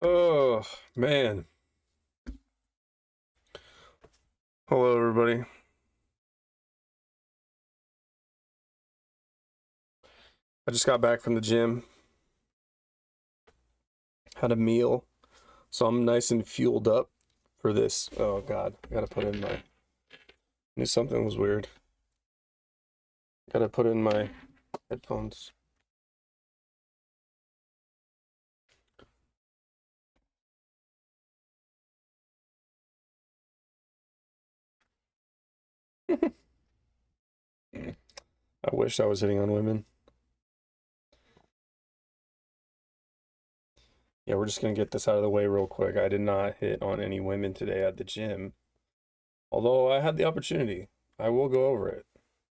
Oh, man. Hello, everybody. I just got back from the gym, had a meal, so I'm nice and fueled up for this. Oh, God. I gotta put in my. Knew something was weird. Gotta put in my headphones. I wish I was hitting on women. Yeah, we're just gonna get this out of the way real quick. I did not hit on any women today at the gym, although I had the opportunity. I will go over it.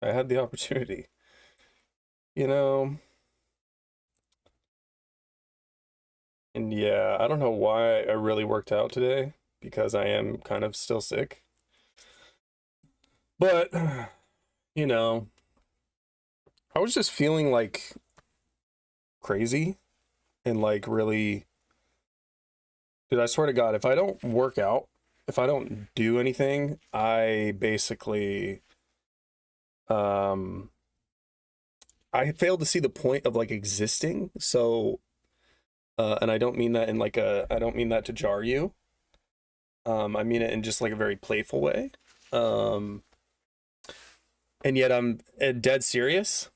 I had the opportunity. You know, and yeah, I don't know why I really worked out today because I am kind of still sick. But, you know, I was just feeling like crazy and like really, dude, I swear to God, if I don't work out, if I don't do anything, I basically, um, I fail to see the point of like existing. So, and I don't mean that in like I don't mean that to jar you. I mean it in just like a very playful way. Um, and yet I'm dead serious.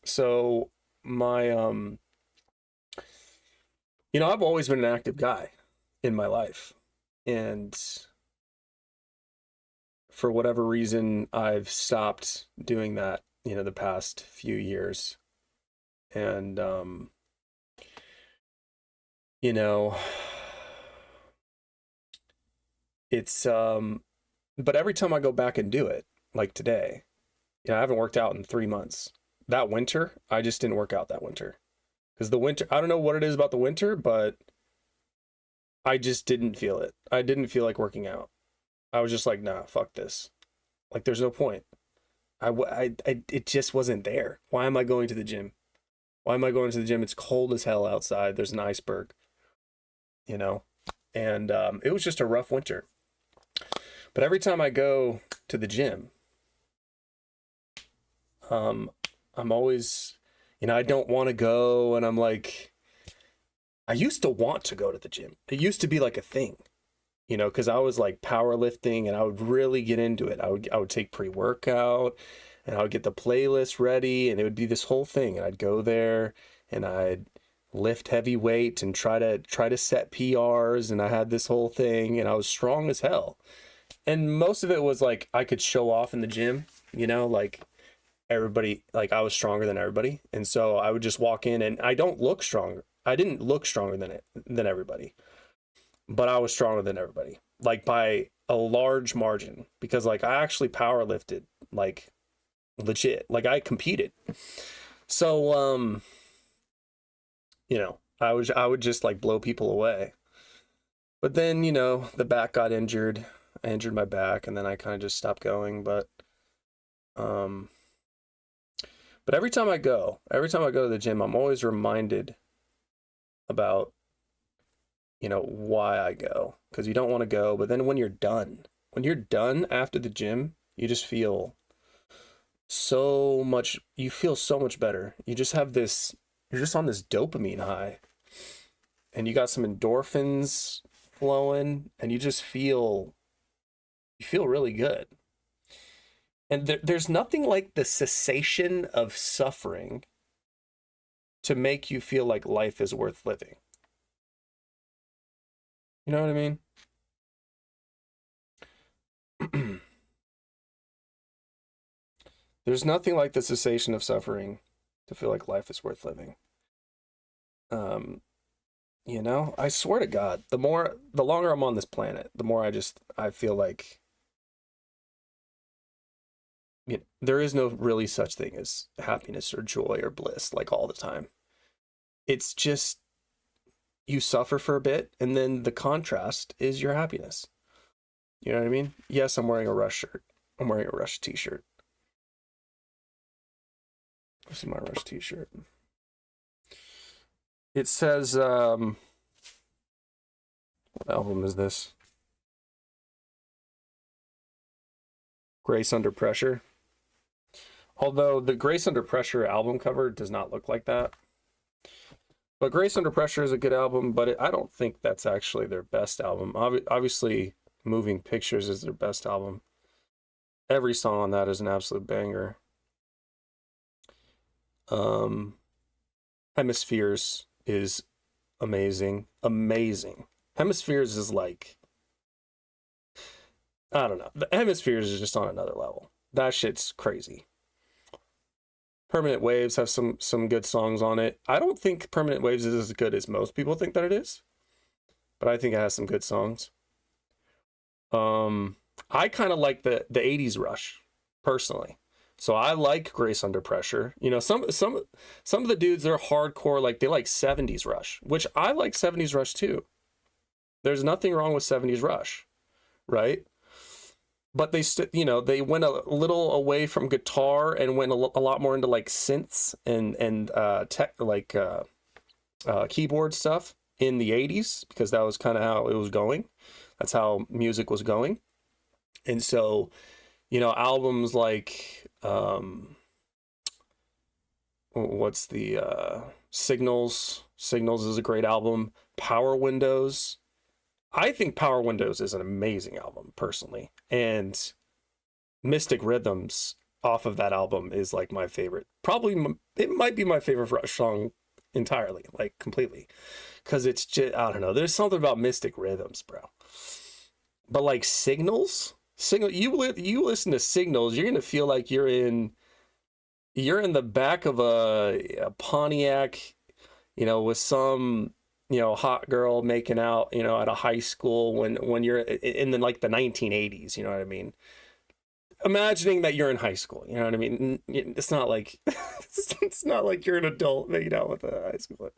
So my I've always been an active guy in my life. And for whatever reason, I've stopped doing that, the past few years. And you know, it's but every time I go back and do it, like today, I haven't worked out in 3 months. That winter, I just didn't work out that winter. Because the winter, I don't know what it is about the winter, but I just didn't feel it. I didn't feel like working out. I was just like, nah, fuck this. Like, there's no point. It just wasn't there. Why am I going to the gym? Why am I going to the gym? It's cold as hell outside. There's an iceberg, you know? And it was just a rough winter. But every time I go to the gym, um, I'm always, I don't want to go. And I'm like, I used to want to go to the gym. It used to be like a thing, because I was like powerlifting and I would really get into it. I would take pre-workout and I would get the playlist ready and it would be this whole thing. And I'd go there and I'd lift heavy weight and try to set PRs, and I had this whole thing and I was strong as hell. And most of it was like I could show off in the gym, like everybody, like I was stronger than everybody. And so I would just walk in and I don't look stronger. I didn't look stronger than everybody, but I was stronger than everybody, like by a large margin, because like I actually power lifted, like legit, like I competed. So I would just like blow people away. But then, the back got injured. I injured my back and then I kind of just stopped going, um but every time I go to the gym, I'm always reminded about, why I go, because you don't want to go, but then when you're done after the gym, you just feel you feel so much better. You're just on this dopamine high and you got some endorphins flowing and you feel really good. And there's nothing like the cessation of suffering to make you feel like life is worth living. You know what I mean? There's nothing like the cessation of suffering to feel like life is worth living. Um, I swear to God, the longer I'm on this planet, the more I feel like, there is no really such thing as happiness or joy or bliss like all the time. It's just you suffer for a bit and then the contrast is your happiness. You know what I mean? Yes, I'm wearing a Rush shirt. I'm wearing a Rush t-shirt. This is my Rush t-shirt. It says What album is this? Grace Under Pressure. Although the Grace Under Pressure album cover does not look like that. But Grace Under Pressure is a good album, but I don't think that's actually their best album. Obviously, Moving Pictures is their best album. Every song on that is an absolute banger. Hemispheres is amazing. Amazing. Hemispheres is like, I don't know. The Hemispheres is just on another level. That shit's crazy. Permanent Waves have some good songs on it. I don't think Permanent Waves is as good as most people think that it is, but I think it has some good songs. I kind of like the 80s Rush personally. So I like Grace Under Pressure. You know, some of the dudes, they're hardcore, like they like 70s Rush, which I like 70s Rush too. There's nothing wrong with 70s Rush, right? But they went a little away from guitar and went a lot more into like synths and tech, like keyboard stuff in the 80s, because that was kind of how it was going. That's how music was going. And so, you know, albums like what's the Signals is a great album. Power Windows, I think Power Windows is an amazing album personally, and Mystic Rhythms off of that album is like my favorite. Probably it might be my favorite Rush song entirely, like completely, because it's just, I don't know. There's something about Mystic Rhythms, bro. But like Signals, you listen to Signals, you're gonna feel like you're in the back of a Pontiac, you know, with some, you know, hot girl making out, you know, at a high school when you're in the like the 1980s, you know what I mean? Imagining that you're in high school, you know what I mean? It's not like it's not like you're an adult making out with a high schooler,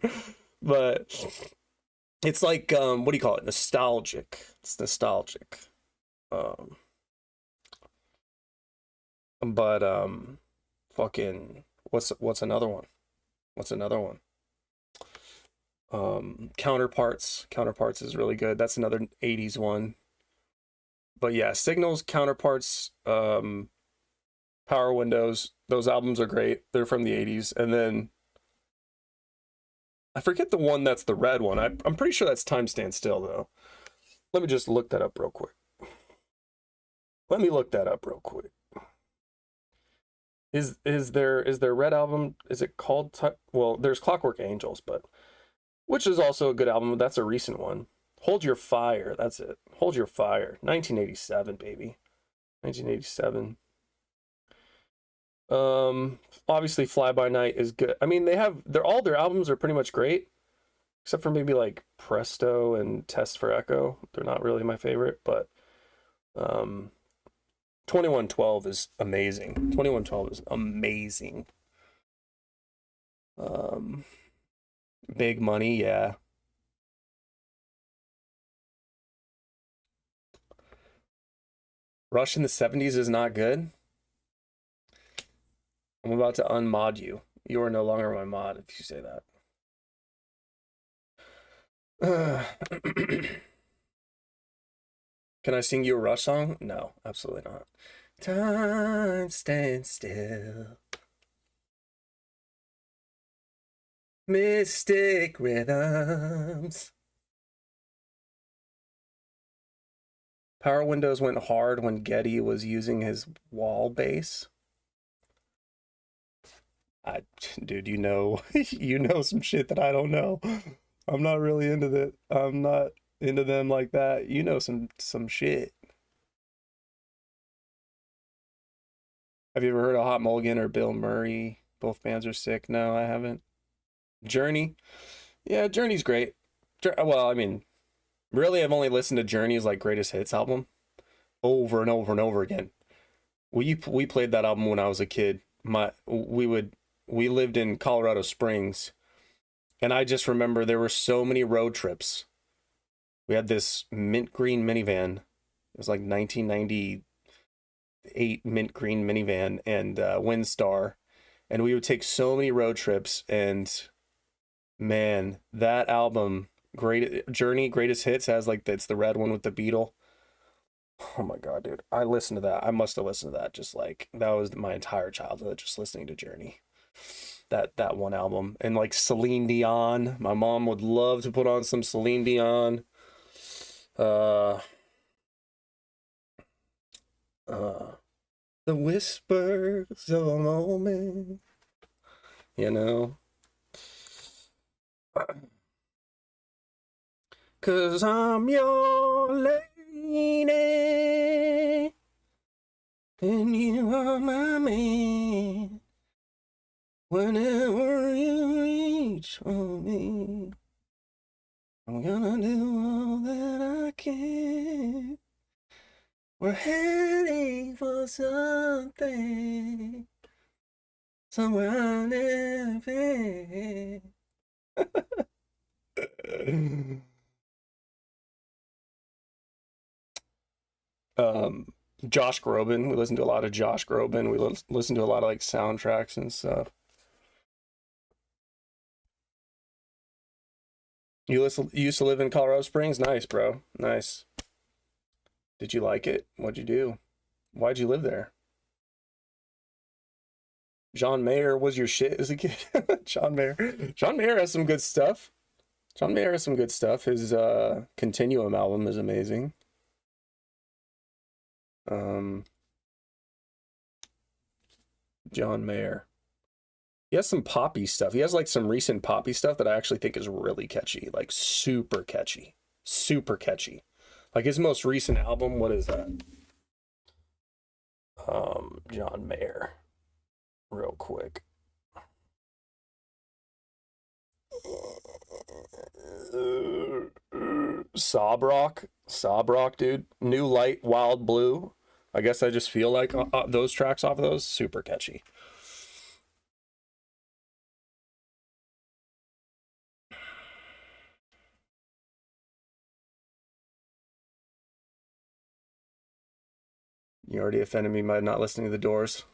but it's like what do you call it? Nostalgic. It's nostalgic. But fucking what's another one? What's another one? Counterparts is really good. That's another 80s one. But yeah, Signals, Counterparts, Power Windows, those albums are great. They're from the 80s. And then I forget the one that's the red one. I'm pretty sure that's Time Stand Still though. Let me just look that up real quick. Is their red album, is it called well, there's Clockwork Angels, but which is also a good album. That's a recent one. Hold Your Fire, that's it. Hold Your Fire, 1987, baby. 1987. Obviously Fly By Night is good. I mean, all their albums are pretty much great, except for maybe like Presto and Test for Echo. They're not really my favorite, but 2112 is amazing. 2112 is amazing. Big Money, yeah. Rush in the 70s is not good. I'm about to unmod you. You are no longer my mod if you say that. Can I sing you a Rush song? No, absolutely not. Time stands still. Mystic Rhythms. Power Windows went hard when Geddy was using his wall bass. Dude, you know, you know some shit that I don't know. I'm not really into that. I'm not into them like that. You know some shit. Have you ever heard of Hot Mulligan or Bill Murray? Both bands are sick. No, I haven't. Journey. Yeah, Journey's great. Well, I mean, really, I've only listened to Journey's like greatest hits album over and over and over again. We played that album when I was a kid. We lived in Colorado Springs, and I just remember there were so many road trips. We had this mint green minivan. It was like 1998 mint green minivan and Windstar, and we would take so many road trips. And man, that album Great Journey, Greatest Hits has like it's the red one with the beetle. Oh my god, dude. I listened to that. I must have listened to that just like that was my entire childhood just listening to Journey. That one album. And like Celine Dion. My mom would love to put on some Celine Dion. Uh uh The whispers of a moment. You know. 'Cause I'm your lady. And you are my man. Whenever you reach for me, I'm gonna do all that I can. We're heading for something, somewhere I never been. um, Josh Groban. We listen to a lot of Josh Groban. We listen to a lot of like soundtracks and stuff. You used to live in Colorado Springs? Nice, bro. Nice. Did you like it? What'd you do? Why'd you live there? John Mayer was your shit as a kid. John Mayer. John Mayer has some good stuff. John Mayer has some good stuff. His Continuum album is amazing. John Mayer. He has some poppy stuff. He has like some recent poppy stuff that I actually think is really catchy, like super catchy. Super catchy. Like his most recent album, what is that? John Mayer. Real quick. Sob Rock, dude. New Light, Wild Blue. I guess I just feel like those tracks off of those super catchy. You already offended me by not listening to the Doors.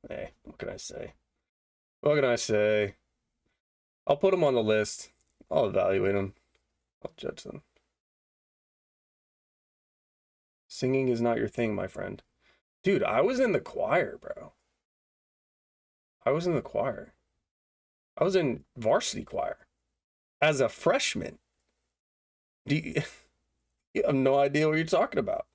Hey, what can I say? What can I say? I'll put them on the list. I'll evaluate them. I'll judge them. Singing is not your thing, my friend. Dude, I was in the choir, bro. I was in the choir. I was in varsity choir as a freshman. Do you, you have no idea what you're talking about.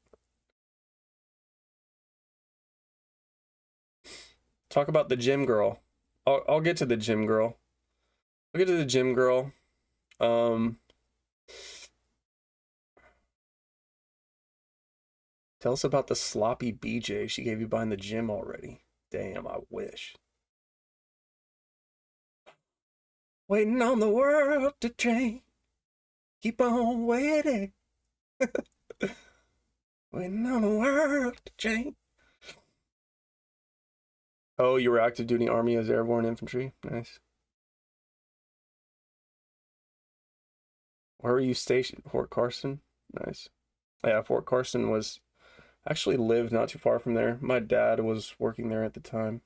Talk about the gym girl. I'll get to the gym girl. I'll get to the gym girl. Tell us about the sloppy BJ she gave you behind the gym already. Damn, I wish. Waiting on the world to change. Keep on waiting. Waiting on the world to change. Oh, you were active duty Army as airborne infantry? Nice. Where were you stationed? Fort Carson? Nice. Yeah, Fort Carson was actually lived not too far from there. My dad was working there at the time.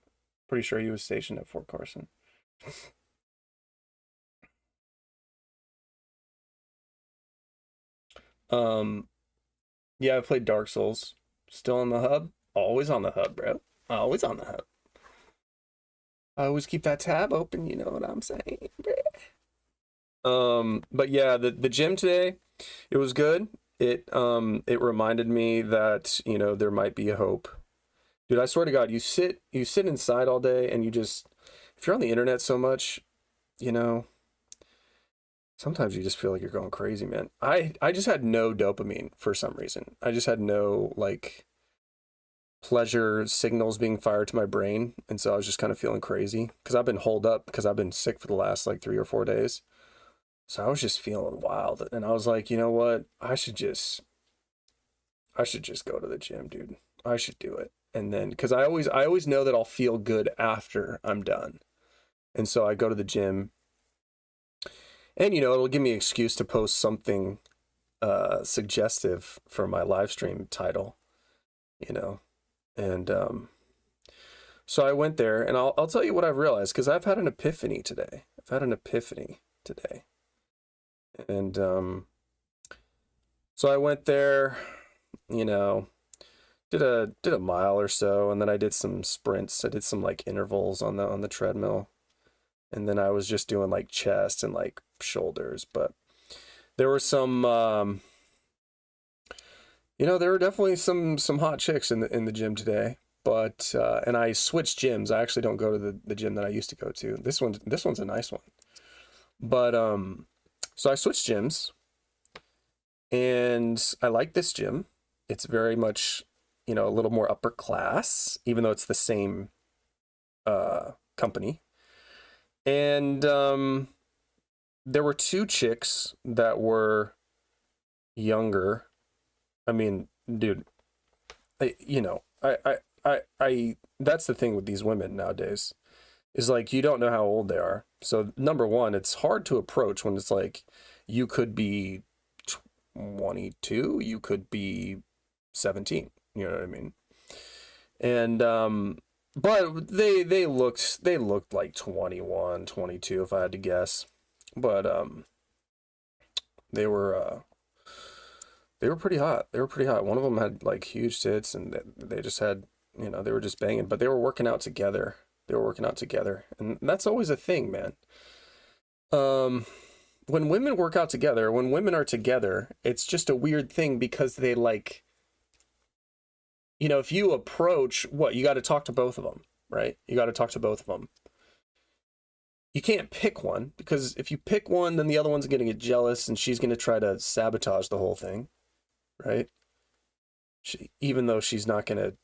Pretty sure he was stationed at Fort Carson. um, yeah, I played Dark Souls. Still on the hub? Always on the hub, bro. Always on the hub. I always keep that tab open, you know what I'm saying? But yeah, the gym today, it was good. It reminded me that, you know, there might be a hope. Dude, I swear to God, you sit inside all day and you just if you're on the internet so much, you know, sometimes you just feel like you're going crazy, man. I just had no dopamine for some reason. I just had no like pleasure signals being fired to my brain, and so I was just kind of feeling crazy because I've been holed up because I've been sick for the last like 3 or 4 days. So I was just feeling wild, and I was like, you know what? I should just go to the gym, dude. I should do it. And then because I always know that I'll feel good after I'm done. And so I go to the gym, and you know, it'll give me an excuse to post something suggestive for my live stream title, you know. And so I went there, and I'll tell you what I've realized because I've had an epiphany today. I've had an epiphany today. And so I went there, you know, did a mile or so, and then I did some sprints. I did some like intervals on the treadmill. And then I was just doing like chest and like shoulders, but there were some there were definitely some hot chicks in the gym today. But and I switched gyms. I actually don't go to the gym that I used to go to. This one's a nice one. But so I switched gyms, and I like this gym. It's very much, a little more upper class, even though it's the same company. And there were two chicks that were younger. I mean, dude, I, you know, I that's the thing with these women nowadays, is like you don't know how old they are. So number one, it's hard to approach when it's like you could be 22, you could be 17, you know what I mean? And but they looked like 21, 22 if I had to guess. But they were uh they were pretty hot. They were pretty hot. One of them had like huge tits, and they just had, they were just banging, but they were working out together. They were working out together. And that's always a thing, man. Um, when women work out together, when women are together, it's just a weird thing because they like, if you approach you got to talk to both of them, right? You got to talk to both of them. You can't pick one because if you pick one, then the other one's going to get jealous and she's going to try to sabotage the whole thing, right? Even though she's not going to,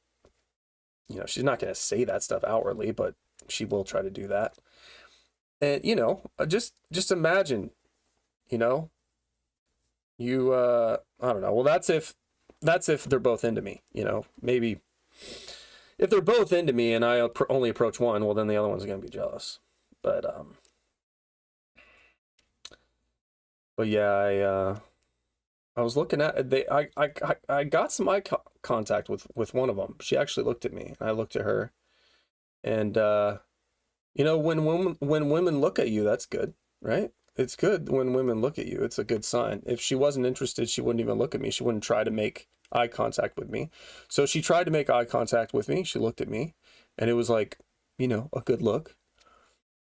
she's not going to say that stuff outwardly, but she will try to do that. And, just imagine, you, I don't know. Well, that's if they're both into me, maybe if they're both into me and I only approach one, well, then the other one's going to be jealous. But yeah, I was looking at I got some eye contact with one of them. She actually looked at me. I looked at her, and when women look at you, that's good, right? It's good when women look at you. It's a good sign. If she wasn't interested, she wouldn't even look at me. She wouldn't try to make eye contact with me. So she tried to make eye contact with me. She looked at me, and it was like, a good look.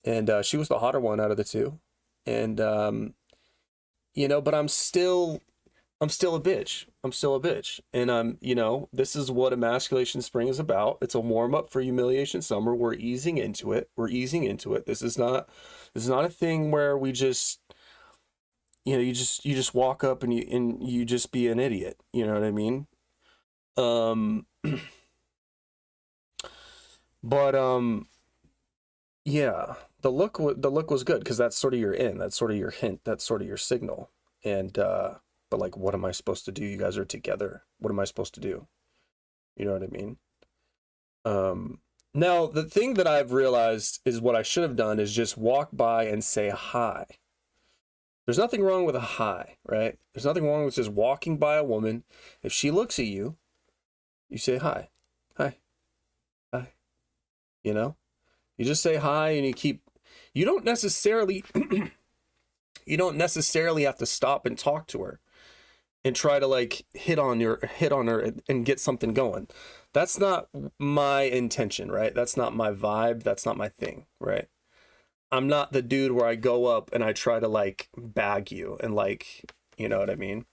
And she was the hotter one out of the two. And but I'm still a bitch. I'm still a bitch. And this is what Emasculation Spring is about. It's a warm up for Humiliation Summer. We're easing into it. This is not a thing where we just, you just walk up and you just be an idiot. You know what I mean? But yeah, the look was good because that's sort of your in, that's sort of your hint, that's sort of your signal. And but like, what am I supposed to do? You guys are together. What am I supposed to do? You know what I mean? Now the thing that I've realized is what I should have done is just walk by and say hi. There's nothing wrong with a hi, right? There's nothing wrong with just walking by a woman. If she looks at you, you say hi. Hi. Hi. You just say hi and you don't necessarily have to stop and talk to her and try to like hit on her and get something going. That's not my intention, right? That's not my vibe. That's not my thing, right? I'm not the dude where I go up and I try to like bag you and like, you know what I mean?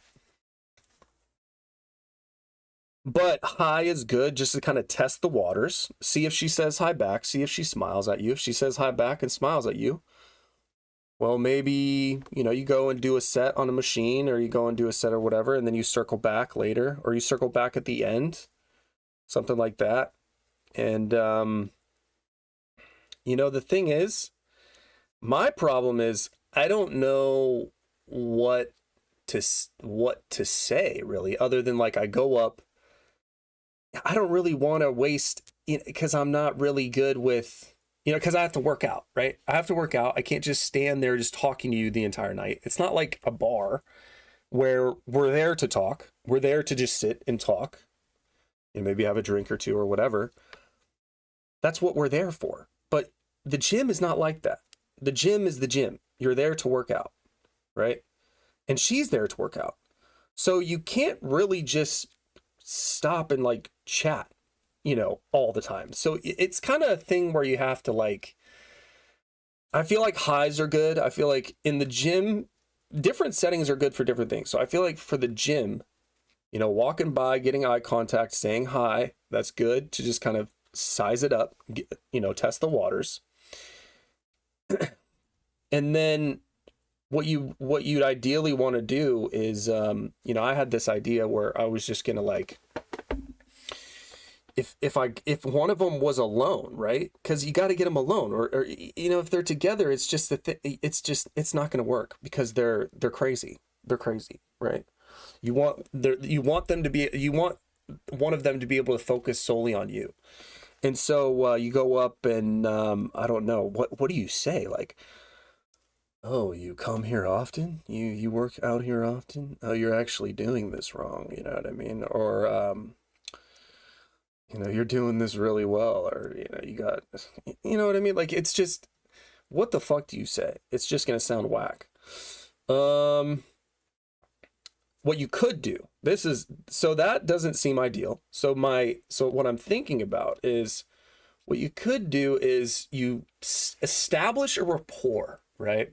But hi is good just to kind of test the waters. See if she says hi back. See if she smiles at you. If she says hi back and smiles at you, well, maybe, you go and do a set on a machine, or you go and do a set or whatever, and then you circle back later, or you circle back at the end, something like that. And, the thing is, my problem is I don't know what to say really, other than like I go up. I don't really want to waste, because I'm not really good with, because I have to work out, right? I have to work out. I can't just stand there just talking to you the entire night. It's not like a bar where we're there to talk. We're there to just sit and talk and maybe have a drink or two or whatever. That's what we're there for. But the gym is not like that. The gym is the gym. You're there to work out, right? and she's there to work out. So you can't really just stop and like chat, all the time. So it's kind of a thing where you have to like, I feel like highs are good. I feel like in the gym, different settings are good for different things. So I feel like for the gym, walking by, getting eye contact, saying hi, that's good to just kind of size it up, test the waters. And then what you'd ideally want to do is, I had this idea where I was just gonna like, if one of them was alone, right? Because you got to get them alone, or if they're together, it's just it's not gonna work because they're crazy, right? You want one of them to be able to focus solely on you, and so you go up and I don't know what do you say, like, oh, you come here often? You work out here often? Oh, you're actually doing this wrong, you know what I mean? Or you're doing this really well, or you got, you know what I mean? Like, it's just, what the fuck do you say? It's just gonna sound whack. What you could do, so that doesn't seem ideal. So what I'm thinking about is, what you could do is you establish a rapport, right?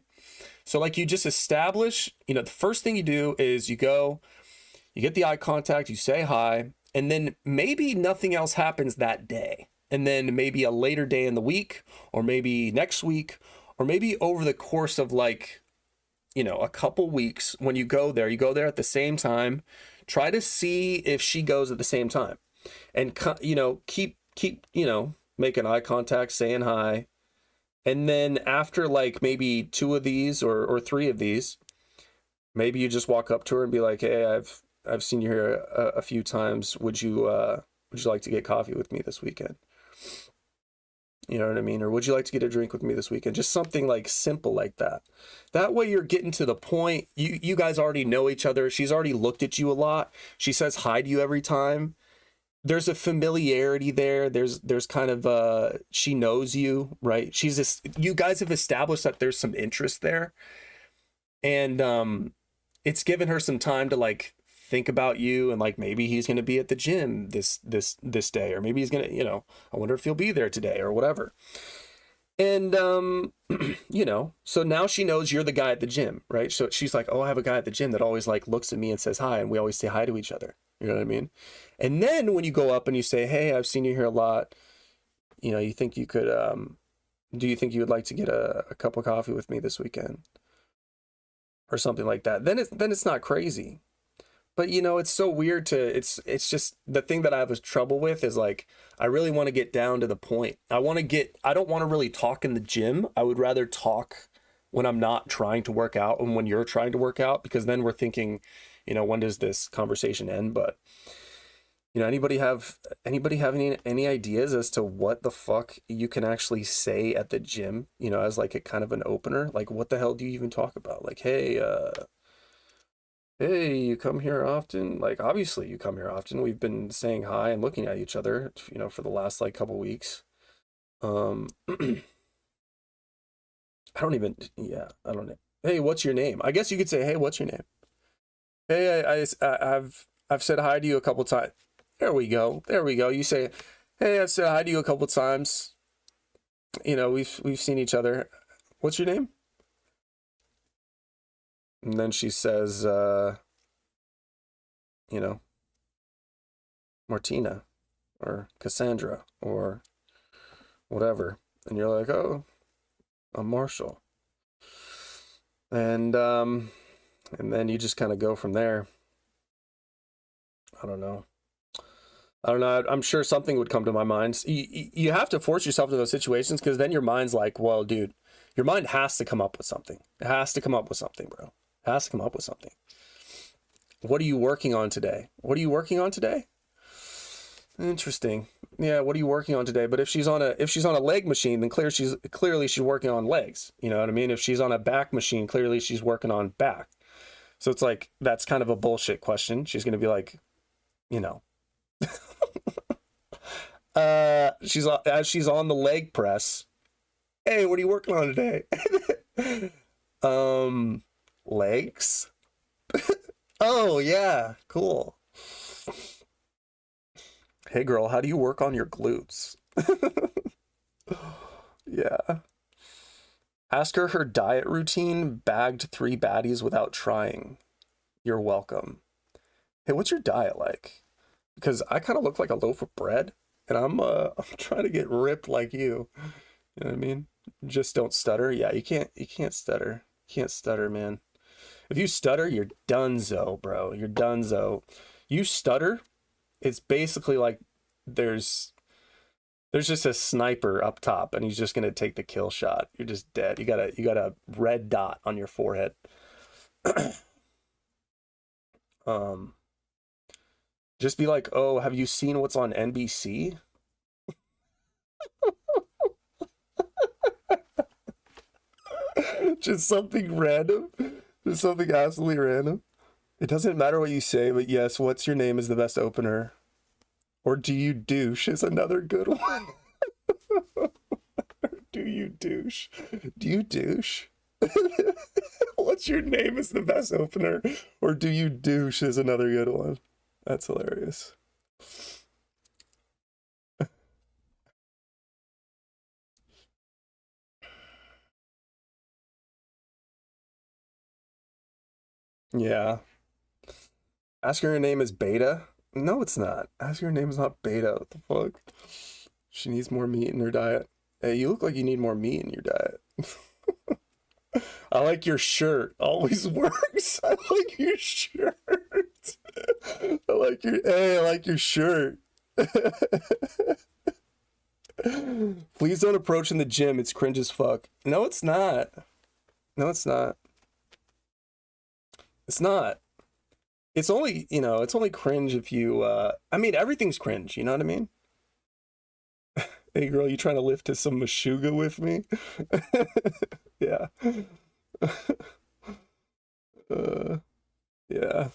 So like you just establish, the first thing you do is you go, you get the eye contact, you say hi, and then maybe nothing else happens that day. And then maybe a later day in the week, or maybe next week, or maybe over the course of like, a couple weeks, when you go there at the same time, try to see if she goes at the same time, and, keep, making eye contact, saying hi. And then after like maybe 2 of these or 3 of these, maybe you just walk up to her and be like, hey, I've seen you here a few times. Would you like to get coffee with me this weekend? You know what I mean? Or would you like to get a drink with me this weekend? Just something like simple like that. That way you're getting to the point. You guys already know each other. She's already looked at you a lot. She says hi to you every time. There's a familiarity there. There's kind of she knows you, right? You guys have established that there's some interest there. And it's given her some time to like think about you, and like maybe he's going to be at the gym this day, or maybe he's going to, I wonder if he'll be there today or whatever. And so now she knows you're the guy at the gym, right? So she's like, oh, I have a guy at the gym that always like looks at me and says hi, and we always say hi to each other. You know what I mean? And then when you go up and you say, hey, I've seen you here a lot, you think you could, do you think you would like to get a cup of coffee with me this weekend? Or something like that. Then it's not crazy. But it's so weird it's just the thing that I have trouble with is like, I really want to get down to the point. I don't want to really talk in the gym. I would rather talk when I'm not trying to work out and when you're trying to work out, because then we're thinking, when does this conversation end? But anybody have any ideas as to what the fuck you can actually say at the gym, as like a kind of an opener? Like, what the hell do you even talk about? Like, hey, you come here often? Like, obviously you come here often. We've been saying hi and looking at each other, for the last like couple weeks. I don't know. Hey, what's your name? I guess you could say, hey, what's your name? Hey, I've said hi to you a couple times. There we go. You say, hey, I've said hi to you a couple times. We've seen each other. What's your name? And then she says, Martina or Cassandra or whatever. And you're like, oh, I'm Marshall. And then you just kind of go from there. I don't know. I'm sure something would come to my mind. You have to force yourself into those situations, because then your mind's like, well, dude, your mind has to come up with something. It has to come up with something, bro. It has to come up with something. What are you working on today? Interesting. Yeah, what are you working on today? But if she's on a leg machine, then clearly she's working on legs. You know what I mean? If she's on a back machine, clearly she's working on back. So it's like, that's kind of a bullshit question. She's going to be like, she's on the leg press. Hey, what are you working on today? Legs. Oh, yeah, cool. Hey girl, how do you work on your glutes? Yeah. Ask her her diet routine, bagged 3 baddies without trying. You're welcome. Hey, what's your diet like? Because I kind of look like a loaf of bread, and I'm trying to get ripped like you. You know what I mean? Just don't stutter. Yeah, you can't stutter. You can't stutter, man. If you stutter, you're donezo, bro. You're donezo. You stutter, it's basically like there's there's just a sniper up top and he's just gonna take the kill shot. You're just dead. You got a red dot on your forehead. um just be like, oh, have you seen what's on NBC? Just something random. Just something absolutely random. It doesn't matter what you say, but yes, what's your name is the best opener. Or do you douche is another good one. Do you douche? Do you douche? What's your name is the best opener. Or do you douche is another good one. That's hilarious. Yeah. Ask her name is Beta. No, it's not. Ask her name is not Beta. What the fuck? She needs more meat in her diet. Hey, you look like you need more meat in your diet. I like your shirt. Always works. I like your shirt. I like your shirt. Please don't approach in the gym. It's cringe as fuck. No, it's not. No, it's not. It's not. It's only, it's only cringe if you I mean everything's cringe, you know what I mean? Hey girl, you trying to lift to some Meshuggah with me? Yeah. uh, yeah.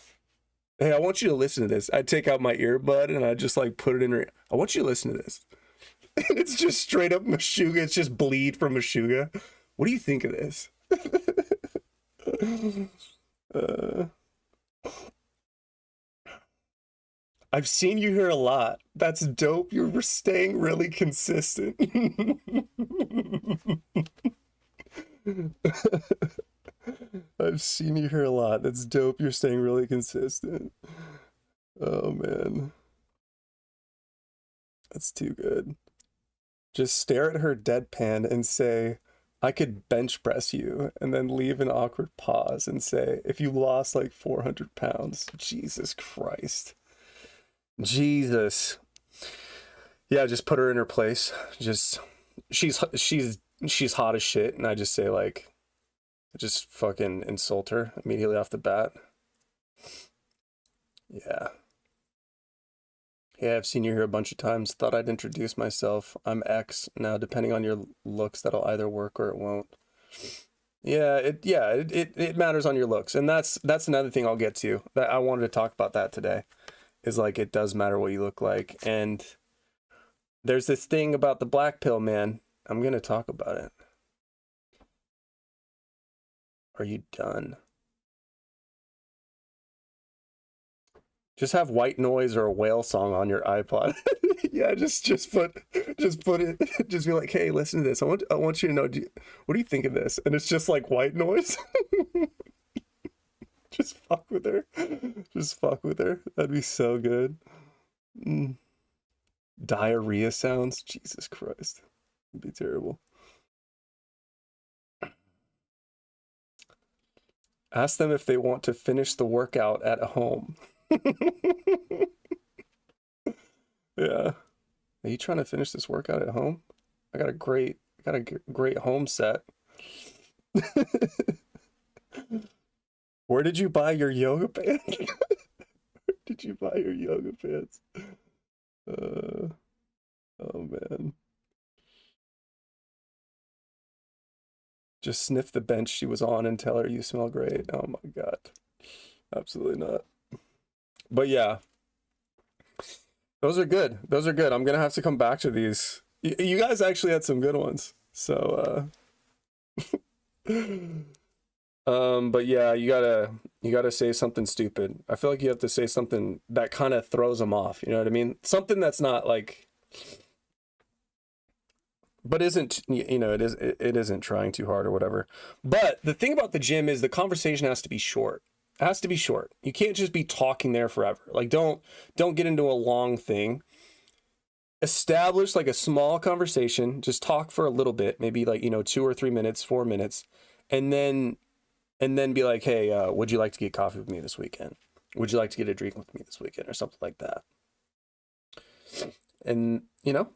Hey, I want you to listen to this. I take out my earbud and I just like put it in her. I want you to listen to this. And it's just straight up Meshuggah. It's just bleed from Meshuggah. What do you think of this? uh, I've seen you here a lot. That's dope. You're staying really consistent. I've seen you here a lot. That's dope. You're staying really consistent. Oh man. That's too good. Just stare at her deadpan and say, I could bench press you, and then leave an awkward pause and say, if you lost like 400 pounds, Jesus Christ. Jesus. Yeah, just put her in her place. Just she's hot as shit, and I just say like, just fucking insult her immediately off the bat. Yeah. Yeah, I've seen you here a bunch of times. Thought I'd introduce myself. I'm X. Now, depending on your looks, that'll either work or it won't. Yeah, it matters on your looks. And that's another thing I'll get to. That I wanted to talk about that today. Is like it does matter what you look like. And there's this thing about the black pill, man. I'm gonna talk about it. Are you done? Just have white noise or a whale song on your iPod. Yeah, just put it. Just be like, hey, listen to this. I want you to know. What do you think of this? And it's just like white noise. Just fuck with her. Just fuck with her. That'd be so good. Mm. Diarrhea sounds. Jesus Christ. It'd be terrible. Ask them if they want to finish the workout at home. Yeah. Are you trying to finish this workout at home? I got a great home set. Where did you buy your yoga pants? Where did you buy your yoga pants? Uh, oh man. Just sniff the bench she was on and tell her you smell great. Oh my God. Absolutely not. But yeah, those are good. Those are good. I'm gonna have to come back to these. You guys actually had some good ones. So But yeah, you gotta say something stupid. I feel like you have to say something that kind of throws them off. You know what I mean? Something that's not like, but isn't, you know, it isn't trying too hard or whatever. But the thing about the gym is the conversation has to be short. It has to be short. You can't just be talking there forever. Like don't get into a long thing. Establish like a small conversation. Just talk for a little bit, maybe like, you know, 2 or 3 minutes, 4 minutes, and then be like, hey, would you like to get coffee with me this weekend? Would you like to get a drink with me this weekend or something like that? And, you know,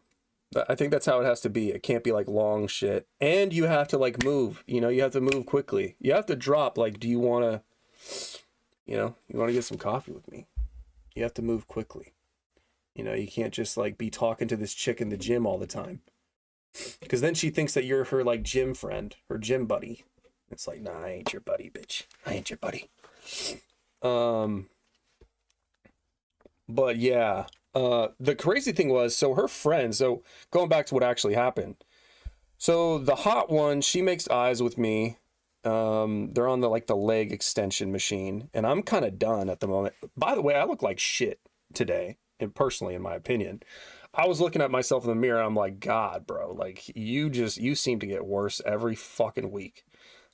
I think that's how it has to be. It can't be like long shit. And you have to like move, you know, you have to move quickly. You have to drop like, do you want to, you know, you want to get some coffee with me? You have to move quickly. You know, you can't just like be talking to this chick in the gym all the time. Because then she thinks that you're her like gym friend, her gym buddy. It's like, nah, I ain't your buddy, bitch. I ain't your buddy. Um, but yeah, the crazy thing was, so her friend, so going back to what actually happened. So the hot one, she makes eyes with me. They're on the like the leg extension machine, and I'm kind of done at the moment. By the way, I look like shit today, and personally, in my opinion. I was looking at myself in the mirror, I'm like, God, bro, like you seem to get worse every fucking week.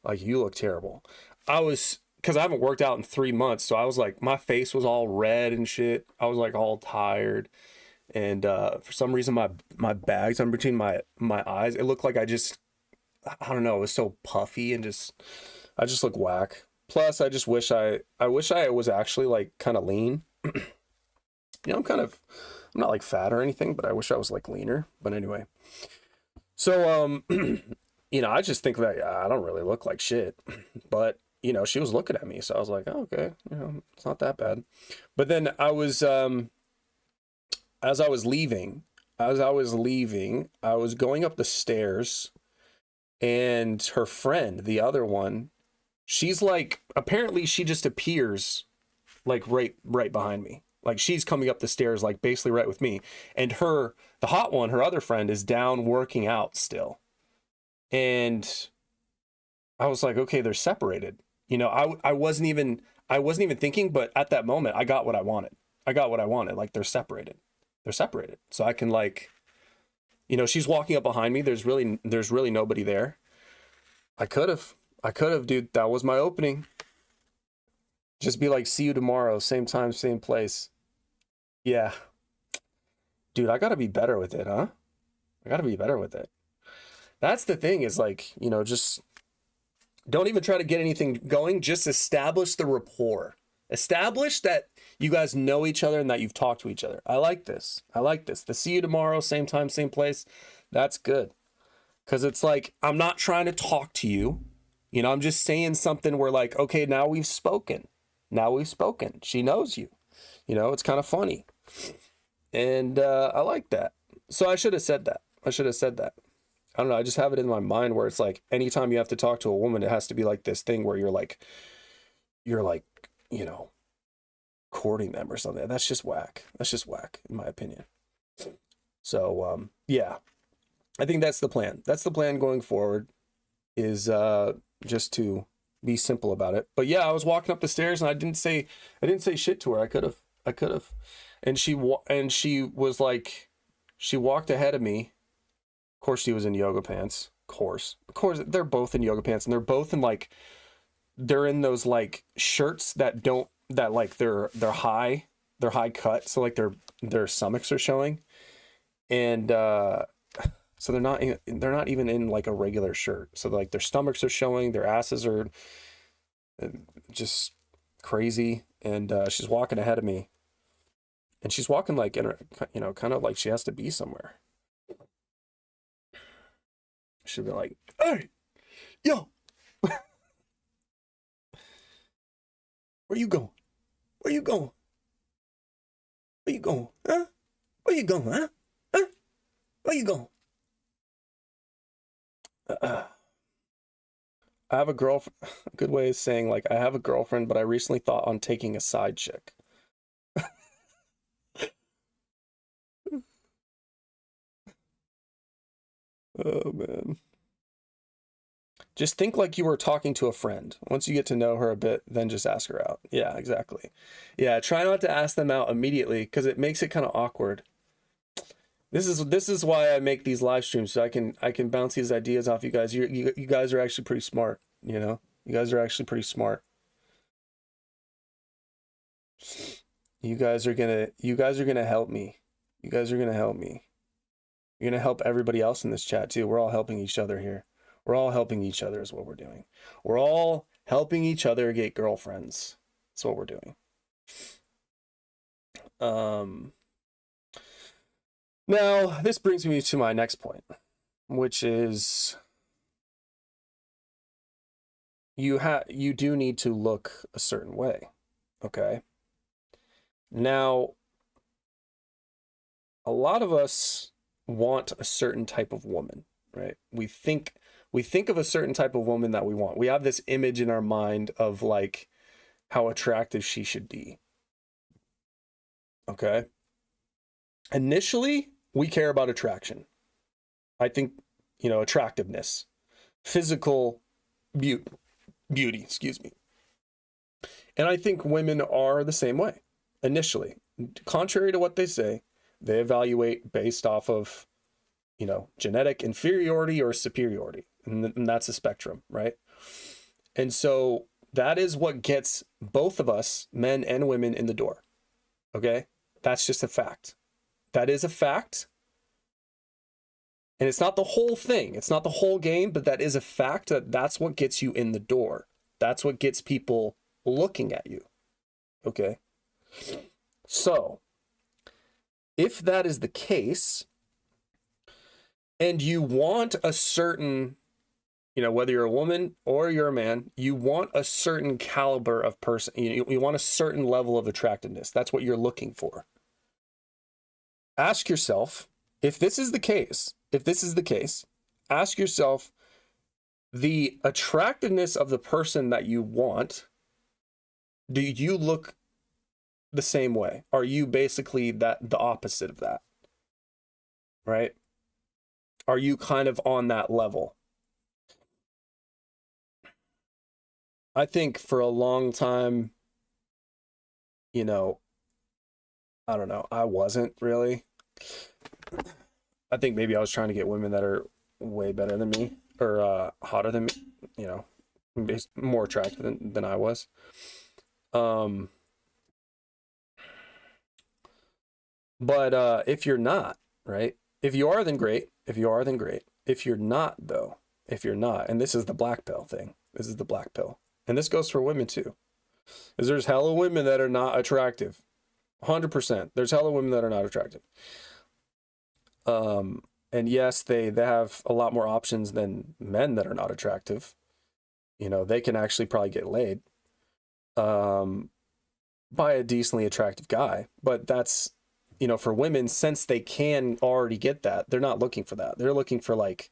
Like you look terrible. I was because I haven't worked out in 3 months, so I was like, my face was all red and shit. I was like all tired, and for some reason my bags on between my eyes, it looked like I don't know, it was so puffy and just I just look whack. Plus, I just wish I was actually like kind of lean. You know, I'm not like fat or anything, but I wish I was like leaner. But anyway, so you know, I just think that I don't really look like shit, but you know, she was looking at me, so I was like, oh, okay, you know, it's not that bad. But then I was as I was leaving, I was going up the stairs, and her friend, the other one, she's like, apparently she just appears like right behind me. Like she's coming up the stairs, like basically right with me, and the hot one, her other friend, is down working out still, and I was like, okay, they're separated. You know, I wasn't even thinking, but at that moment, I got what I wanted. I got what I wanted. Like they're separated. They're separated. So I can like, you know, she's walking up behind me. There's really nobody there. I could have, dude. That was my opening. Just be like, see you tomorrow, same time, same place. Yeah, dude, I gotta be better with it, huh? I gotta be better with it. That's the thing is like, you know, just don't even try to get anything going. Just establish the rapport. Establish that you guys know each other and that you've talked to each other. I like this. I like this. The see you tomorrow, same time, same place. That's good. Because it's like, I'm not trying to talk to you. You know, I'm just saying something where, like, okay, now we've spoken. Now we've spoken. She knows you. You know, it's kind of funny. And I like that. So I should have said that. I should have said that. I don't know. I just have it in my mind where it's like anytime you have to talk to a woman, it has to be like this thing where you're like, you know, courting them or something. That's just whack. That's just whack, in my opinion. So, yeah, I think that's the plan. That's the plan going forward is just to be simple about it. But yeah, I was walking up the stairs and I didn't say shit to her. I could have. And she was like, she walked ahead of me. Of course, she was in yoga pants. Of course, they're both in yoga pants, and they're both in like, they're in those like shirts that like they're high cut, so like their stomachs are showing, and so they're not even in like a regular shirt. So like their stomachs are showing, their asses are just crazy, and she's walking ahead of me, and she's walking like in her, you know, kind of like she has to be somewhere. She'd be like, "Hey, yo, where you going? Where you going? Where you going? Huh? Where you going? Huh? Huh? Where you going?" I have a girlfriend. A good way of saying like I have a girlfriend, but I recently thought on taking a side chick. Oh man. Just think like you were talking to a friend. Once you get to know her a bit, then just ask her out. Yeah, exactly. Yeah, try not to ask them out immediately because it makes it kind of awkward. This is why I make these live streams so I can bounce these ideas off you guys. You guys are actually pretty smart, you know? You guys are actually pretty smart. You guys are gonna help me. You guys are gonna help me. You're gonna help everybody else in this chat too. We're all helping each other here. We're all helping each other is what we're doing. We're all helping each other get girlfriends. That's what we're doing. Now this brings me to my next point, which is you do need to look a certain way. Okay. Now, a lot of us want a certain type of woman, right? We think of a certain type of woman that we want. We have this image in our mind of like how attractive she should be. Okay? Initially, we care about attraction. I think, attractiveness, physical beauty, excuse me. And I think women are the same way initially. Contrary to what they say, they evaluate based off of, genetic inferiority or superiority. And that's a spectrum, right? And so that is what gets both of us, men and women, in the door. Okay? That's just a fact. That is a fact. And it's not the whole thing. It's not the whole game, but that is a fact that's what gets you in the door. That's what gets people looking at you. Okay? So, if that is the case, and you want a certain, whether you're a woman or you're a man, you want a certain caliber of person. You want a certain level of attractiveness. That's what you're looking for. Ask yourself, if this is the case, ask yourself the attractiveness of the person that you want. Do you look the same way? Are you basically the opposite of that? Right? Are you kind of on that level? I think for a long time, I don't know, I wasn't really. I think maybe I was trying to get women that are way better than me or hotter than me, more attractive than I was. But if you're not, right? If you are, then great. If you are, then great. If you're not, though, and this is the black pill thing. This is the black pill. And this goes for women too. Is there's hella women that are not attractive. 100%. There's hella women that are not attractive. And yes, they have a lot more options than men that are not attractive. They can actually probably get laid by a decently attractive guy. But that's, for women, since they can already get that, they're not looking for that. They're looking for like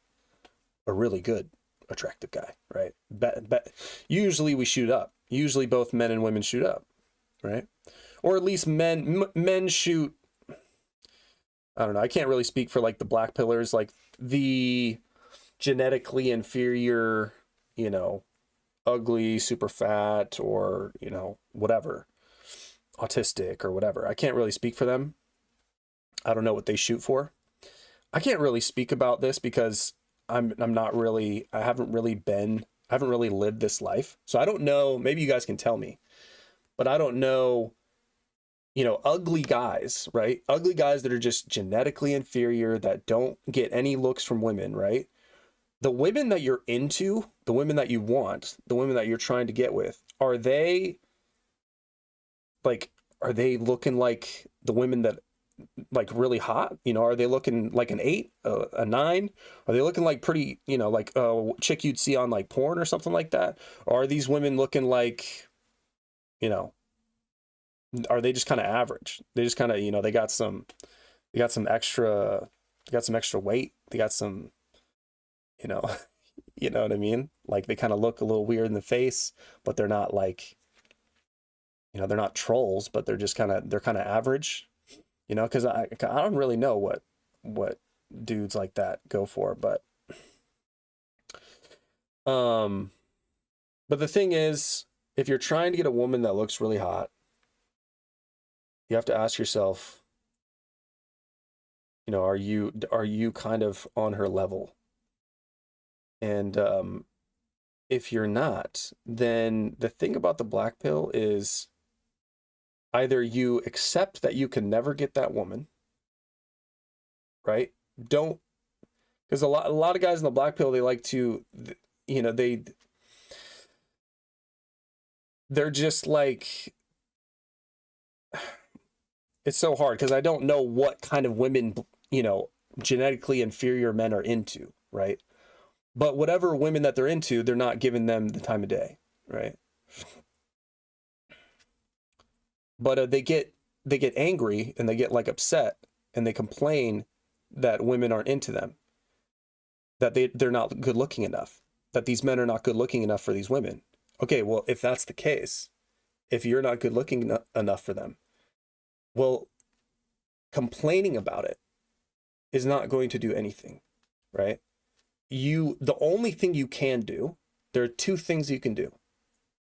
a really good attractive guy, right? Usually we shoot up. Usually both men and women shoot up, right? Or at least men shoot. I don't know. I can't really speak for like the black pillars, like the genetically inferior, ugly, super fat, or, whatever, autistic or whatever. I can't really speak for them. I don't know what they shoot for. I can't really speak about this because I haven't really lived this life. So I don't know, maybe you guys can tell me, but I don't know, ugly guys, right? Ugly guys that are just genetically inferior, that don't get any looks from women, right? The women that you're into, the women that you want, the women that you're trying to get with, are they looking like the women that like really hot? Are they looking like an 8, a 9? Are they looking like pretty, like a chick you'd see on like porn or something like that? Or are these women looking like, are they just kind of average? They just kind of, they got some extra weight. They got some, you know what I mean? Like they kind of look a little weird in the face, but they're not like, they're not trolls, but they're kind of average. Because I don't really know what dudes like that go for, but But the thing is, if you're trying to get a woman that looks really hot, you have to ask yourself, you know, are you kind of on her level? And if you're not, then the thing about the black pill is either you accept that you can never get that woman, right? Don't, because a lot of guys in the black pill, they like to, you know, they're just like, it's so hard because I don't know what kind of women, you know, genetically inferior men are into, right? But whatever women that they're into, they're not giving them the time of day, right? But they get angry and they get like upset and they complain that women aren't into them, that they're not good looking enough, that these men are not good looking enough for these women. Okay, well, if that's the case, if you're not good looking enough for them, well, complaining about it is not going to do anything, right? The only thing you can do, there are two things you can do,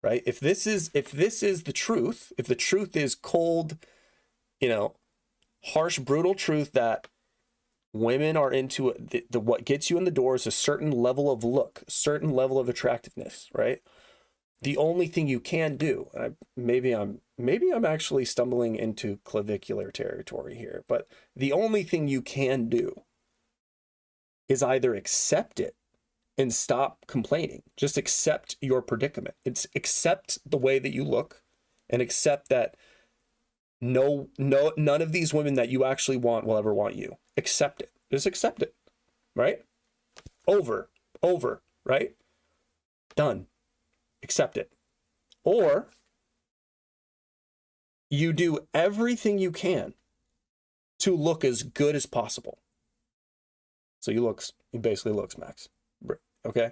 right? If this is the truth, if the truth is cold, you know, harsh, brutal truth that women are into it, the what gets you in the door is a certain level of look, a certain level of attractiveness, right? The only thing you can do, maybe I'm actually stumbling into clavicular territory here, but the only thing you can do is either accept it and stop complaining. Just accept your predicament. It's accept the way that you look and accept that none of these women that you actually want will ever want you. Accept it. Just accept it. Right? Over, right? Done. Accept it. Or you do everything you can to look as good as possible. So you basically looks, Max. Okay?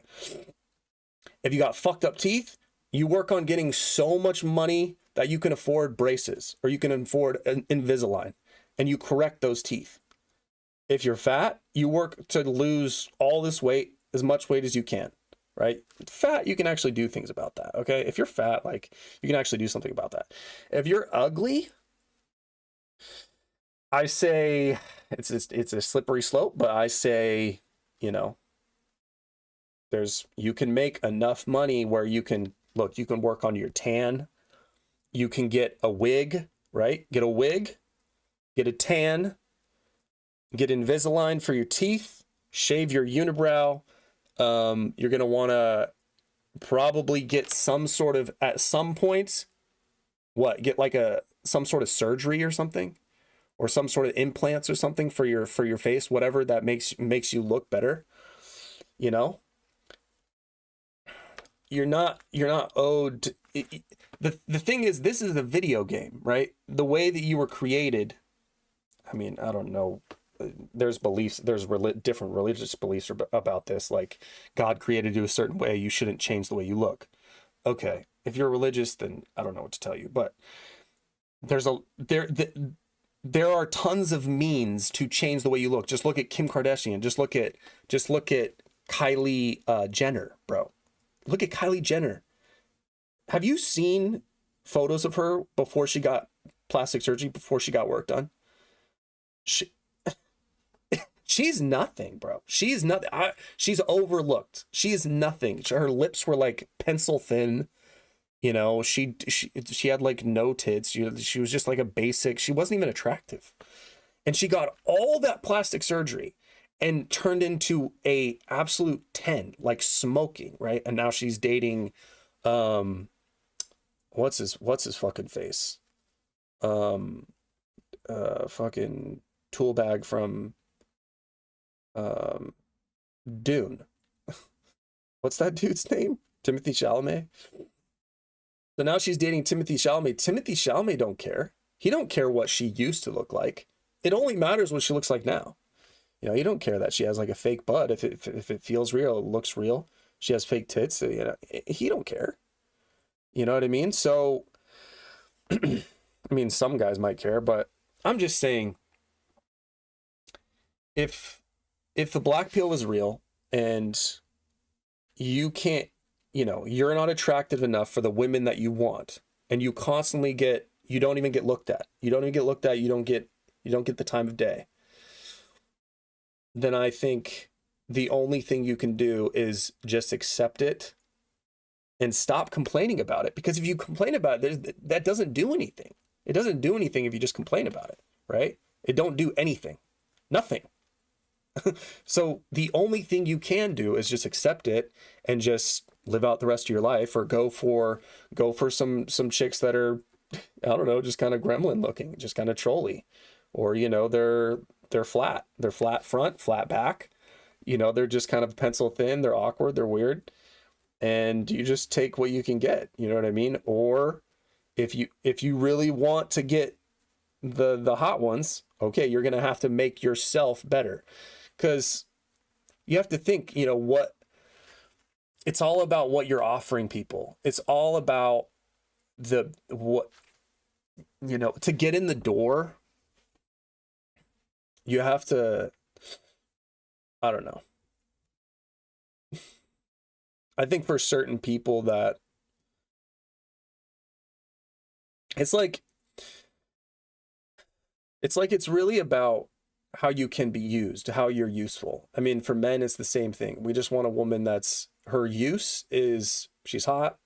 If you got fucked up teeth, you work on getting so much money that you can afford braces or you can afford an Invisalign and you correct those teeth. If you're fat, you work to lose all this weight, as much weight as you can, right? Fat, you can actually do things about that, okay? If you're fat, like, you can actually do something about that. If you're ugly, I say it's a slippery slope, but I say, you know, you can make enough money where you can work on your tan. You can get a wig, right? Get a wig, get a tan, get Invisalign for your teeth, shave your unibrow. You're going to want to probably get some sort of, at some point, get like some sort of surgery or something, or some sort of implants or something for your face, whatever that makes you look better. You know, you're not owed. The thing is, this is a video game, right? The way that you were created, I mean, I don't know. There's beliefs, different religious beliefs about this. Like, God created you a certain way, you shouldn't change the way you look. Okay, if you're religious, then I don't know what to tell you. But there are tons of means to change the way you look. Just look at Kim Kardashian. Just look at Kylie Jenner, bro. Look at Kylie Jenner. Have you seen photos of her before she got plastic surgery, before she got work done? She's nothing, bro. She's nothing. She's overlooked. She's nothing. Her lips were like pencil thin. You know, she had like no tits. She was just like a basic. She wasn't even attractive. And she got all that plastic surgery and turned into a absolute 10, like smoking, right? And now she's dating what's his fucking face? Fucking toolbag from Dune. What's that dude's name? Timothy Chalamet. So now she's dating Timothy Chalamet. Timothy Chalamet don't care. He don't care what she used to look like. It only matters what she looks like now. You know, he don't care that she has like a fake butt. If it feels real, it looks real. She has fake tits. You know, he don't care. You know what I mean? So, I mean, some guys might care, but I'm just saying, if the black pill was real and you can't, you're not attractive enough for the women that you want, and you constantly you don't even get looked at. You don't even get looked at. You don't get the time of day. Then I think the only thing you can do is just accept it and stop complaining about it. Because if you complain about it, that doesn't do anything. It doesn't do anything if you just complain about it, right? It don't do anything, nothing. So the only thing you can do is just accept it and just live out the rest of your life, or go for some chicks that are, I don't know, just kind of gremlin looking, just kind of trolly, or they're flat. They're flat front, flat back. They're just kind of pencil thin, they're awkward, they're weird. And you just take what you can get, you know what I mean? Or if you really want to get the hot ones, okay, you're going to have to make yourself better. Cuz you have to think, it's all about what you're offering people. It's all about to get in the door, you have to, I don't know. I think for certain people that it's like it's really about how you can be used, how you're useful. I mean, for men, it's the same thing. We just want a woman that's, her use is, she's hot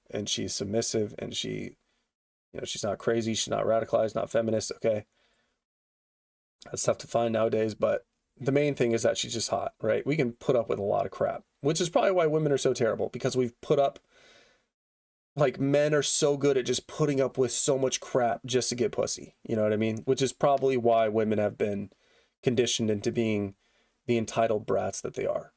and she's submissive, and she's not crazy, she's not radicalized, not feminist. Okay, that's tough to find nowadays, but the main thing is that she's just hot, right? We can put up with a lot of crap, which is probably why women are so terrible, because we've put up, like, men are so good at just putting up with so much crap just to get pussy. You know what I mean? Which is probably why women have been conditioned into being the entitled brats that they are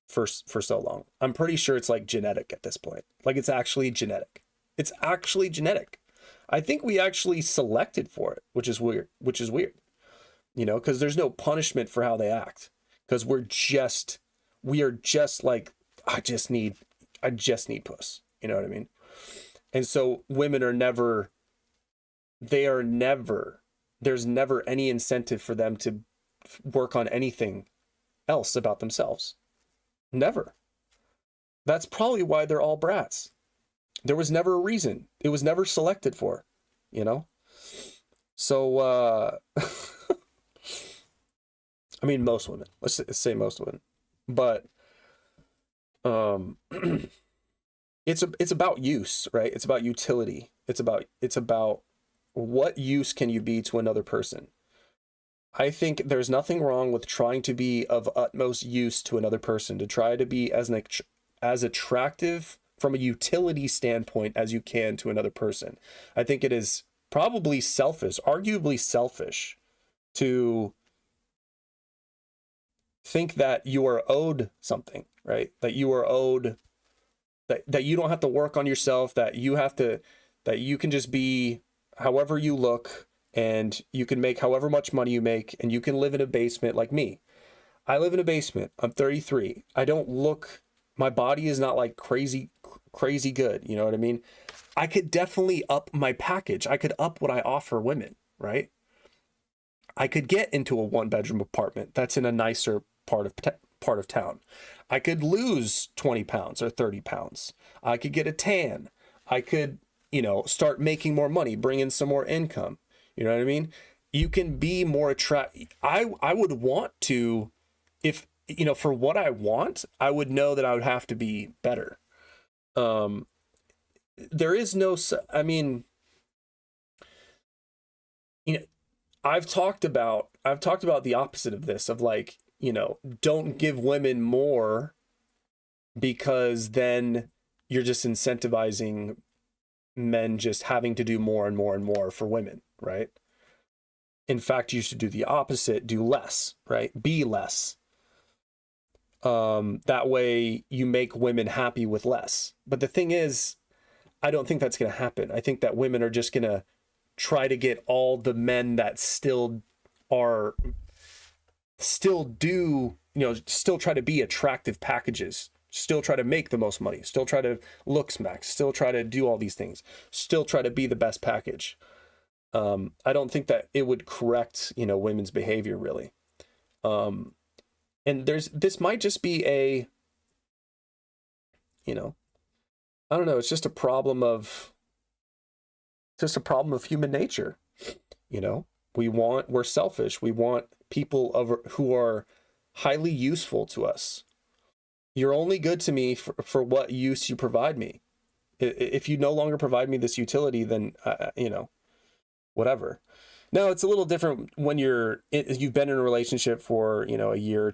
for so long. I'm pretty sure it's like genetic at this point. Like, it's actually genetic. It's actually genetic. I think we actually selected for it, which is weird. Because there's no punishment for how they act. Because we are just like, I just need puss. You know what I mean? And so women are never, there's never any incentive for them to work on anything else about themselves. Never. That's probably why they're all brats. There was never a reason. It was never selected for, So, I mean, most women, let's say most women, but, it's about use, right? It's about utility. It's about what use can you be to another person? I think there's nothing wrong with trying to be of utmost use to another person, to try to be as attractive from a utility standpoint as you can to another person. I think it is probably selfish, arguably selfish, to think that you are owed something, right? That you are owed, that you don't have to work on yourself, that you can just be however you look, and you can make however much money you make, and you can live in a basement like me. I live in a basement. I'm 33. I don't look, my body is not like crazy good. You know what I mean? I could definitely up my package. I could up what I offer women, right? I could get into a 1-bedroom apartment that's in a nicer part of town. I could lose 20 pounds or 30 pounds. I could get a tan. I could, start making more money, bring in some more income. You know what I mean? You can be more attractive. I would want to, if, for what I want, I would know that I would have to be better. There is no, I mean, I've talked about the opposite of this, of like, don't give women more, because then you're just incentivizing men just having to do more and more and more for women, right? In fact, you should do the opposite, do less, right? Be less. That way you make women happy with less. But the thing is, I don't think that's going to happen. I think that women are just going to try to get all the men that still try to be attractive packages, still try to make the most money, still try to look smack, still try to do all these things, still try to be the best package. I don't think that it would correct, women's behavior really. And this might just be you know, I don't know. It's just a problem of human nature. You know, we're selfish. We want people who are highly useful to us. You're only good to me for what use you provide me. If you no longer provide me this utility, then, you know, whatever. Now, it's a little different when you've been in a relationship for, you know, a year,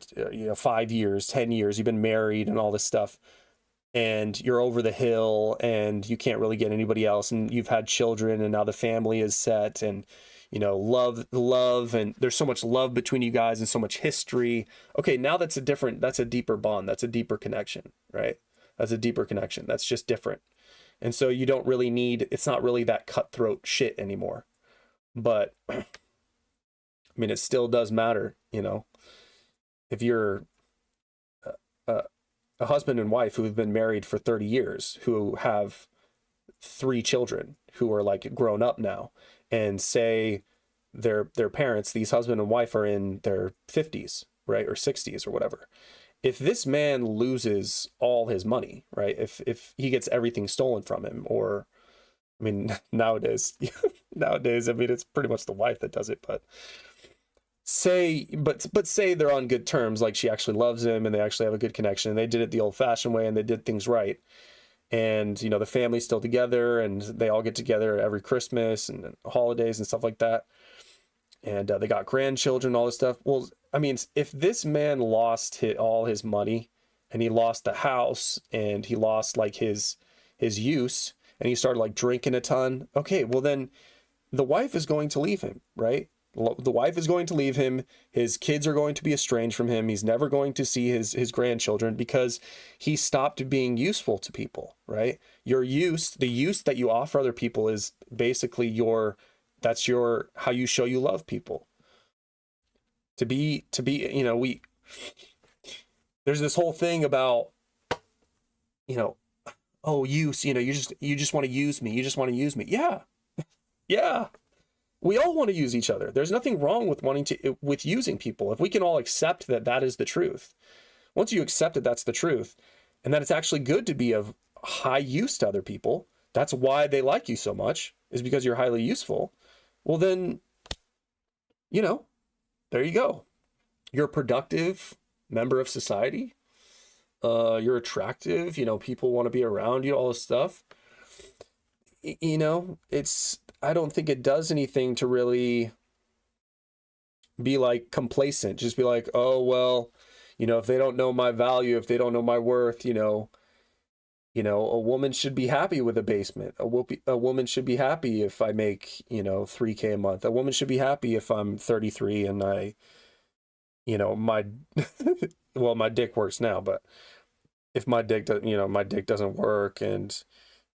5 years, 10 years, you've been married and all this stuff, and you're over the hill and you can't really get anybody else, and you've had children and now the family is set, and, you know, love, and there's so much love between you guys and so much history. Okay, now that's a deeper bond. That's a deeper connection, right? That's a deeper connection. That's just different. And so you don't really it's not really that cutthroat shit anymore. But I mean, it still does matter, you know, if you're a husband and wife who have been married for 30 years, who have 3 children who are like grown up now, and say their parents, these husband and wife, are in their 50s, right, or 60s or whatever. If this man loses all his money, right, if he gets everything stolen from him, or, I mean, nowadays, I mean, it's pretty much the wife that does it, but say they're on good terms, like she actually loves him and they actually have a good connection and they did it the old fashioned way and they did things right. And, you know, the family's still together and they all get together every Christmas and holidays and stuff like that. And they got grandchildren, all this stuff. Well, I mean, if this man lost all his money and he lost the house and he lost like his use, and he started like drinking a ton, okay, well then the wife is going to leave him, right? The wife is going to leave him. His kids are going to be estranged from him. He's never going to see his grandchildren because he stopped being useful to people, right? The use that you offer other people is basically how you show you love people. To be, you know, there's this whole thing about, you know, oh, use, you know, you just want to use me. You just want to use me. Yeah. Yeah. We all want to use each other. There's nothing wrong with using people. If we can all accept that is the truth. Once you accept that that's the truth, and that it's actually good to be of high use to other people, that's why they like you so much, is because you're highly useful. Well, then, you know, there you go. You're a productive member of society. You're attractive, you know, people want to be around you, all this stuff. You know, I don't think it does anything to really be like complacent. Just be like, oh, well, you know, if they don't know my value, if they don't know my worth, you know, a woman should be happy with a basement. A woman should be happy if I make, you know, $3,000 a month. A woman should be happy if I'm 33 and I, you know, well, my dick works now, but if my dick doesn't work, and,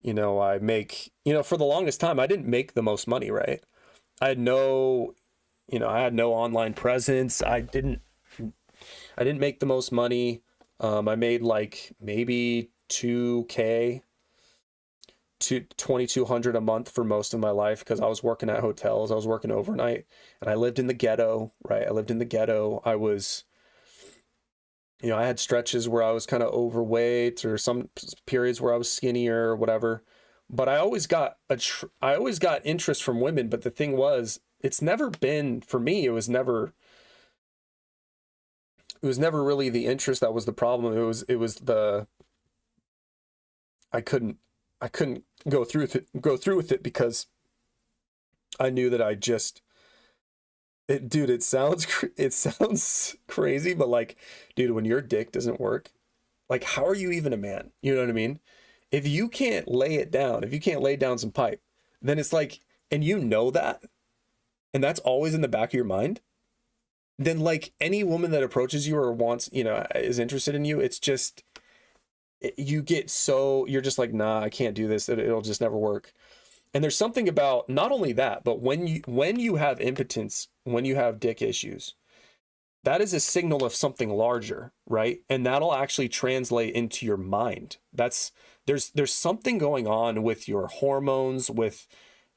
you know, I make, you know, for the longest time, I didn't make the most money, right? I had no online presence. I didn't make the most money. I made like maybe $2,000 to $2,200 a month for most of my life, because I was working at hotels. I was working overnight, and I lived in the ghetto, right? I lived in the ghetto. I was, you know, I had stretches where I was kind of overweight, or some periods where I was skinnier or whatever. But I always got interest from women. But the thing was, it's never been, for me, it was never really the interest that was the problem. It was the, I couldn't go through with it because I knew that dude, it sounds crazy, but like, dude, when your dick doesn't work, like, how are you even a man? You know what I mean? If you can't lay it down, if you can't lay down some pipe, then it's like, and you know that, and that's always in the back of your mind, then like any woman that approaches you or wants, you know, is interested in you, it's just, you're just like, nah, I can't do this. It'll just never work. And there's something about not only that, but when you have impotence, when you have dick issues, that is a signal of something larger, right? And that'll actually translate into your mind. There's something going on with your hormones, with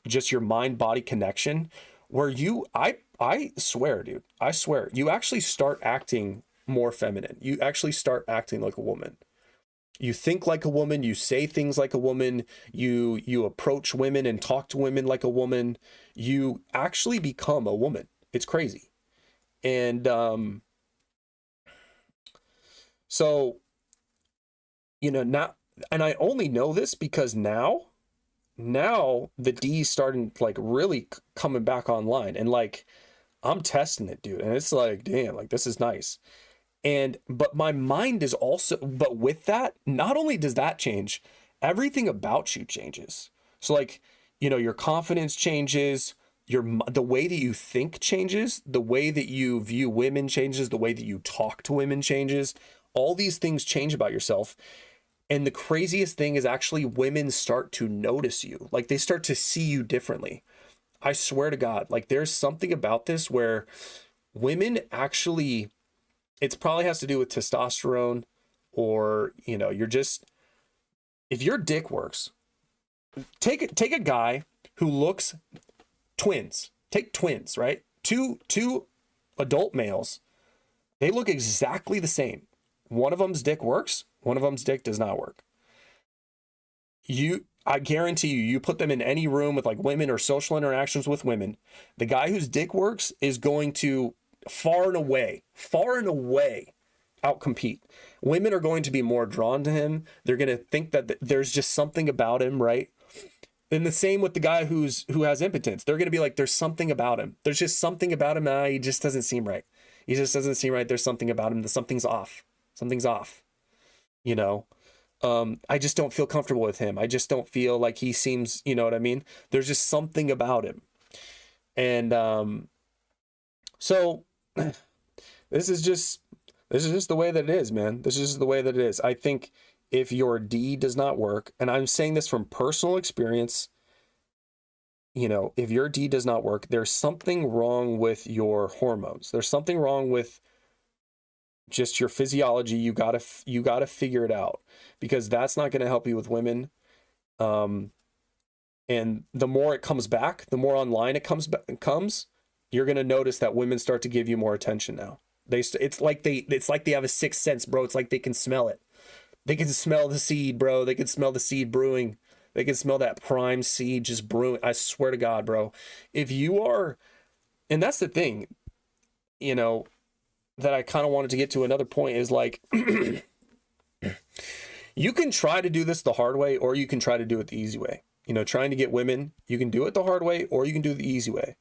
just your mind-body connection, where I swear, dude, I swear, you actually start acting more feminine. You actually start acting like a woman. You think like a woman, you say things like a woman, you approach women and talk to women like a woman. You actually become a woman. It's crazy. And so, now, and I only know this because now the D's starting like really coming back online, and like I'm testing it, dude. And it's like, damn, like this is nice. But my mind is also, but with that, not only does that change, everything about you changes. So like, your confidence changes, the way that you think changes, the way that you view women changes, the way that you talk to women changes. All these things change about yourself. And the craziest thing is actually women start to notice you. Like they start to see you differently. I swear to God, like there's something about this where women actually, it probably has to do with testosterone, or, you're just, if your dick works, take a guy who looks take twins, right? Two adult males. They look exactly the same. One of them's dick works, one of them's dick does not work. I guarantee you put them in any room with like women or social interactions with women, the guy whose dick works is going to far and away outcompete. Women are going to be more drawn to him. They're going to think that there's just something about him, right? And the same with the guy who has impotence. They're going to be like, there's something about him. There's just something about him. He just doesn't seem right. He just doesn't seem right. There's something about him. Something's off. Something's off. I just don't feel comfortable with him. I just don't feel like he seems, you know what I mean? There's just something about him. And so this is just the way that it is, man. This is just the way that it is. I think if your D does not work, and I'm saying this from personal experience, if your D does not work, there's something wrong with your hormones. There's something wrong with just your physiology. You gotta figure it out, because that's not going to help you with women. And the more it comes back, the more online it comes, you're going to notice that women start to give you more attention now. It's like they have a sixth sense, bro. It's like they can smell it. They can smell the seed, bro. They can smell the seed brewing. They can smell that prime seed just brewing. I swear to God, bro. If you are, and that's the thing, that I kind of wanted to get to another point is like, you can try to do this the hard way, or you can try to do it the easy way. Trying to get women, you can do it the hard way, or you can do it the easy way.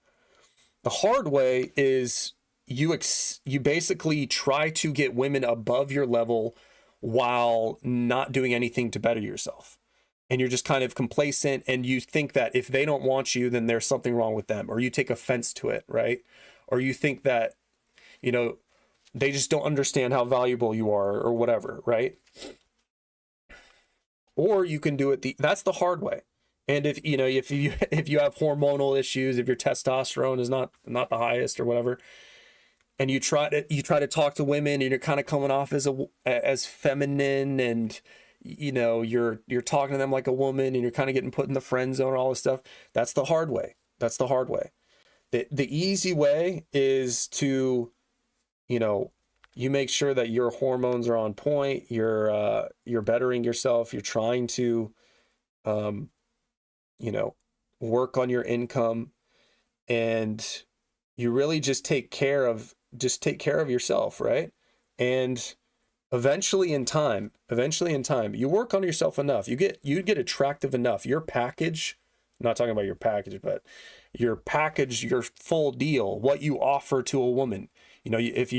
The hard way is you basically try to get women above your level while not doing anything to better yourself. And you're just kind of complacent, and you think that if they don't want you, then there's something wrong with them, or you take offense to it, right? Or you think that, they just don't understand how valuable you are, or whatever, right? Or you can do it that's the hard way. And if you have hormonal issues, if your testosterone is not the highest or whatever, and you try to talk to women, and you're kind of coming off as feminine, and you're talking to them like a woman, and you're kind of getting put in the friend zone and all this stuff, that's the hard way. That's the hard way. The easy way is to, you make sure that your hormones are on point. You're bettering yourself. You're trying to, work on your income, and you really just take care of yourself, right? And eventually in time, you work on yourself enough. You get attractive enough. Your package, I'm not talking about your package, but your package, your full deal, what you offer to a woman. If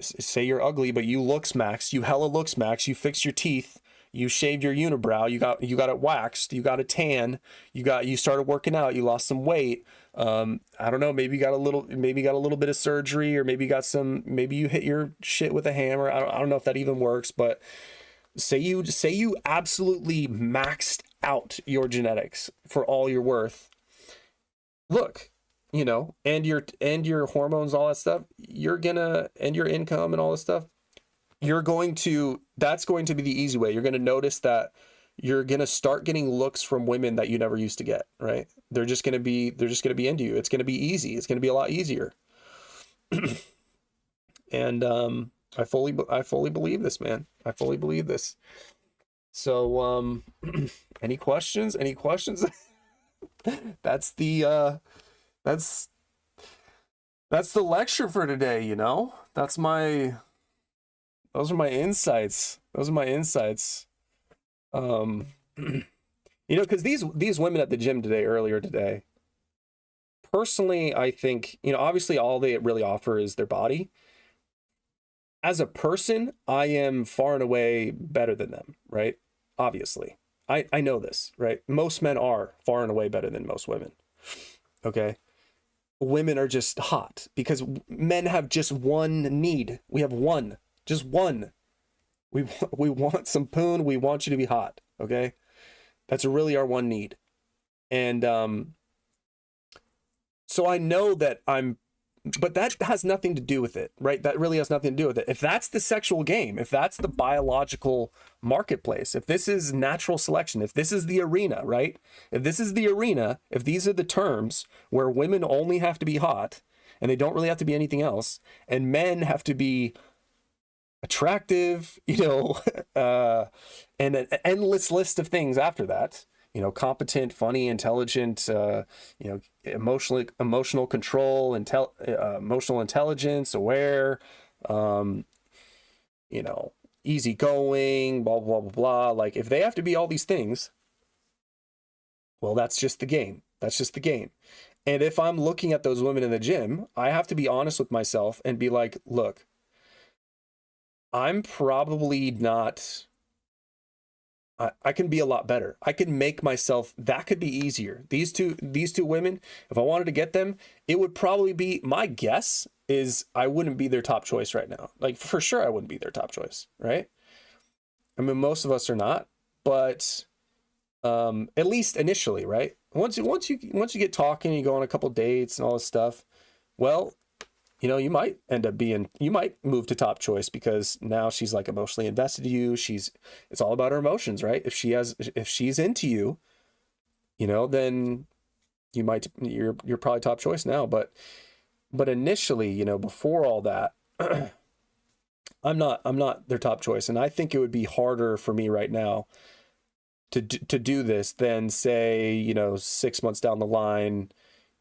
say you're ugly, but you looks max, you hella looks max, you fix your teeth, you shaved your unibrow, you got it waxed, you got a tan, you started working out, you lost some weight. I don't know, maybe you got a little bit of surgery, or maybe you hit your shit with a hammer. I don't know if that even works, but say you absolutely maxed out your genetics for all you're worth. Look, and your hormones, all that stuff, and your income and all this stuff, that's going to be the easy way. You're going to notice that you're going to start getting looks from women that you never used to get, right? They're just going to be into you. It's going to be easy. It's going to be a lot easier. And, I fully believe this, man. I fully believe this. So, any questions? Any questions? That's the that's that's the lecture for today, you know? Those are my insights. Those are my insights. Um, you know, because these women at the gym today, earlier today, personally, I think, you know, obviously all they really offer is their body. As a person, I am far and away better than them, right? Obviously. I know this, right? Most men are far and away better than most women. Okay. Women are just hot because men have just one need. We have one, just one. We want some poon. We want you to be hot. Okay. That's really our one need. And so I know that but that has nothing to do with it, right? That really has nothing to do with it. If that's the sexual game, if that's the biological marketplace, if this is natural selection, if this is the arena, right? If this is the arena, if these are the terms where women only have to be hot and they don't really have to be anything else, and men have to be attractive, you know, and an endless list of things after that, you know, competent, funny, intelligent, you know, emotional control, emotional intelligence, aware, you know, easygoing, blah, blah, blah, blah. Like, if they have to be all these things, well, that's just the game. That's just the game. And if I'm looking at those women in the gym, I have to be honest with myself and be like, look, I'm probably not, I can be a lot better. I can make myself, that could be easier. These two women, if I wanted to get them, it would probably be, my guess is I wouldn't be their top choice right now. Like, for sure I wouldn't be their top choice, right? I mean, most of us are not, but at least initially, right? Once you get talking, you go on a couple dates and all this stuff, well, you know, you might move to top choice because now she's like emotionally invested in you. It's all about her emotions, right? If she's into you, you know, then you're probably top choice now. But initially, you know, before all that, I'm not their top choice. And I think it would be harder for me right now to do this than, say, you know, 6 months down the line.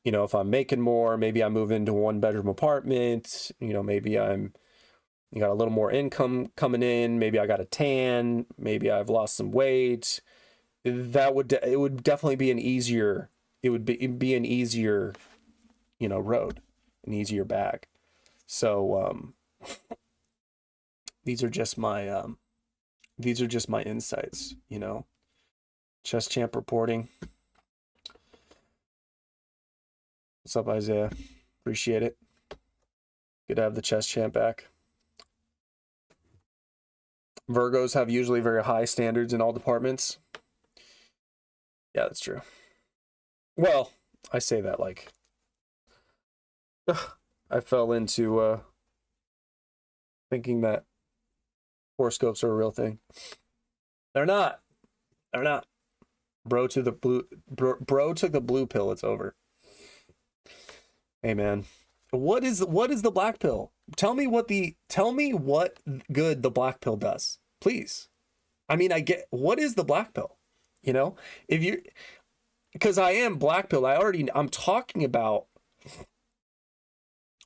You know, if I'm making more, maybe I move into a 1-bedroom apartment, you know, maybe you got a little more income coming in, maybe I got a tan, maybe I've lost some weight. It would definitely be it'd be an easier, you know, road, an easier bag. So these are just my insights, you know. Chess Champ reporting. What's up, Isaiah? Appreciate it. Good to have the Chess Champ back. Virgos have usually very high standards in all departments. Yeah, that's true. Well, I say that like I fell into thinking that horoscopes are a real thing. They're not. They're not. Bro took the blue pill. It's over. Hey man, what is the black pill? Tell me what good the black pill does, please. I mean, what is the black pill? You know, because I am black pill. I'm talking about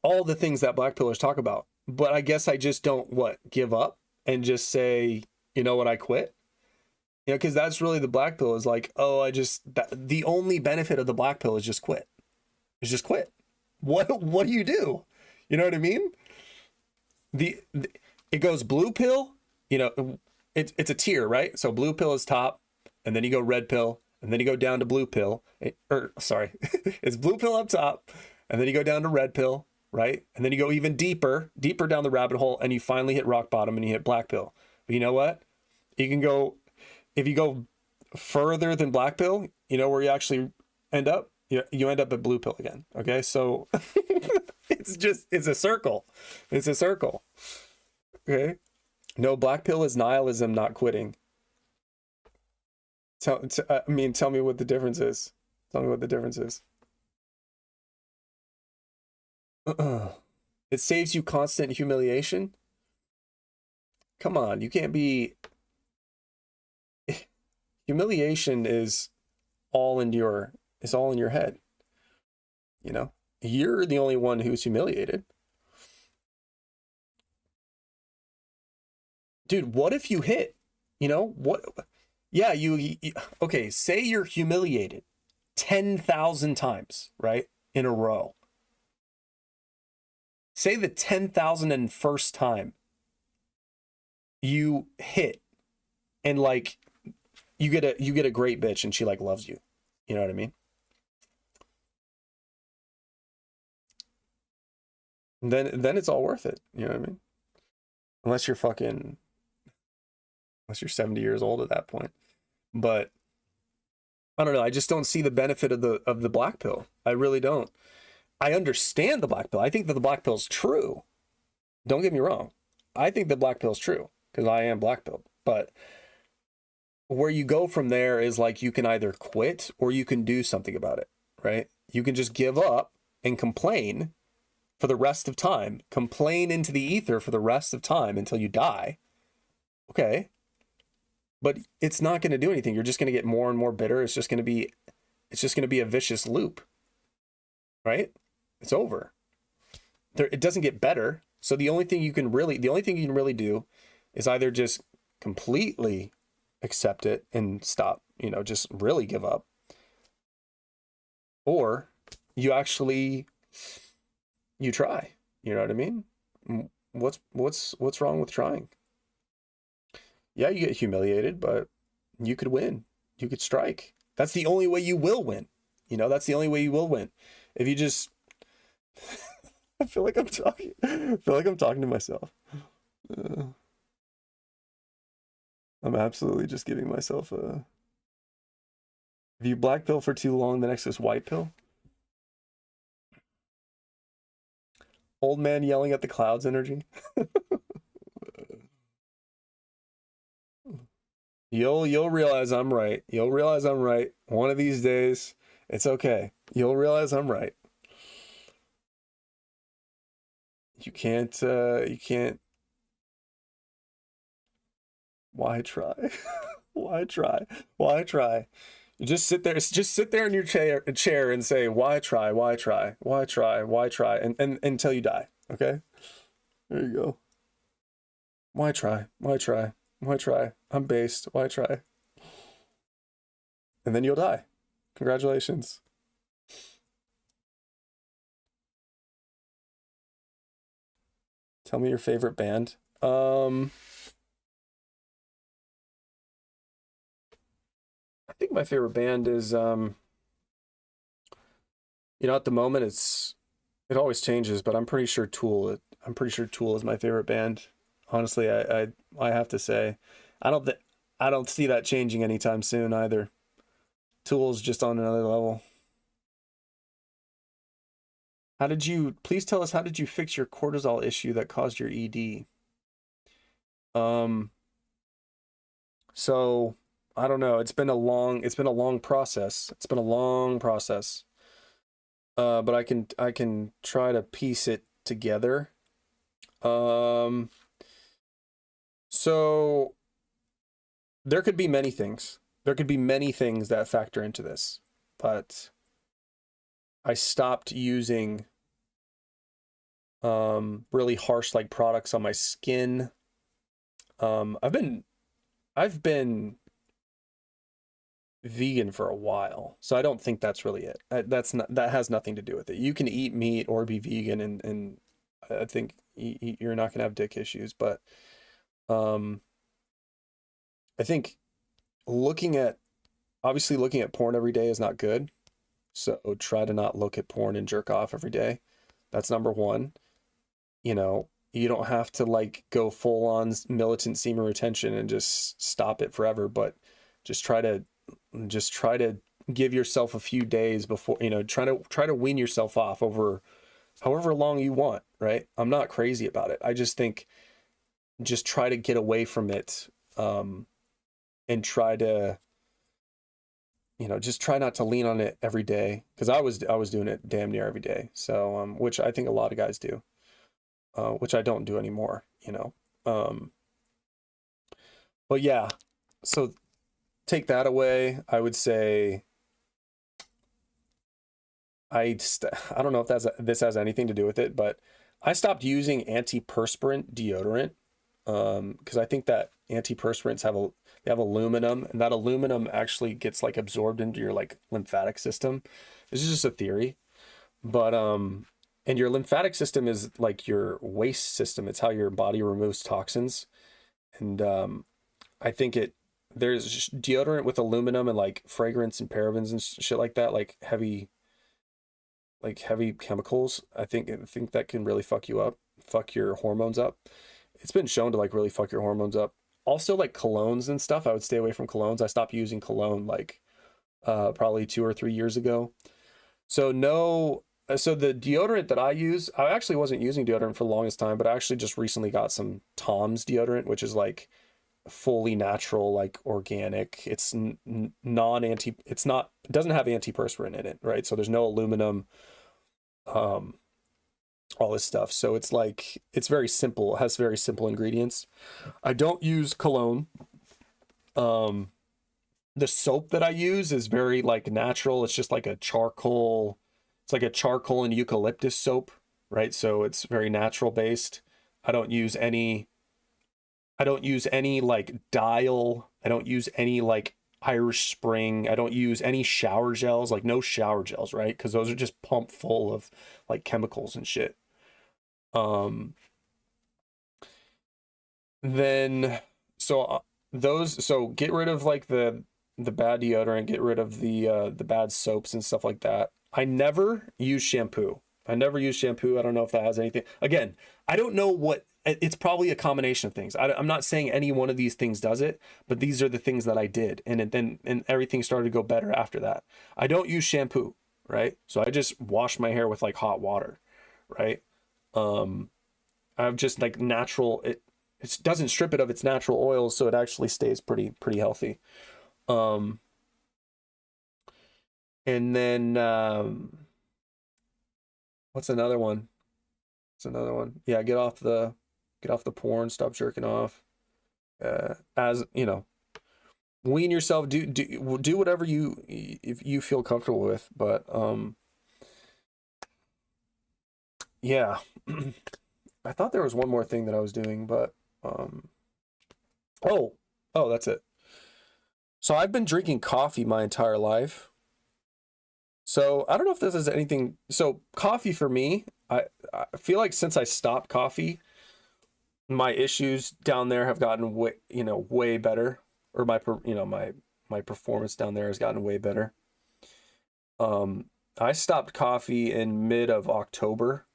all the things that black pillars talk about, but I guess I just don't give up and just say, you know what, I quit. You know, because that's really the black pill is like, oh, the only benefit of the black pill is just quit. It's just quit. What do you do? You know what I mean? It goes blue pill, you know, it's a tier, right? So blue pill is top, and then you go red pill, and then you go down to blue pill. It's blue pill up top, and then you go down to red pill, right? And then you go even deeper down the rabbit hole, and you finally hit rock bottom and you hit black pill. But you know what? You can go, if you go further than black pill, you know where you actually end up? You end up at blue pill again. Okay, so it's a circle. It's a circle. Okay, no, black pill is nihilism, not quitting. Tell me what the difference is. Tell me what the difference is. It saves you constant humiliation. Come on, you can't be. Humiliation is all in your head. You know, you're the only one who's humiliated. Dude, what if you hit? You know, what? Yeah, okay, say you're humiliated 10,000 times, right? In a row. Say the 10,001st time you hit and like you get a great bitch and she like loves you. You know what I mean? Then it's all worth it. You know what I mean? Unless you're fucking unless you're 70 years old at that point. But I don't know. I just don't see the benefit of the black pill. I really don't. I understand the black pill. I think that the black pill is true. Don't get me wrong. I think the black pill is true because I am black pilled. But where you go from there is like you can either quit or you can do something about it, right? You can just give up and complain for the rest of time, complain into the ether for the rest of time until you die. Okay. But it's not going to do anything. You're just going to get more and more bitter. It's just going to be a vicious loop, right? It's over. It doesn't get better. So the only thing you can really do is either just completely accept it and stop, just really give up. Or you try, you know what I mean? What's wrong with trying? Yeah, you get humiliated, but you could win. You could strike. That's the only way you will win. That's the only way you will win. If you just I feel like I'm talking to myself. I'm absolutely just giving myself a if you black pill for too long, the next is white pill. Old man yelling at the clouds energy. You'll realize I'm right. You'll realize I'm right. One of these days, it's okay. You'll realize I'm right. You can't why try? Why try? Why try? You just sit there in your chair and say, why try? Why try? Why try? Why try? And until you die. Okay? There you go. Why try? Why try? Why try? I'm based. Why try? And then you'll die. Congratulations. Tell me your favorite band. I think my favorite band is at the moment it always changes, but I'm pretty sure Tool is my favorite band. Honestly, I have to say, I don't see that changing anytime soon either. Tool's just on another level. Please tell us, how did you fix your cortisol issue that caused your ED? So I don't know. It's been a long process. It's been a long process. But I can try to piece it together. So there could be many things. There could be many things that factor into this, but I stopped using really harsh like products on my skin. I've been vegan for a while, so I don't think that's really it. That has nothing to do with it. You can eat meat or be vegan, and I think you're not gonna have dick issues. But I think obviously looking at porn every day is not good. So try to not look at porn and jerk off every day. That's number one. You don't have to like go full on militant semen retention and just stop it forever, but just try to give yourself a few days before, try to wean yourself off over however long you want, right? I'm not crazy about it. I just think just try to get away from it, and try to, just try not to lean on it every day. Cause I was doing it damn near every day. So, which I think a lot of guys do, which I don't do anymore, But yeah, so take that away. I would say I don't know if this has anything to do with it, but I stopped using antiperspirant deodorant because I think that antiperspirants they have aluminum, and that aluminum actually gets like absorbed into your like lymphatic system. This is just a theory, but and your lymphatic system is like your waste system. It's how your body removes toxins, and I think there's deodorant with aluminum and like fragrance and parabens and shit like that, like heavy chemicals. I think that can really fuck you up, fuck your hormones up. It's been shown to like really fuck your hormones up. Also, like colognes and stuff, I would stay away from colognes. I stopped using cologne like probably 2 or 3 years ago. So no, so the deodorant that I use, I actually wasn't using deodorant for the longest time, but I actually just recently got some Tom's deodorant, which is like fully natural, like organic. It's non-anti, it's not, it doesn't have antiperspirant in it, right? So there's no aluminum, um, all this stuff. So it's like, it's very simple. It has very simple ingredients. I don't use cologne. Um, the soap that I use is very like natural. It's just like a charcoal, it's like a charcoal and eucalyptus soap, right? So it's very natural based. I don't use any, I don't use any like Dial. I don't use any like Irish Spring. I don't use any shower gels, like no shower gels, right? Because those are just pumped full of like chemicals and shit. Um, then so so get rid of like the bad deodorant, get rid of the bad soaps and stuff like that. I never use shampoo. I never use shampoo. I don't know if that has anything. Again, I don't know what it's probably a combination of things. I'm not saying any one of these things does it, but these are the things that I did, and everything started to go better after that. I don't use shampoo, right? So I just wash my hair with like hot water, right? Um, I've just like natural it doesn't strip it of its natural oils, so it actually stays pretty healthy. Um, and then what's another one? What's another one? Yeah, get off the porn, stop jerking off. As you know, wean yourself. Do whatever if you feel comfortable with. But yeah, I thought there was one more thing that I was doing, but um, oh, oh, that's it. So I've been drinking coffee my entire life. So I don't know if this is anything. So coffee for me, I feel like since I stopped coffee, my issues down there have gotten way better, or my performance down there has gotten way better. Um, I stopped coffee in mid October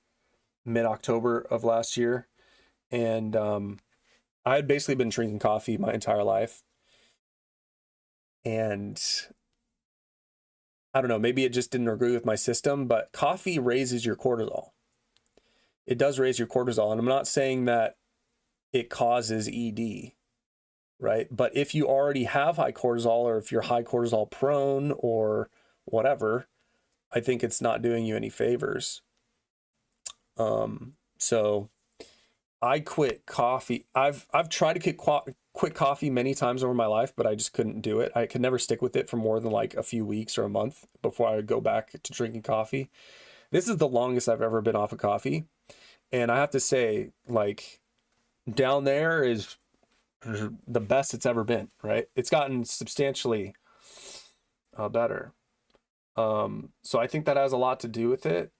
of last year, and I had basically been drinking coffee my entire life, and I don't know, maybe it just didn't agree with my system, but coffee raises your cortisol. It does raise your cortisol, and I'm not saying that it causes ED, right? But if you already have high cortisol, or if you're high cortisol prone or whatever, I think it's not doing you any favors. So I quit coffee. I've tried to quit coffee many times over my life, but I just couldn't do it. I could never stick with it for more than like a few weeks or a month before I would go back to drinking coffee. This is the longest I've ever been off of coffee, and I have to say, like, down there is the best it's ever been, right? It's gotten substantially better. So I think that has a lot to do with it,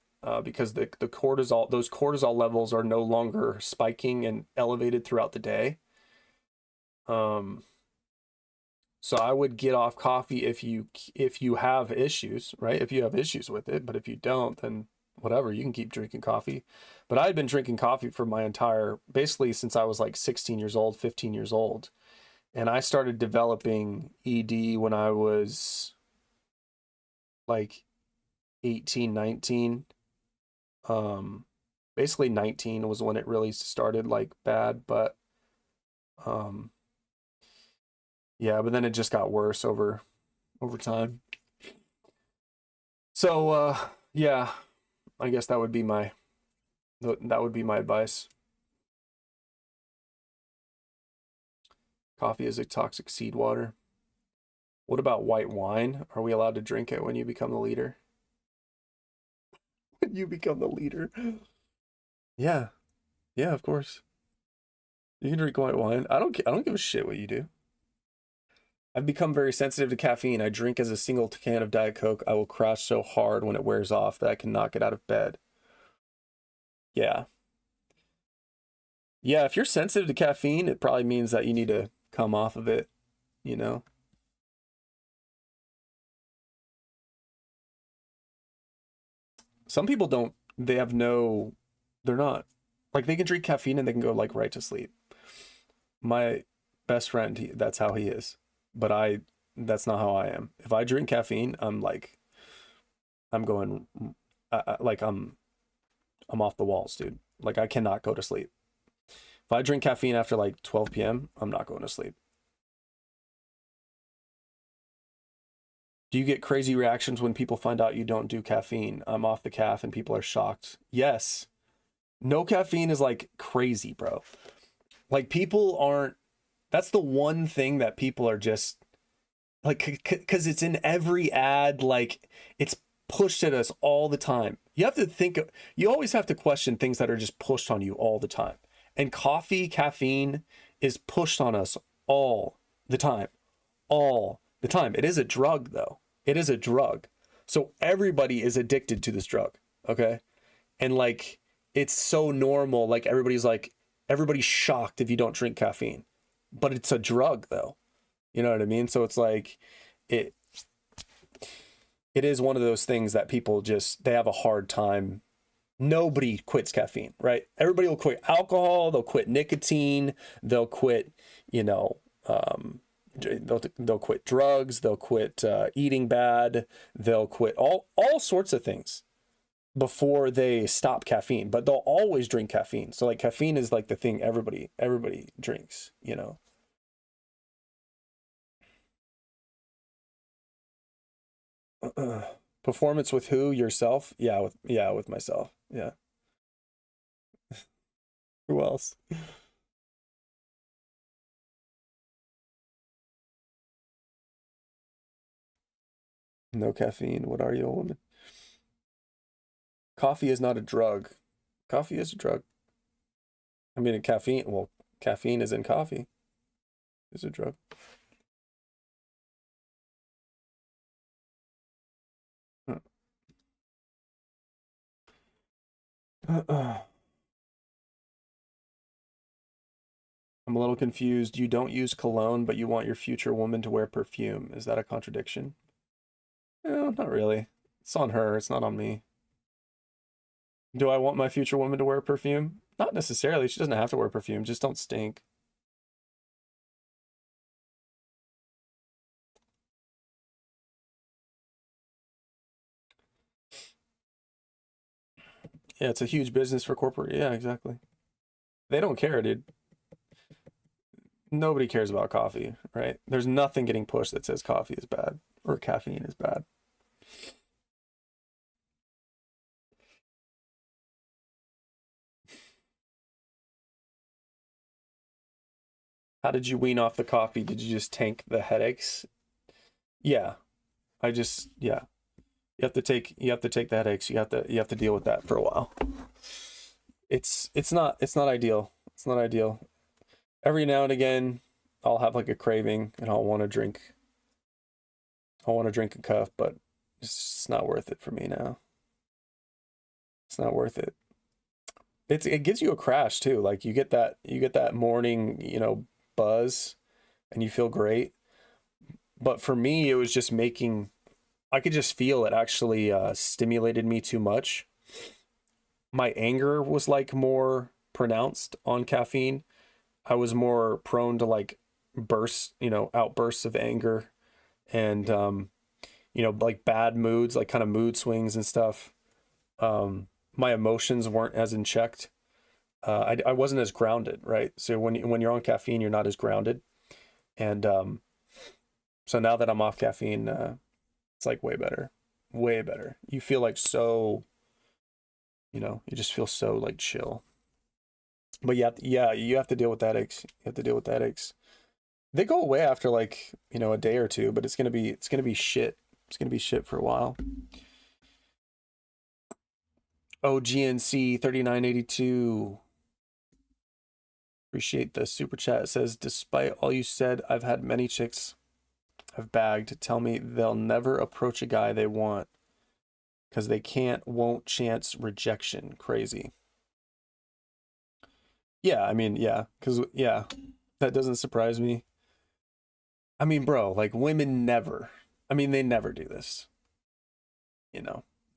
because the cortisol, those cortisol levels are no longer spiking and elevated throughout the day. Um, so I would get off coffee if you have issues, right? If you have issues with it, but if you don't, then whatever, you can keep drinking coffee. But I had been drinking coffee for basically since I was like 16 years old, 15 years old. And I started developing ED when I was like 18, 19. Um, Basically 19 was when it really started like bad, but um, yeah, but then it just got worse over time. So yeah, I guess that would be my advice. Coffee is a toxic seed water. What about white wine? Are we allowed to drink it when you become the leader? When you become the leader. Yeah. Yeah, of course. You can drink white wine. I don't give a shit what you do. I've become very sensitive to caffeine. I drink as a single can of Diet Coke. I will crash so hard when it wears off that I cannot get out of bed. Yeah. Yeah, if you're sensitive to caffeine, it probably means that you need to come off of it, you know? Some people don't, they have no, they're not, like they can drink caffeine and they can go like right to sleep. My best friend, that's how he is. But that's not how I am. If I drink caffeine, I'm like, I'm going, like I'm off the walls, dude. Like I cannot go to sleep. If I drink caffeine after like 12 p.m., I'm not going to sleep. Do you get crazy reactions when people find out you don't do caffeine? I'm off the caff and people are shocked. Yes. No caffeine is like crazy, bro. Like people aren't, that's the one thing that people are just like, because it's in every ad, like it's pushed at us all the time. You have to think, you always have to question things that are just pushed on you all the time. And coffee, caffeine is pushed on us all the time. All the time. It is a drug, though. It is a drug. So everybody is addicted to this drug. Okay. And like, it's so normal. Like, everybody's shocked if you don't drink caffeine. But it's a drug, though. You know what I mean? So it's like, it is one of those things that people just, they have a hard time. Nobody quits caffeine, right? Everybody will quit alcohol, they'll quit nicotine, they'll quit, you know, they'll quit drugs, they'll quit eating bad, they'll quit all sorts of things before they stop caffeine, but they'll always drink caffeine. So like caffeine is like the thing everybody drinks, you know. Performance with who? Yourself? Yeah, with myself. Yeah. Who else? No caffeine. What are you, a woman? Coffee is not a drug. Coffee is a drug. I mean, caffeine is in coffee. It's a drug. I'm a little confused. You don't use cologne, but you want your future woman to wear perfume. Is that a contradiction? No, not really. It's on her. It's not on me. Do I want my future woman to wear perfume? Not necessarily. She doesn't have to wear perfume. Just don't stink. Yeah, it's a huge business for corporate. Yeah, exactly. They don't care, dude. Nobody cares about coffee, right? There's nothing getting pushed that says coffee is bad or caffeine is bad. How did you wean off the coffee? Did you just tank the headaches? Yeah, yeah. You have to take the headaches. You have to deal with that for a while. It's not ideal. It's not ideal. Every now and again, I'll have like a craving and I'll want to drink. I want to drink a cup, but it's just not worth it for me now. It's not worth it. It gives you a crash too. Like you get that morning, you know, buzz and you feel great. But for me, it was just I could just feel it actually stimulated me too much. My anger was like more pronounced on caffeine. I was more prone to like outbursts of anger and like bad moods, like kind of mood swings and stuff. My emotions weren't as in checked. I wasn't as grounded, right? So when you're on caffeine, you're not as grounded. And so now that I'm off caffeine, it's like way better, way better. You feel like so, you just feel so like chill. But yeah, you have to deal with headaches. You have to deal with headaches. They go away after like, a day or two, but it's gonna be shit. It's gonna be shit for a while. OGNC 3982. Appreciate the super chat. It says, despite all you said, I've had many chicks I've bagged tell me they'll never approach a guy they want because they won't chance rejection. Crazy. Yeah, I mean, yeah, because, yeah, that doesn't surprise me. I mean, bro, like women never, they never do this.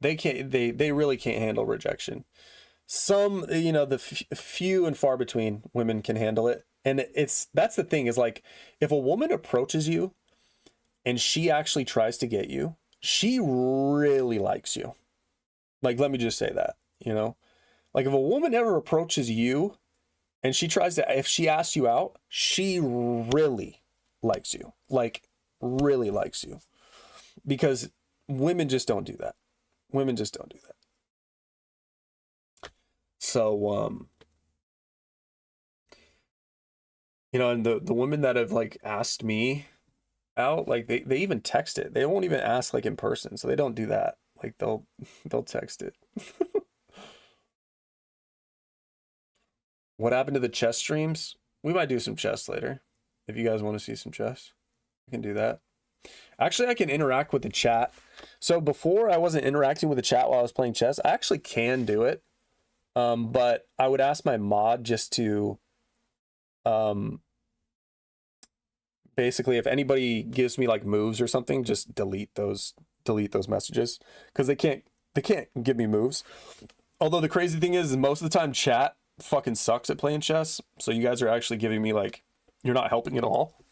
They can't, they really can't handle rejection. Some, the few and far between women can handle it. And that's the thing is like, if a woman approaches you and she actually tries to get you, she really likes you. Like, let me just say that, like if a woman ever approaches you and if she asks you out, she really likes you, like really likes you, because women just don't do that. Women just don't do that. So, and the women that have like asked me out, like they even text it. They won't even ask like in person, so they don't do that. Like they'll text it. What happened to the chess streams? We might do some chess later. If you guys want to see some chess, we can do that. Actually, I can interact with the chat. So before I wasn't interacting with the chat while I was playing chess. I actually can do it. But I would ask my mod just to, basically if anybody gives me like moves or something, just delete those messages, because they can't give me moves. Although the crazy thing is most of the time chat fucking sucks at playing chess. So you guys are actually giving me like, you're not helping at all.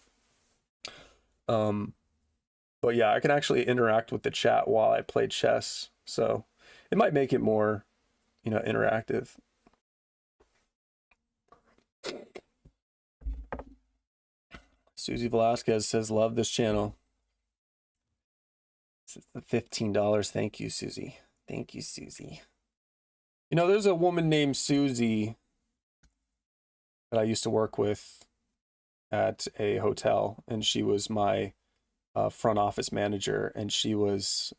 But yeah, I can actually interact with the chat while I play chess. So it might make it more, interactive. Susie Velasquez says, love this channel. It's the $15. Thank you, Susie. Thank you, Susie. There's a woman named Susie that I used to work with at a hotel, and she was my front office manager, and she was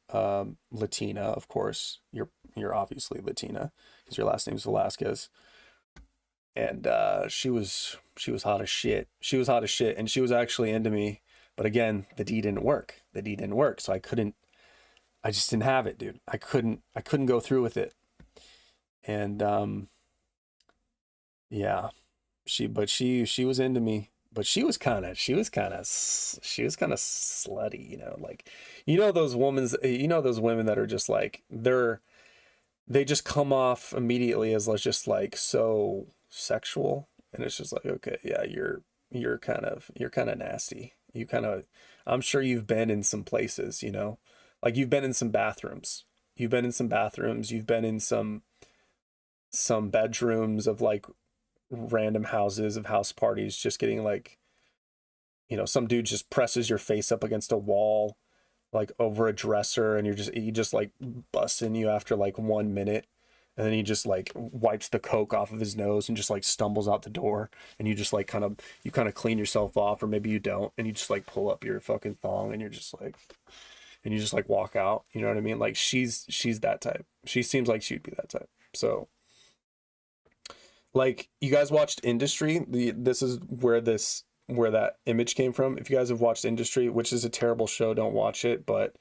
Latina, of course. You're obviously Latina because your last name's Velasquez. And she was hot as shit. She was hot as shit, and she was actually into me. But again, the D didn't work. So I just didn't have it, dude. I couldn't go through with it. And yeah, she was into me, but she was kind of slutty, like, those women that are just like, they just come off immediately as just like so sexual, and it's just like, okay, yeah, you're kind of nasty. I'm sure you've been in some places, like you've been in some bathrooms. You've been in some bedrooms of like random houses, of house parties, just getting like, some dude just presses your face up against a wall, like over a dresser, and he just like busts in you after like 1 minute, and then he just like wipes the coke off of his nose and just like stumbles out the door, and you just like kind of clean yourself off, or maybe you don't, and you just like pull up your fucking thong, and you just like walk out. You know what I mean? Like she's that type. She seems like she'd be that type. So like, you guys watched Industry? This is where that image came from. If you guys have watched Industry, which is a terrible show, don't watch it, but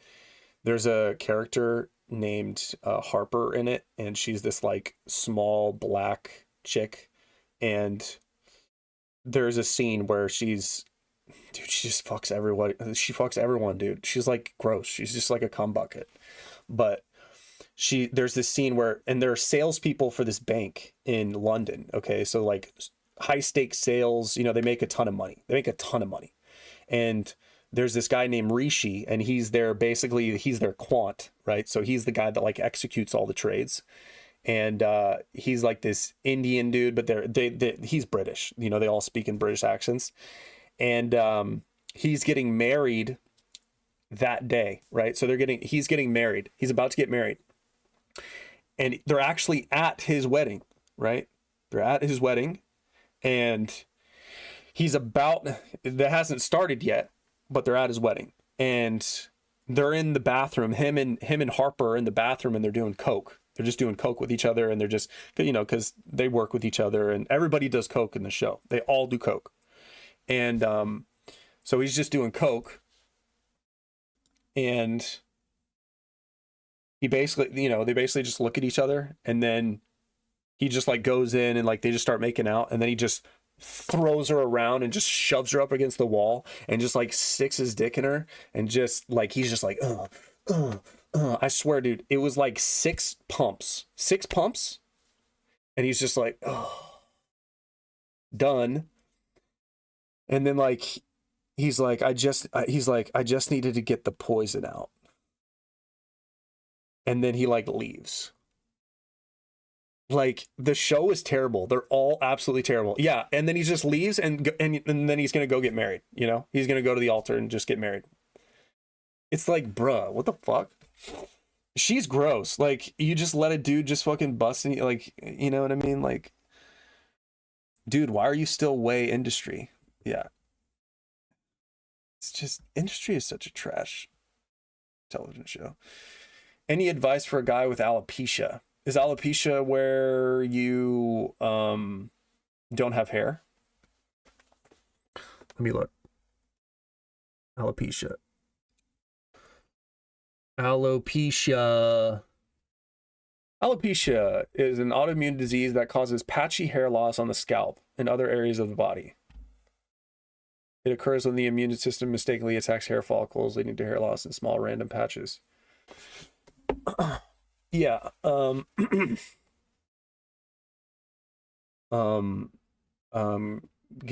there's a character named Harper in it, and she's this like small black chick, and there's a scene where she just fucks everyone. She fucks everyone, dude. She's like gross. She's just like a cum bucket. But there's this scene where, and there are salespeople for this bank in London. Okay. So like high stakes sales, they make a ton of money. And there's this guy named Rishi, and he's their quant, right? So he's the guy that like executes all the trades. And he's like this Indian dude, but he's British, they all speak in British accents. And he's getting married that day, right? So he's getting married. He's about to get married. And they're actually at his wedding, right? They're at his wedding, and he's about, that hasn't started yet, but they're at his wedding, and they're in the bathroom. Him and Harper are in the bathroom, and they're doing coke. They're just doing coke with each other, and they're just, you know, because they work with each other, and everybody does coke in the show. They all do coke, and so he's just doing coke, and he basically, you know, they basically just look at each other, and then he just like goes in and like they just start making out, and then he just throws her around and just shoves her up against the wall and just like sticks his dick in her, and just like he's just like I swear, dude, it was like six pumps, and he's just like, oh, done. And then like he's like, I just needed to get the poison out, and then he like leaves. Like, the show is terrible. They're all absolutely terrible. Yeah, and then he just leaves, and then he's gonna go get married. You know, he's gonna go to the altar and just get married. It's like, bruh, what the fuck? She's gross. Like, you just let a dude just fucking bust, and like, you know what I mean? Like, dude, why are you still way industry? Yeah, it's just, industry is such a trash television show. Any advice for a guy with alopecia? Is alopecia where you don't have hair? Let me look. Alopecia. Alopecia is an autoimmune disease that causes patchy hair loss on the scalp and other areas of the body. It occurs when the immune system mistakenly attacks hair follicles, leading to hair loss in small random patches. Yeah. Get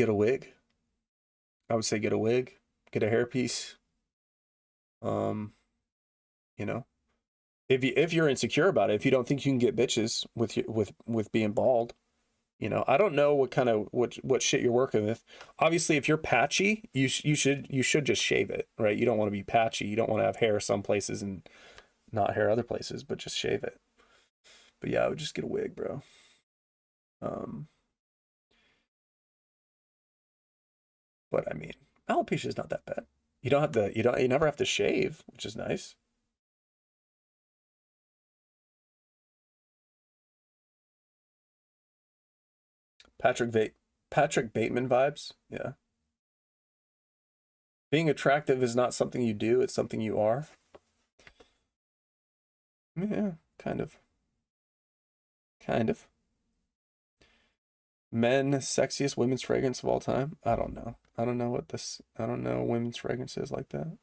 a wig. I would say get a wig, get a hairpiece. You know, if you're insecure about it, if you don't think you can get bitches with being bald, you know, I don't know what kind of what shit you're working with. Obviously, if you're patchy, you should just shave it, right? You don't want to be patchy. You don't want to have hair some places and not hair other places, but just shave it. But yeah, I would just get a wig, bro. But I mean, alopecia is not that bad. You don't have to, you never have to shave, which is nice. Patrick Bateman vibes. Yeah. Being attractive is not something you do, it's something you are. Yeah, kind of. Kind of. Men sexiest women's fragrance of all time? I don't know. I don't know women's fragrances like that.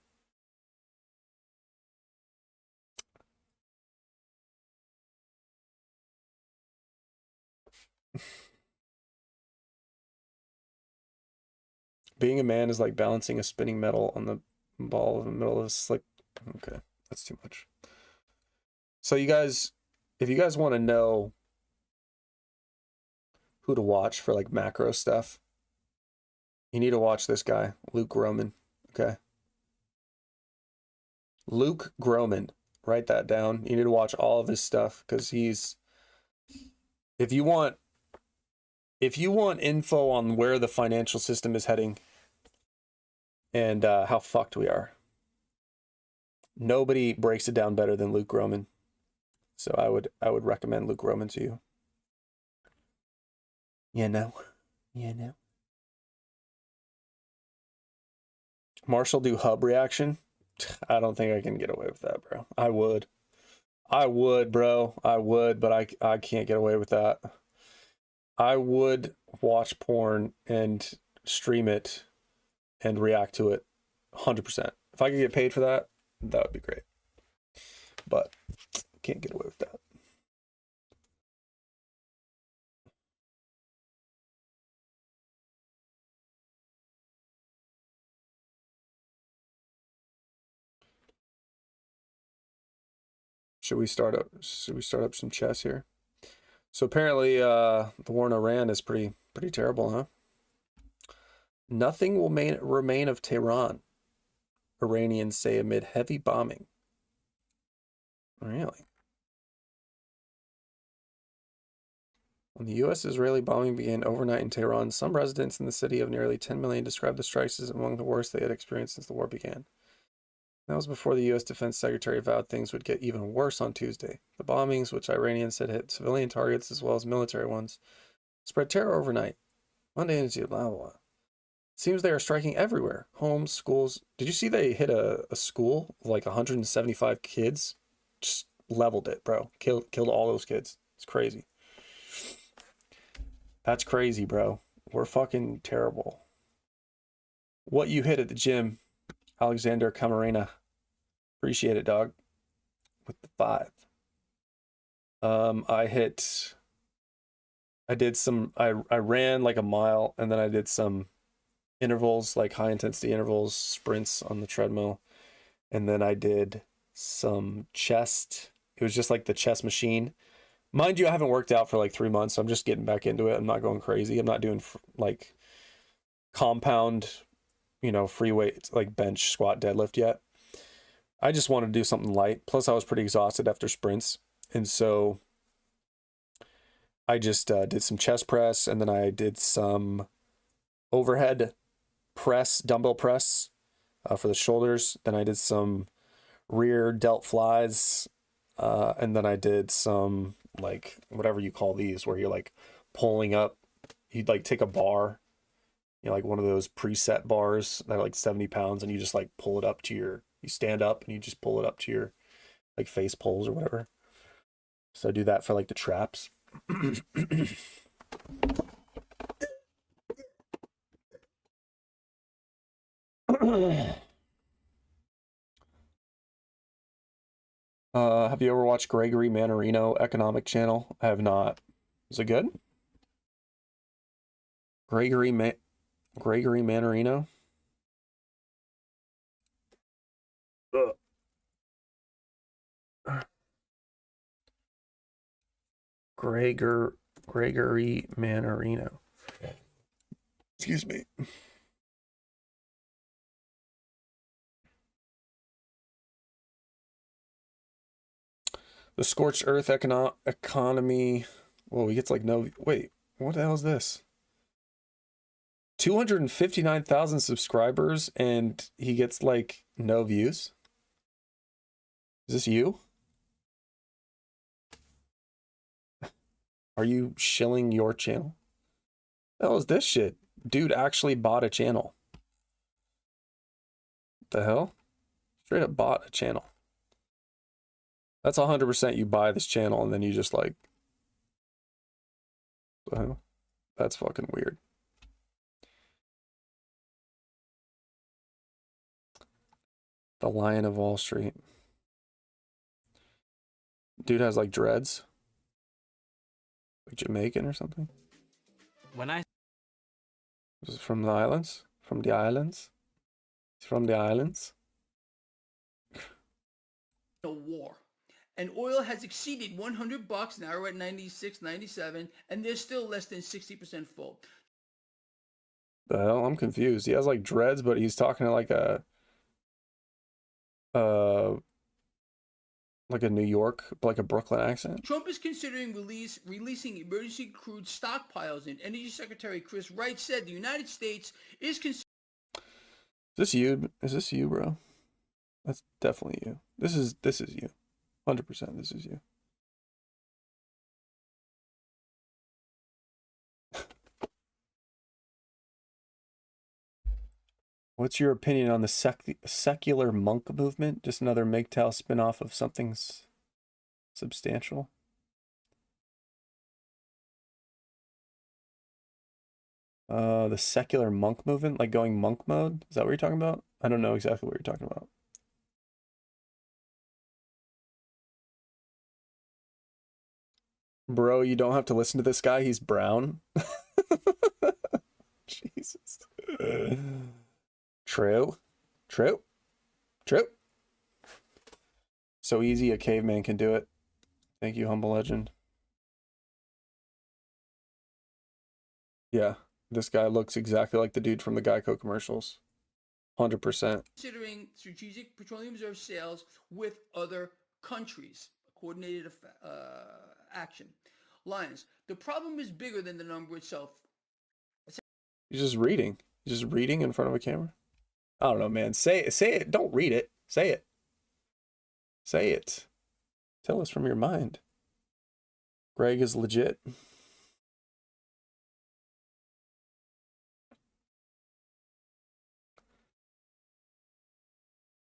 Being a man is like balancing a spinning metal on the ball in the middle of a slick. Okay, that's too much. So you guys, if you guys want to know who to watch for like macro stuff, you need to watch this guy, Luke Gromen. Okay. Luke Gromen. Write that down. You need to watch all of his stuff because he's, if you want info on where the financial system is heading and how fucked we are, nobody breaks it down better than Luke Gromen. So I would recommend Luke Gromen to you. You know. Marshall do hub reaction. I don't think I can get away with that, bro. I would, bro. I would, but I can't get away with that. I would watch porn and stream it and react to it 100%. If I could get paid for that, that would be great. But can't get away with that. Should we start up some chess here? So apparently the war in Iran is pretty terrible, huh? Nothing will remain of Tehran, Iranians say amid heavy bombing. Really? When the U.S.-Israeli bombing began overnight in Tehran, some residents in the city of nearly 10 million described the strikes as among the worst they had experienced since the war began. That was before the U.S. Defense Secretary vowed things would get even worse on Tuesday. The bombings, which Iranians said hit civilian targets as well as military ones, spread terror overnight. Monday and Tuesday, blah, blah, blah. It seems they are striking everywhere. Homes, schools. Did you see they hit a school of like 175 kids? Just leveled it, bro. Killed all those kids. It's crazy. That's crazy, bro. We're fucking terrible. What you hit at the gym, Alexander Camarena. Appreciate it, dog. With the 5. I ran like a mile, and then I did some intervals, like high intensity intervals, sprints on the treadmill. And then I did some chest. It was just like the chest machine. Mind you, I haven't worked out for like 3 months, so I'm just getting back into it. I'm not going crazy. I'm not doing like compound, free weights like bench, squat, deadlift yet. I just wanted to do something light. Plus, I was pretty exhausted after sprints. And so I just did some chest press, and then I did some overhead press, dumbbell press for the shoulders. Then I did some rear delt flies. And then I did some, like, whatever you call these, where you're like pulling up. You'd like take a bar, like one of those preset bars that are like 70 pounds, and you just like pull it up to you stand up and you just pull it up to your like face pulls or whatever. So I do that for like the traps. Have you ever watched Gregory Mannarino Economic Channel? I have not. Is it good? Gregory Mannarino? Gregory Mannarino. Excuse me. The Scorched Earth economy. Whoa, he gets like no. Wait, what the hell is this? 259,000 subscribers, and he gets like no views. Is this you? Are you shilling your channel? The hell is this shit? Dude actually bought a channel. What the hell? Straight up bought a channel. That's 100% you buy this channel and then you just like... What the hell? That's fucking weird. The Lion of Wall Street. Dude has like dreads. Like Jamaican or something. Is it from the islands? From the islands? He's from the islands? The war. And oil has exceeded $100 now. We're at 96, 97, and they're still less than 60% full. The hell? I'm confused. He has like dreads, but he's talking to like a New York, like a Brooklyn accent. Trump is considering releasing emergency crude stockpiles, and Energy Secretary Chris Wright said the United States is considering... Is this you? Is this you, bro? That's definitely you. This is you. 100% this is you. What's your opinion on the secular monk movement? Just another MGTOW spin-off of something substantial? The secular monk movement, like going monk mode? Is that what you're talking about? I don't know exactly what you're talking about. Bro, you don't have to listen to this guy. He's brown. Jesus. True. True. True. So easy a caveman can do it. Thank you, humble legend. Yeah, this guy looks exactly like the dude from the Geico commercials. 100%. Considering strategic petroleum reserve sales with other countries. Coordinated action. lines. The problem is bigger than the number itself. He's just reading. He's just reading in front of a camera. I don't know, man. Say it. Say it. Don't read it. Say it. Say it. Tell us from your mind. Greg is legit.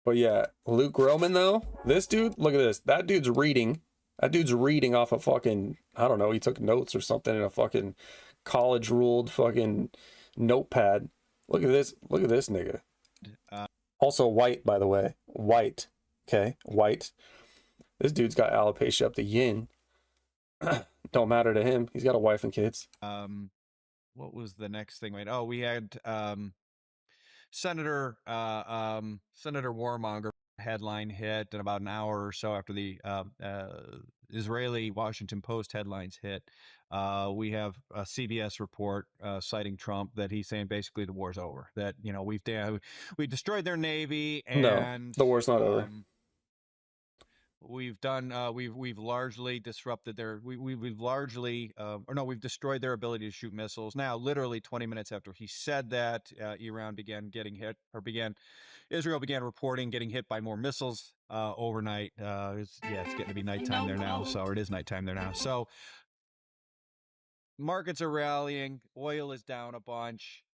But yeah, Luke Roman though, this dude, look at this. That dude's reading. That dude's reading off a fucking, I don't know, he took notes or something in a fucking college ruled fucking notepad. Look at this. Look at this nigga. Also white, by the way. White. Okay, white. This dude's got alopecia up the yin. Don't matter to him. He's got a wife and kids. What was the next thing? Wait, oh, we had Senator Warmonger headline hit, and about an hour or so after the Israeli Washington Post headlines hit, we have a CBS report citing Trump that he's saying basically the war's over. That we've destroyed their navy, and no, the war's not over. We've done we've largely disrupted their we've largely we've destroyed their ability to shoot missiles. Now literally 20 minutes after he said that, Israel began reporting getting hit by more missiles overnight. It's getting to be nighttime there now, so it is nighttime there now. So markets are rallying, oil is down a bunch.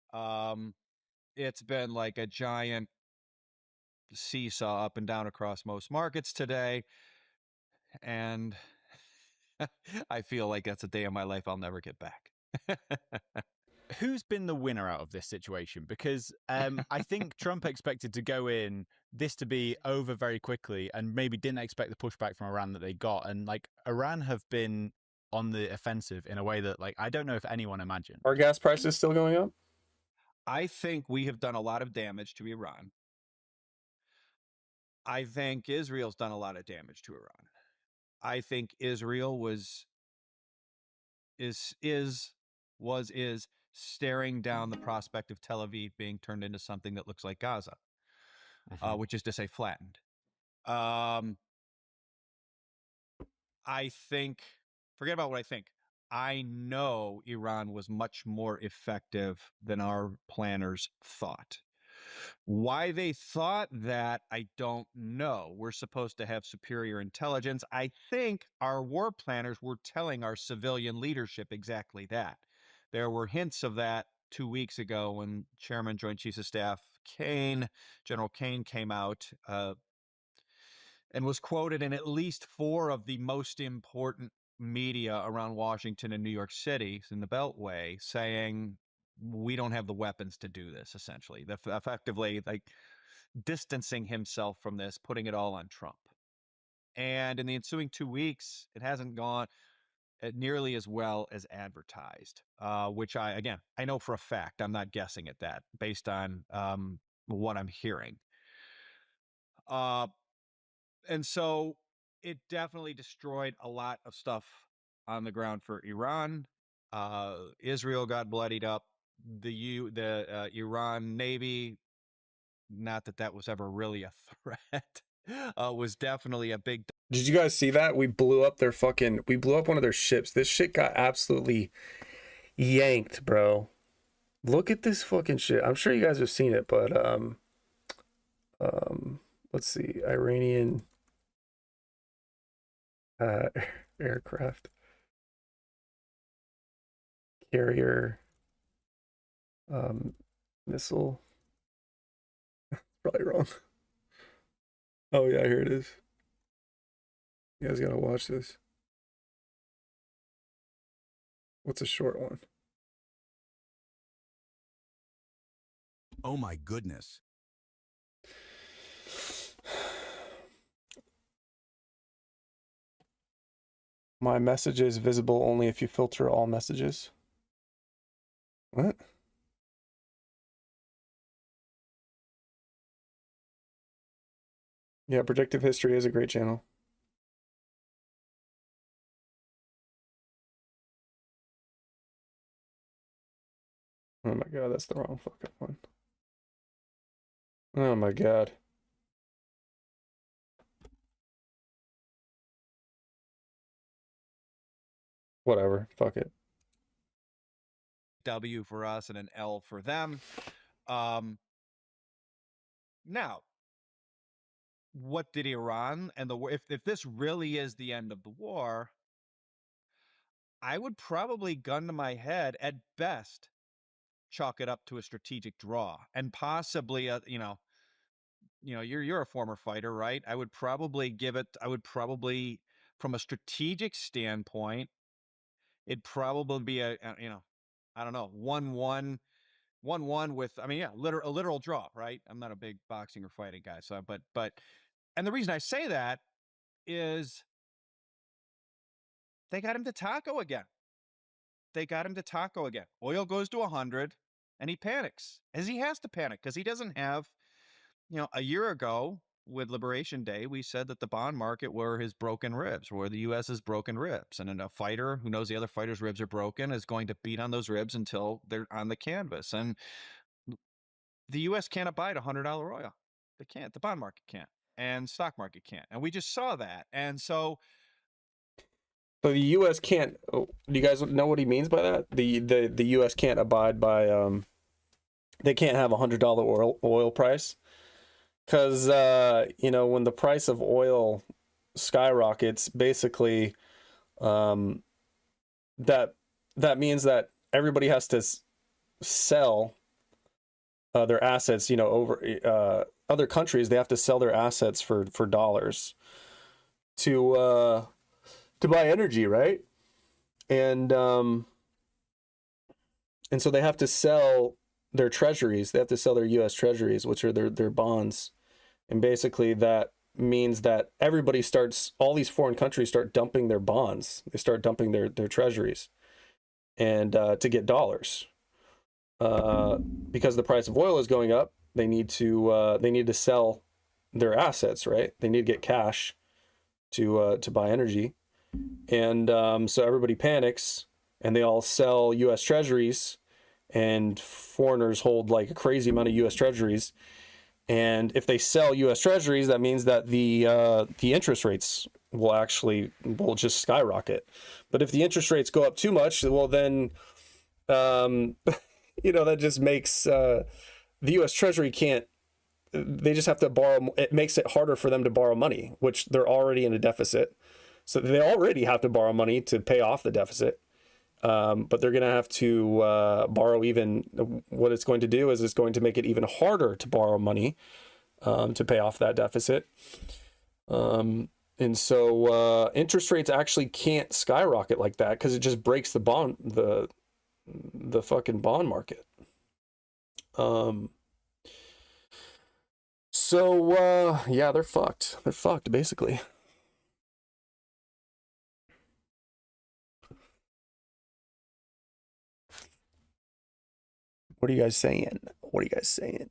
It's been like a giant seesaw up and down across most markets today, and I feel like that's a day of my life I'll never get back. Who's been the winner out of this situation? Because I think Trump expected to go in this to be over very quickly, and maybe didn't expect the pushback from Iran that they got. And like Iran have been on the offensive in a way that I don't know if anyone imagined. Are gas prices still going up? I think we have done a lot of damage to Iran. I think Israel's done a lot of damage to Iran. I think Israel is staring down the prospect of Tel Aviv being turned into something that looks like Gaza, which is to say flattened. I think, forget about what I think. I know Iran was much more effective than our planners thought. Why they thought that, I don't know. We're supposed to have superior intelligence. I think our war planners were telling our civilian leadership exactly that. There were hints of that 2 weeks ago when Chairman Joint Chiefs of Staff General Kane came out and was quoted in at least 4 of the most important media around Washington and New York City in the Beltway saying, we don't have the weapons to do this, essentially. Effectively, distancing himself from this, putting it all on Trump. And in the ensuing 2 weeks, it hasn't gone nearly as well as advertised, which I know for a fact. I'm not guessing at that based on what I'm hearing. And so it definitely destroyed a lot of stuff on the ground for Iran. Israel got bloodied up. The Iran Navy, not that was ever really a threat, was definitely a big. Did you guys see that? We blew up one of their ships. This shit got absolutely yanked, bro. Look at this fucking shit. I'm sure you guys have seen it, but let's see. Iranian aircraft carrier missile. Probably wrong. Oh yeah, here it is. You guys gotta watch this. What's a short one? Oh my goodness. My message is visible only if you filter all messages. What? Yeah, Predictive History is a great channel. Oh my god, that's the wrong fucking one. Oh my god. Whatever. Fuck it. W for us and an L for them. Now, what did Iran and the war? If this really is the end of the war, I would probably, gun to my head, at best, chalk it up to a strategic draw, and possibly a you're a former fighter, right? I would probably give it. I would probably, from a strategic standpoint, it'd probably be I don't know, 1-1, 1-1 with, I mean, yeah, a literal draw, right? I'm not a big boxing or fighting guy, so but and the reason I say that is they got him to taco again. Oil goes to 100 and he panics, as he has to panic, because he doesn't have, a year ago with Liberation Day, we said that the bond market were his broken ribs, were the U.S.'s broken ribs. And then a fighter who knows the other fighter's ribs are broken is going to beat on those ribs until they're on the canvas. And the U.S. can't abide $100 oil. They can't. The bond market can't. And stock market can't. And we just saw that. And so So the U.S. can't. Do you guys know what he means by that? The U.S. can't abide by. They can't have $100 oil price, because when the price of oil skyrockets, basically, that means that everybody has to sell their assets. Over other countries, they have to sell their assets for dollars to buy energy, right? And so they have to sell their treasuries. They have to sell their U.S. treasuries, which are their bonds. And basically that means that all these foreign countries start dumping their bonds. They start dumping their treasuries, and to get dollars. Because the price of oil is going up, they need to sell their assets, right? They need to get cash to buy energy. And so everybody panics, and they all sell U.S. treasuries, and foreigners hold like a crazy amount of U.S. treasuries. And if they sell U.S. treasuries, that means that the interest rates will just skyrocket. But if the interest rates go up too much, well, then that just makes the U.S. Treasury can't. They just have to borrow. It makes it harder for them to borrow money, which they're already in a deficit. So they already have to borrow money to pay off the deficit. But they're going to have to borrow even. What it's going to do is it's going to make it even harder to borrow money to pay off that deficit. And so interest rates actually can't skyrocket like that, because it just breaks the fucking bond market. So yeah, they're fucked. They're fucked, basically. What are you guys saying? What are you guys saying?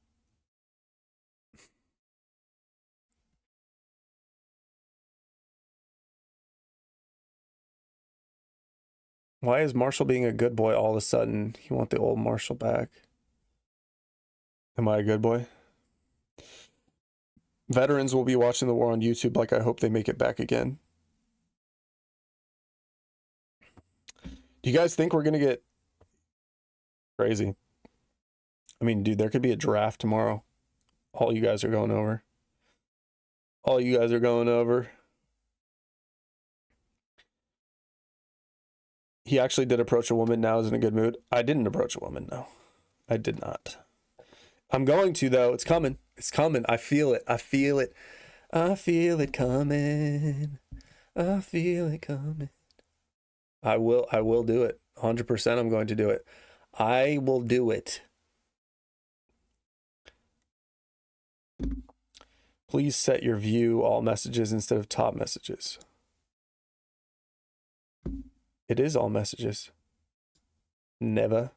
Why is Marshall being a good boy all of a sudden? You want the old Marshall back? Am I a good boy? Veterans will be watching the war on YouTube. Like, I hope they make it back again. Do you guys think we're gonna get crazy? I mean, dude, there could be a draft tomorrow. All you guys are going over. All you guys are going over. He actually did approach a woman. Now is in a good mood. I didn't approach a woman. No, I did not. I'm going to, though. It's coming. It's coming. I feel it. I feel it. I feel it coming. I feel it coming. I will do it. 100% I'm going to do it. I will do it. Please set your view all messages instead of top messages. It is all messages. Never.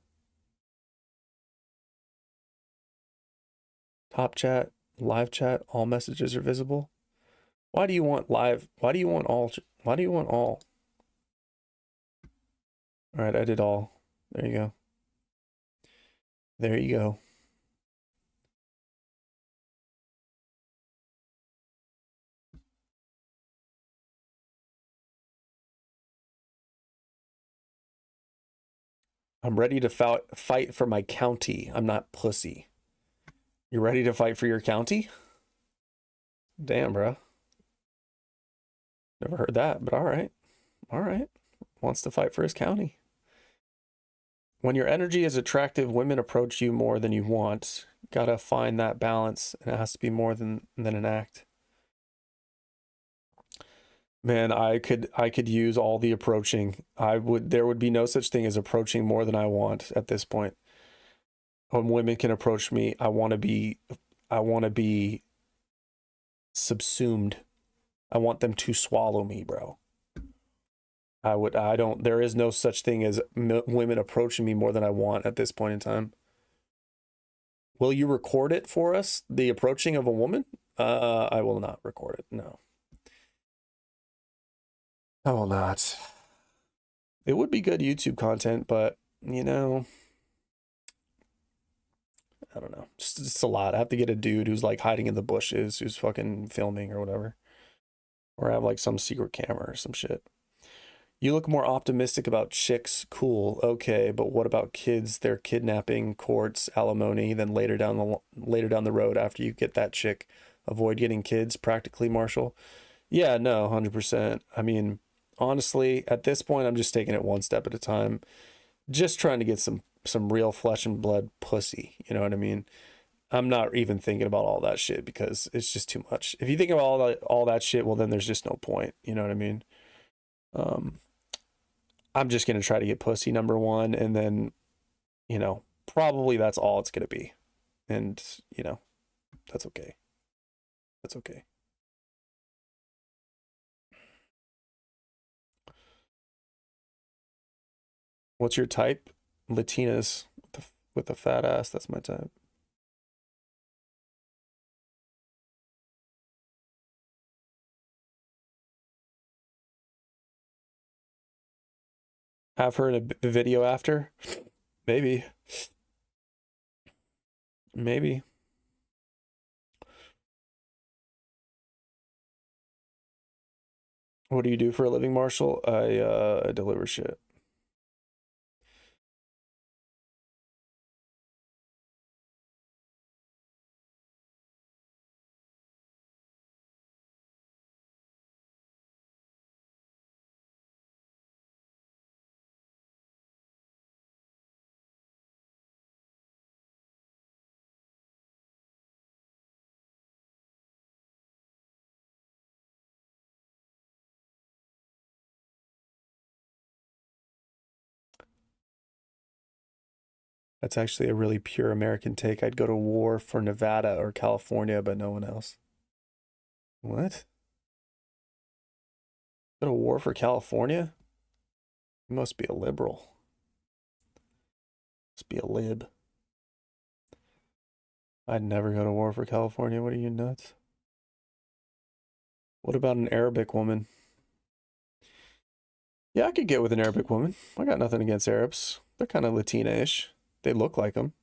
Top chat, live chat, all messages are visible. Why do you want live? Why do you want all? Why do you want all? All right, I did all. There you go. There you go. I'm ready to fight for my county. I'm not pussy. You ready to fight for your county? Damn, bro. Never heard that, but all right. All right. Wants to fight for his county. When your energy is attractive, women approach you more than you want. Gotta find that balance, and it has to be more than an act. Man, I could use all the approaching. There would be no such thing as approaching more than I want at this point. When women can approach me, I want to be subsumed. I want them to swallow me, bro. There is no such thing as women approaching me more than I want at this point in time. Will you record it for us? The approaching of a woman? I will not record it. No. I will not. It would be good YouTube content, but you know, I don't know. Just a lot. I have to get a dude who's like hiding in the bushes, who's fucking filming or whatever. Or have like some secret camera or some shit. You look more optimistic about chicks. Cool. Okay, but what about kids? They're kidnapping, courts, alimony, then later down the road after you get that chick, avoid getting kids practically, Marshall. Yeah, no, 100%. I mean, honestly, at this point I'm just taking it one step at a time. Just trying to get some real flesh and blood pussy, you know what I mean? I'm not even thinking about all that shit because it's just too much. If you think of all that shit, well then there's just no point, you know what I mean? I'm just going to try to get pussy, number one, and then, you know, probably that's all it's going to be. And, you know, that's okay. That's okay. What's your type? Latinas with a fat ass. That's my type. Have her in a video after? Maybe. Maybe. What do you do for a living, Marshall? I deliver shit. That's actually a really pure American take. I'd go to war for Nevada or California, but no one else. What? Go to war for California? You must be a liberal. Must be a lib. I'd never go to war for California. What are you, nuts? What about an Arabic woman? Yeah, I could get with an Arabic woman. I got nothing against Arabs. They're kind of Latina-ish. They look like them.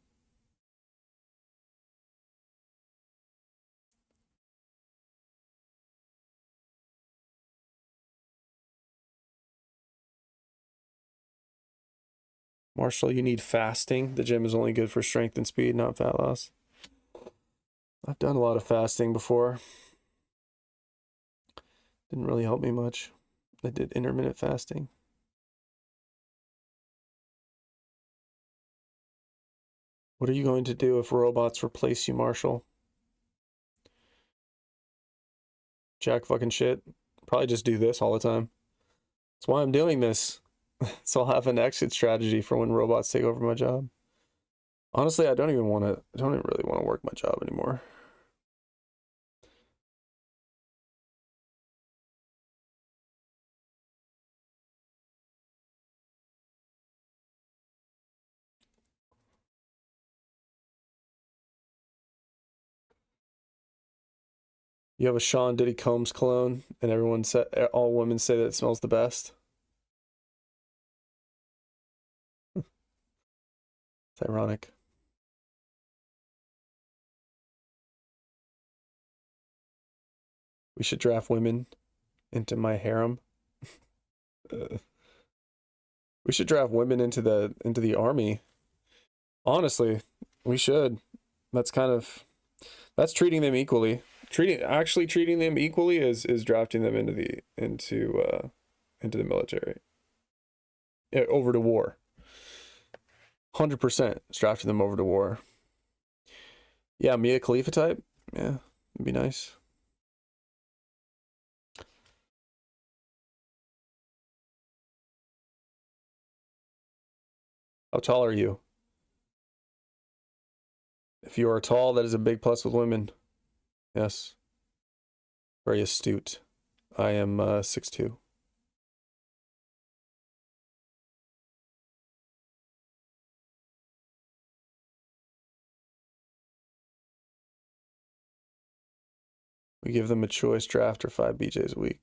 Marshall, you need fasting. The gym is only good for strength and speed, not fat loss. I've done a lot of fasting before. Didn't really help me much. I did intermittent fasting. What are you going to do if robots replace you, Marshall? Jack fucking shit. Probably just do this all the time. That's why I'm doing this. So I'll have an exit strategy for when robots take over my job. Honestly, I don't even really want to work my job anymore. You have a Sean Diddy Combs cologne, and all women say that it smells the best. It's ironic. We should draft women into my harem. We should draft women into the army. Honestly, we should. That's treating them equally. Treating them equally is drafting them into the military. Yeah, over to war. 100% is drafting them over to war. Yeah, Mia Khalifa type. Yeah, it'd be nice. How tall are you? If you are tall, that is a big plus with women. Yes. Very astute. I am 6'2". We give them a choice draft or 5 BJs a week.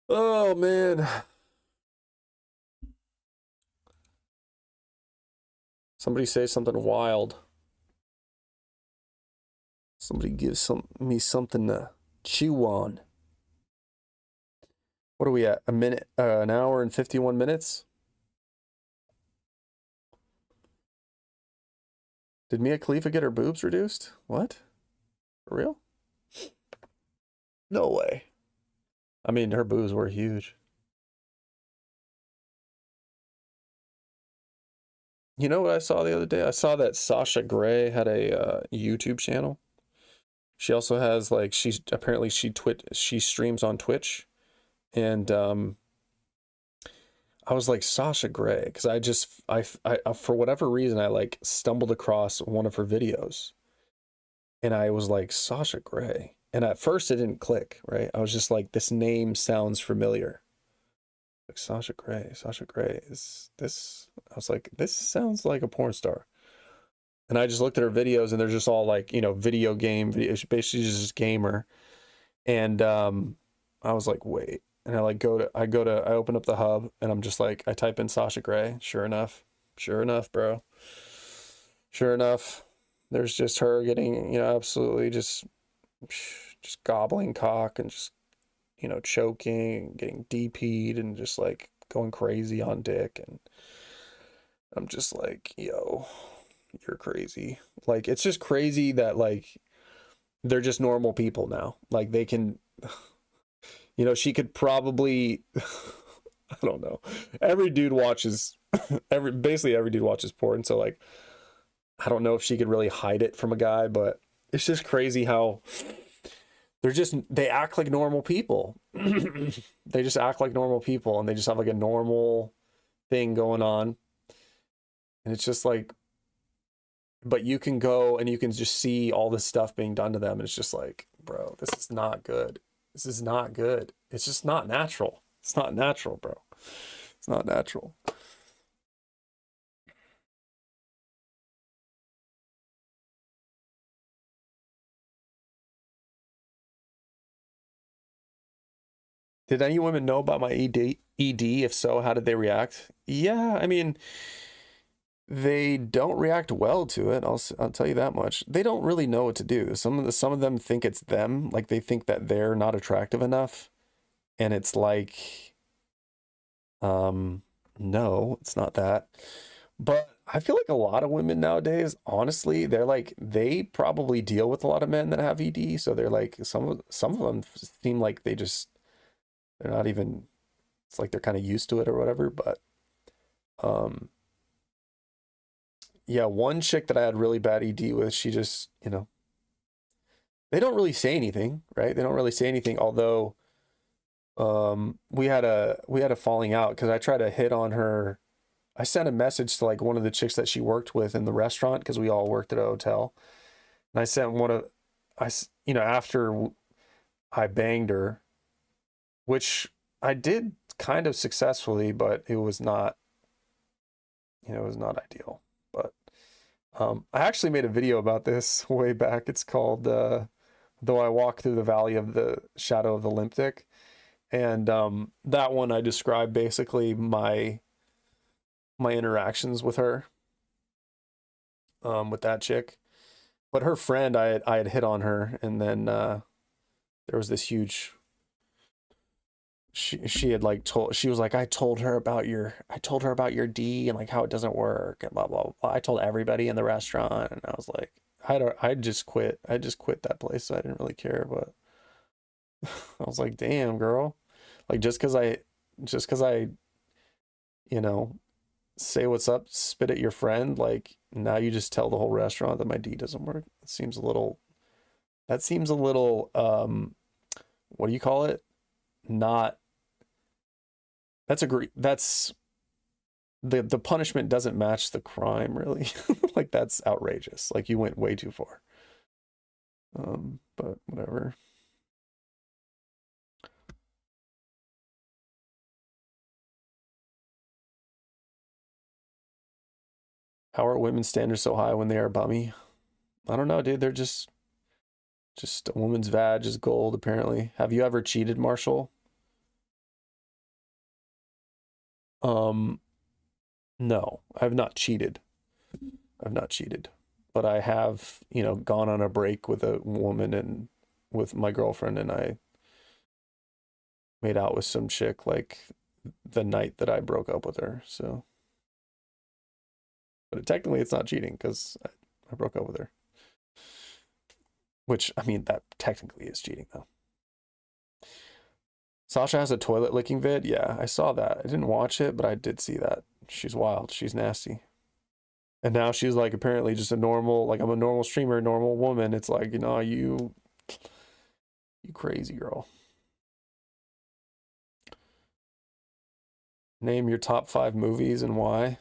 Oh, man. Somebody say something wild. Somebody give me something to chew on. What are we at? An hour and 51 minutes? Did Mia Khalifa get her boobs reduced? What? For real? No way. I mean, her boobs were huge. You know what I saw the other day? I saw that Sasha Grey had a YouTube channel. She also has like she streams on Twitch, and I was like Sasha Grey because I for whatever reason I like stumbled across one of her videos, and I was like Sasha Grey, and at first it didn't click, right? I was just like, this name sounds familiar. Like Sasha Grey is this? I was like, this sounds like a porn star. And I just looked at her videos, and they're just all like, video game videos. Basically, just gamer. And I was like, wait. And I open up the hub, and I'm just like, I type in Sasha Grey. Sure enough, bro. Sure enough, there's just her getting, absolutely just gobbling cock and just, choking, getting DP'd, and just like going crazy on dick. And I'm just like, yo, you're crazy. Like, it's just crazy that like they're just normal people now. Like, they can, she could probably I don't know. Every dude watches basically every dude watches porn, so like I don't know if she could really hide it from a guy, but it's just crazy how they act like normal people. They just act like normal people, and they just have like a normal thing going on. And it's just like, but you can go and you can just see all this stuff being done to them, and it's just like, bro, this is not good. This is not good. It's just not natural. It's not natural, bro. It's not natural. Did any women know about my ED? If so, how did they react? Yeah, I mean, they don't react well to it. I'll tell you that much. They don't really know what to do. Some of them think it's them, like they think that they're not attractive enough, and it's like, no, it's not that. But I feel like a lot of women nowadays, honestly, they probably deal with a lot of men that have ED, so they're like, some of them seem like they're not even, it's like they're kind of used to it or whatever. But yeah, one chick that I had really bad ED with, she just, they don't really say anything, right? They don't really say anything, although we had a falling out because I tried to hit on her. I sent a message to like one of the chicks that she worked with in the restaurant, because we all worked at a hotel. And I sent after I banged her, which I did kind of successfully, but it was not ideal. But I actually made a video about this way back. It's called Though I Walk Through the Valley of the Shadow of the Limp Dick. And that one I described basically my interactions with her. with that chick. But her friend, I had hit on her, and then there was this huge. She had like she was like, I told her about your D and like how it doesn't work and blah blah blah. I told everybody in the restaurant, and I was like, I just quit that place. So I didn't really care, but I was like, damn girl, like just because I you know say what's up, spit at your friend, like now you just tell the whole restaurant that my D doesn't work. It seems a little. That seems a little. What do you call it? Not. That's the punishment doesn't match the crime really. Like that's outrageous. Like you went way too far. But whatever. How are women's standards so high when they are bummy? I don't know, dude. They're just a woman's vag is gold, apparently. Have you ever cheated, Marshall? No, I've not cheated. But I have, gone on a break with a woman and with my girlfriend, and I made out with some chick like the night that I broke up with her. So, but technically it's not cheating because I broke up with her. Which, I mean, that technically is cheating though. Sasha has a toilet licking vid. Yeah, I saw that. I didn't watch it, but I did see that. She's wild. She's nasty. And now she's like apparently just a normal, like I'm a normal streamer, normal woman. It's like, you crazy girl. Name your top 5 movies and why.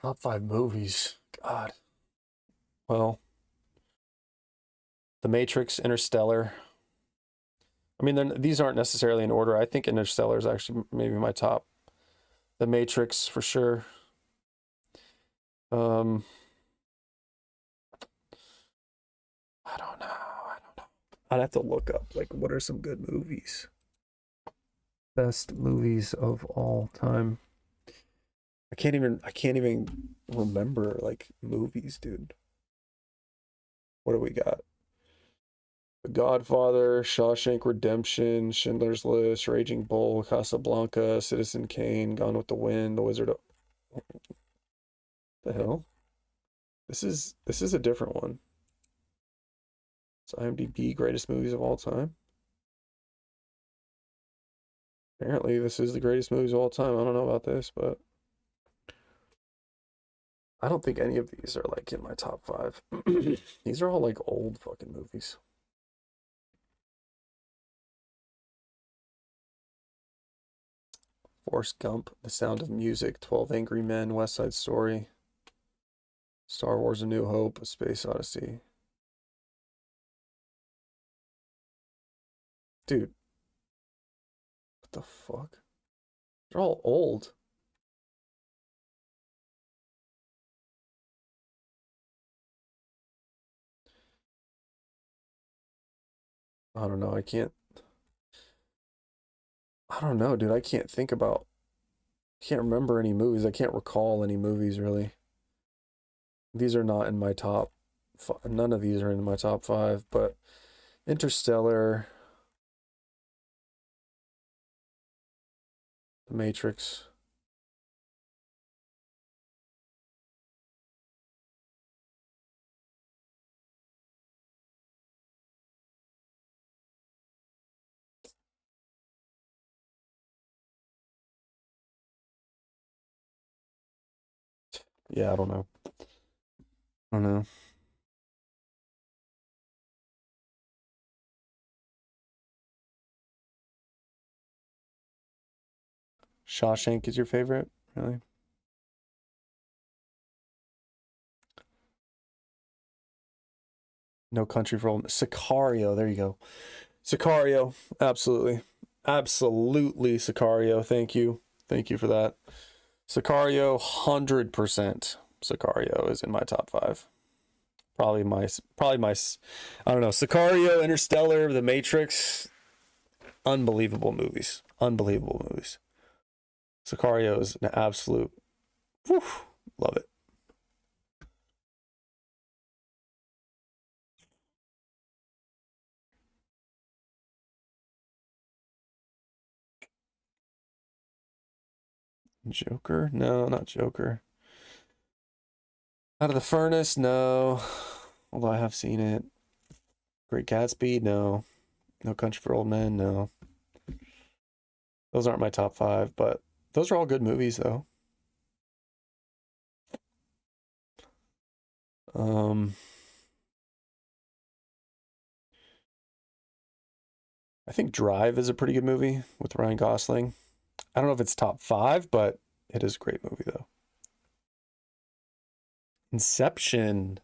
Top 5 movies. God. Well, The Matrix, Interstellar. I mean, these aren't necessarily in order. I think Interstellar is actually maybe my top. The Matrix for sure. I don't know. I'd have to look up like what are some good movies. Best movies of all time. I can't even remember like movies, dude. What do we got? The Godfather, Shawshank Redemption, Schindler's List, Raging Bull, Casablanca, Citizen Kane, Gone with the Wind, The Wizard of... The hell? This is a different one. It's IMDb greatest movies of all time. Apparently this is the greatest movies of all time. I don't know about this, but I don't think any of these are like in my top 5. These are all like old fucking movies. Forrest Gump, The Sound of Music, 12 Angry Men, West Side Story, Star Wars A New Hope, A Space Odyssey. Dude. What the fuck? They're all old. I don't know, I don't know, dude. I can't remember any movies. I can't recall any movies really. These are not in my top. None of these are in my top 5. But Interstellar, The Matrix. Yeah, I don't know. I don't know. Shawshank is your favorite? Really? No Country for Old Men. Sicario, there you go. Sicario, absolutely. Absolutely Sicario. Thank you. Thank you for that. Sicario, 100%. Sicario is in my top 5. Probably my, I don't know. Sicario, Interstellar, The Matrix. Unbelievable movies. Unbelievable movies. Sicario is an absolute Whew, love it. Joker? No, not Joker. Out of the Furnace? No. Although I have seen it. Great Gatsby? No. No Country for Old Men? No. Those aren't my top 5, but those are all good movies, though. I think Drive is a pretty good movie with Ryan Gosling. I don't know if it's top 5, but it is a great movie, though. Inception,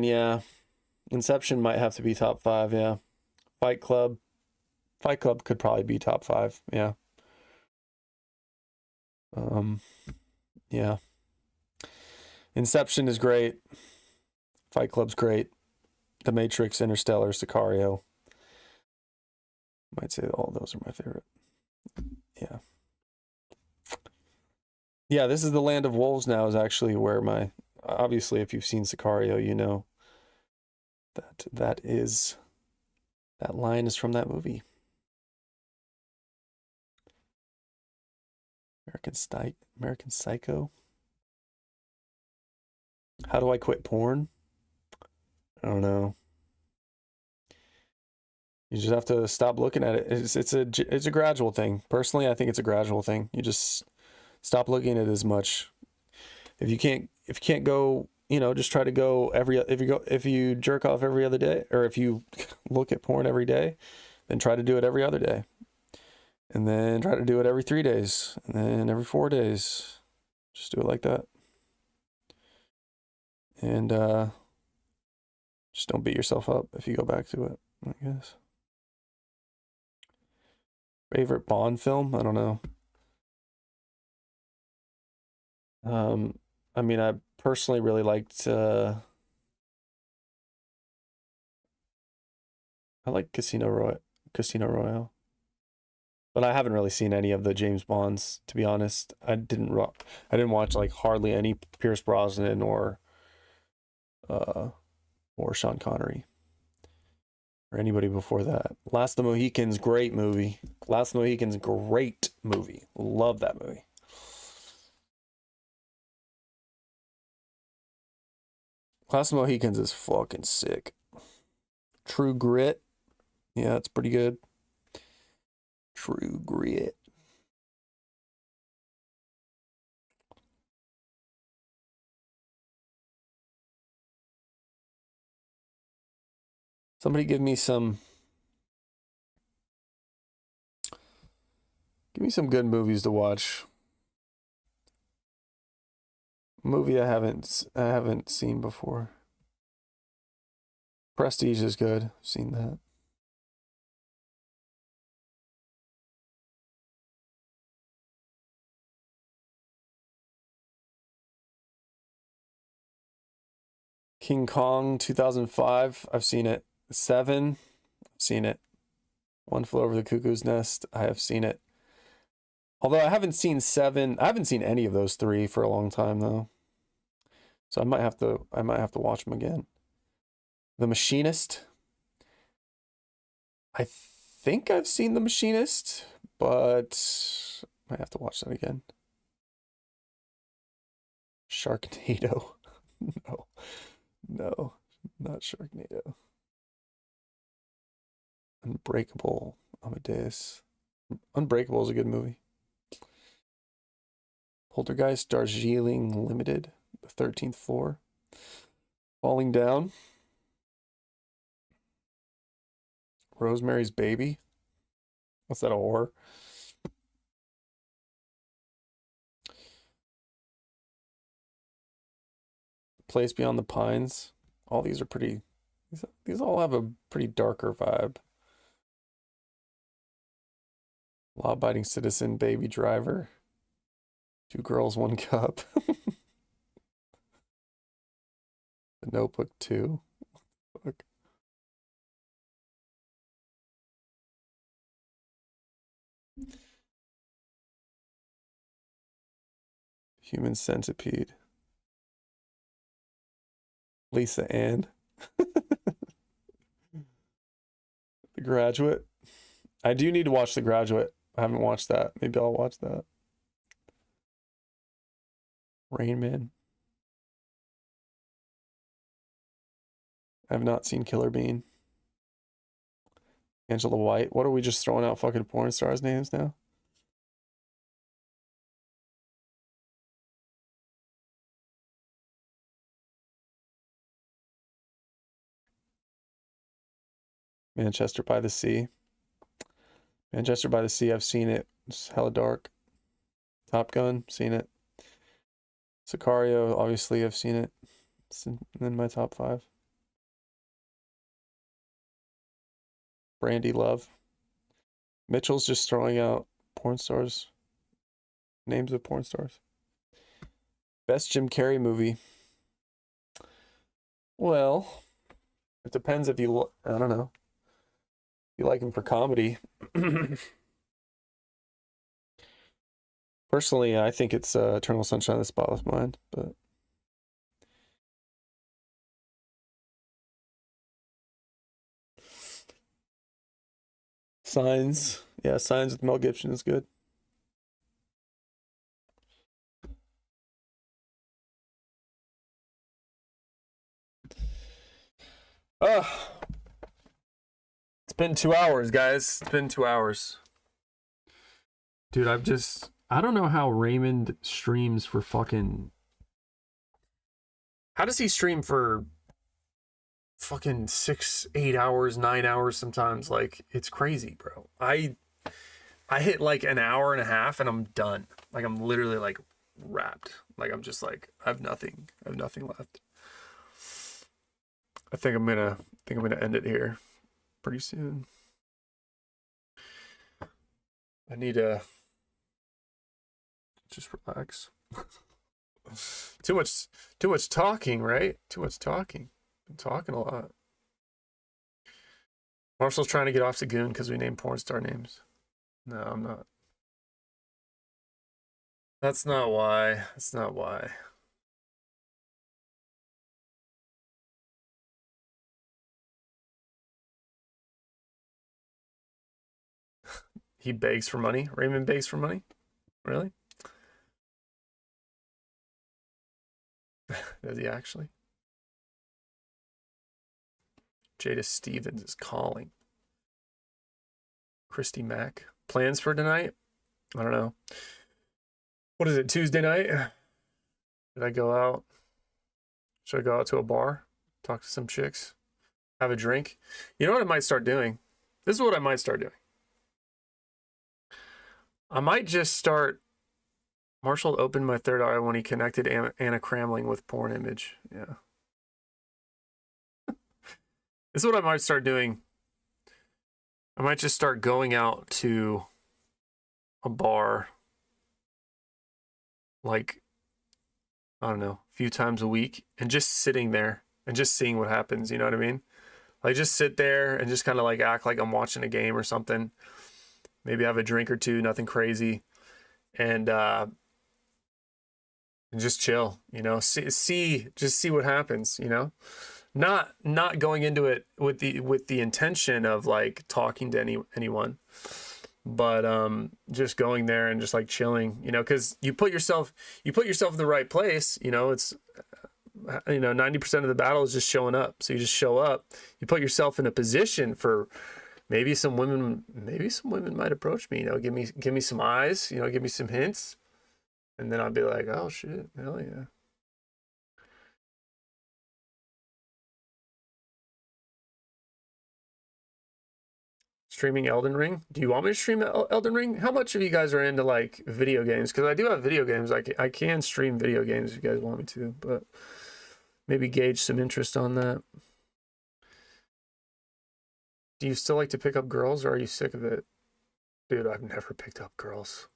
yeah. Inception might have to be top 5, yeah. Fight Club could probably be top 5, yeah. Yeah. Inception is great. Fight Club's great. The Matrix, Interstellar, Sicario. Might say all those are my favorite. Yeah. Yeah, This Is the Land of Wolves now is actually where my, obviously if you've seen Sicario, you know that line is from that movie. American Psycho. How do I quit porn? I don't know. You just have to stop looking at it. It's a gradual thing. Personally, I think it's a gradual thing. You just stop looking at it as much. If you can't go, just try to go if you jerk off every other day, or if you look at porn every day, then try to do it every other day. And then try to do it every 3 days, and then every 4 days. Just do it like that. And just don't beat yourself up if you go back to it, I guess. Favorite Bond film? I don't know. I mean, I personally really liked I like Casino Royale. But I haven't really seen any of the James Bonds, to be honest. I didn't watch like hardly any Pierce Brosnan or Sean Connery or anybody before that. Last of the Mohicans, great movie. Last of the Mohicans, great movie. Love that movie. Last of the Mohicans is fucking sick. True Grit, yeah, it's pretty good. True Grit. Somebody give me some good movies to watch. A movie I haven't seen before. Prestige is good. I've seen that. King Kong 2005, I've seen it. 7, I've seen it. One Flew Over the Cuckoo's Nest, I have seen it. Although I haven't seen 7, I haven't seen any of those 3 for a long time though. So I might have to watch them again. The Machinist. I think I've seen The Machinist, but I might have to watch that again. Sharknado. No, not Sharknado. Unbreakable, Amadeus. Unbreakable is a good movie. Poltergeist, Darjeeling Limited, The 13th Floor. Falling Down. Rosemary's Baby. What's that, a horror? Place Beyond the Pines. All these are pretty, these all have a pretty darker vibe. Law Abiding Citizen, Baby Driver. 2 Girls, 1 Cup. The Notebook 2. Fuck. Human Centipede. Lisa Ann. The Graduate. I do need to watch The Graduate. I haven't watched that. Maybe I'll watch that. Rain Man. I have not seen Killer Bean. Angela White. What are we just throwing out fucking porn stars' names now? Manchester by the Sea. Manchester by the Sea, I've seen it. It's hella dark. Top Gun, seen it. Sicario, obviously, I've seen it. It's in my top 5. Brandy Love. Mitchell's just throwing out porn stars. Names of porn stars. Best Jim Carrey movie. Well, it depends if you, I don't know. You like him for comedy. Personally, I think it's Eternal Sunshine of the Spotless Mind, but Signs. Yeah, Signs with Mel Gibson is good. It's been 2 hours, guys. It's been 2 hours. Dude, I don't know how Raymond streams for fucking... How does he stream for fucking 6, 8 hours, 9 hours sometimes? Like, it's crazy, bro. I hit like an hour and a half and I'm done. Like, I'm literally like wrapped. Like, I'm just like, I have nothing left. I think I'm gonna end it here pretty soon. I need to just relax. Too much talking, right? Too much talking. Been talking a lot. Marshall's trying to get off the goon because we named porn star names. No, I'm not. That's not why. That's not why. He begs for money. Raymond begs for money? Really? Does he actually? Jada Stevens is calling. Christy Mack. Plans for tonight? I don't know. What is it, Tuesday night? Did I go out? Should I go out to a bar? Talk to some chicks? Have a drink? You know what I might start doing? This is what I might start doing. I might just start... Marshall opened my third eye when he connected Anna Cramling with porn image. Yeah. This is what I might start doing. I might just start going out to a bar like, I don't know, a few times a week and just sitting there and just seeing what happens. You know what I mean? Like, just sit there and just kind of like act like I'm watching a game or something. Maybe have a drink or two, nothing crazy. And just chill, you know, just see what happens, you know, not going into it with the intention of like talking to anyone, but just going there and just like chilling, you know, because you put yourself in the right place, you know. It's 90% of the battle is just showing up. So you just show up, you put yourself in a position for maybe some women might approach me, you know, give me some eyes, you know, give me some hints. And then I'll be like, oh shit, hell yeah. Streaming Elden Ring? Do you want me to stream Elden Ring? How much of you guys are into like video games? Because I do have video games. I can stream video games if you guys want me to, but maybe gauge some interest on that. Do you still like to pick up girls, or are you sick of it? Dude, I've never picked up girls.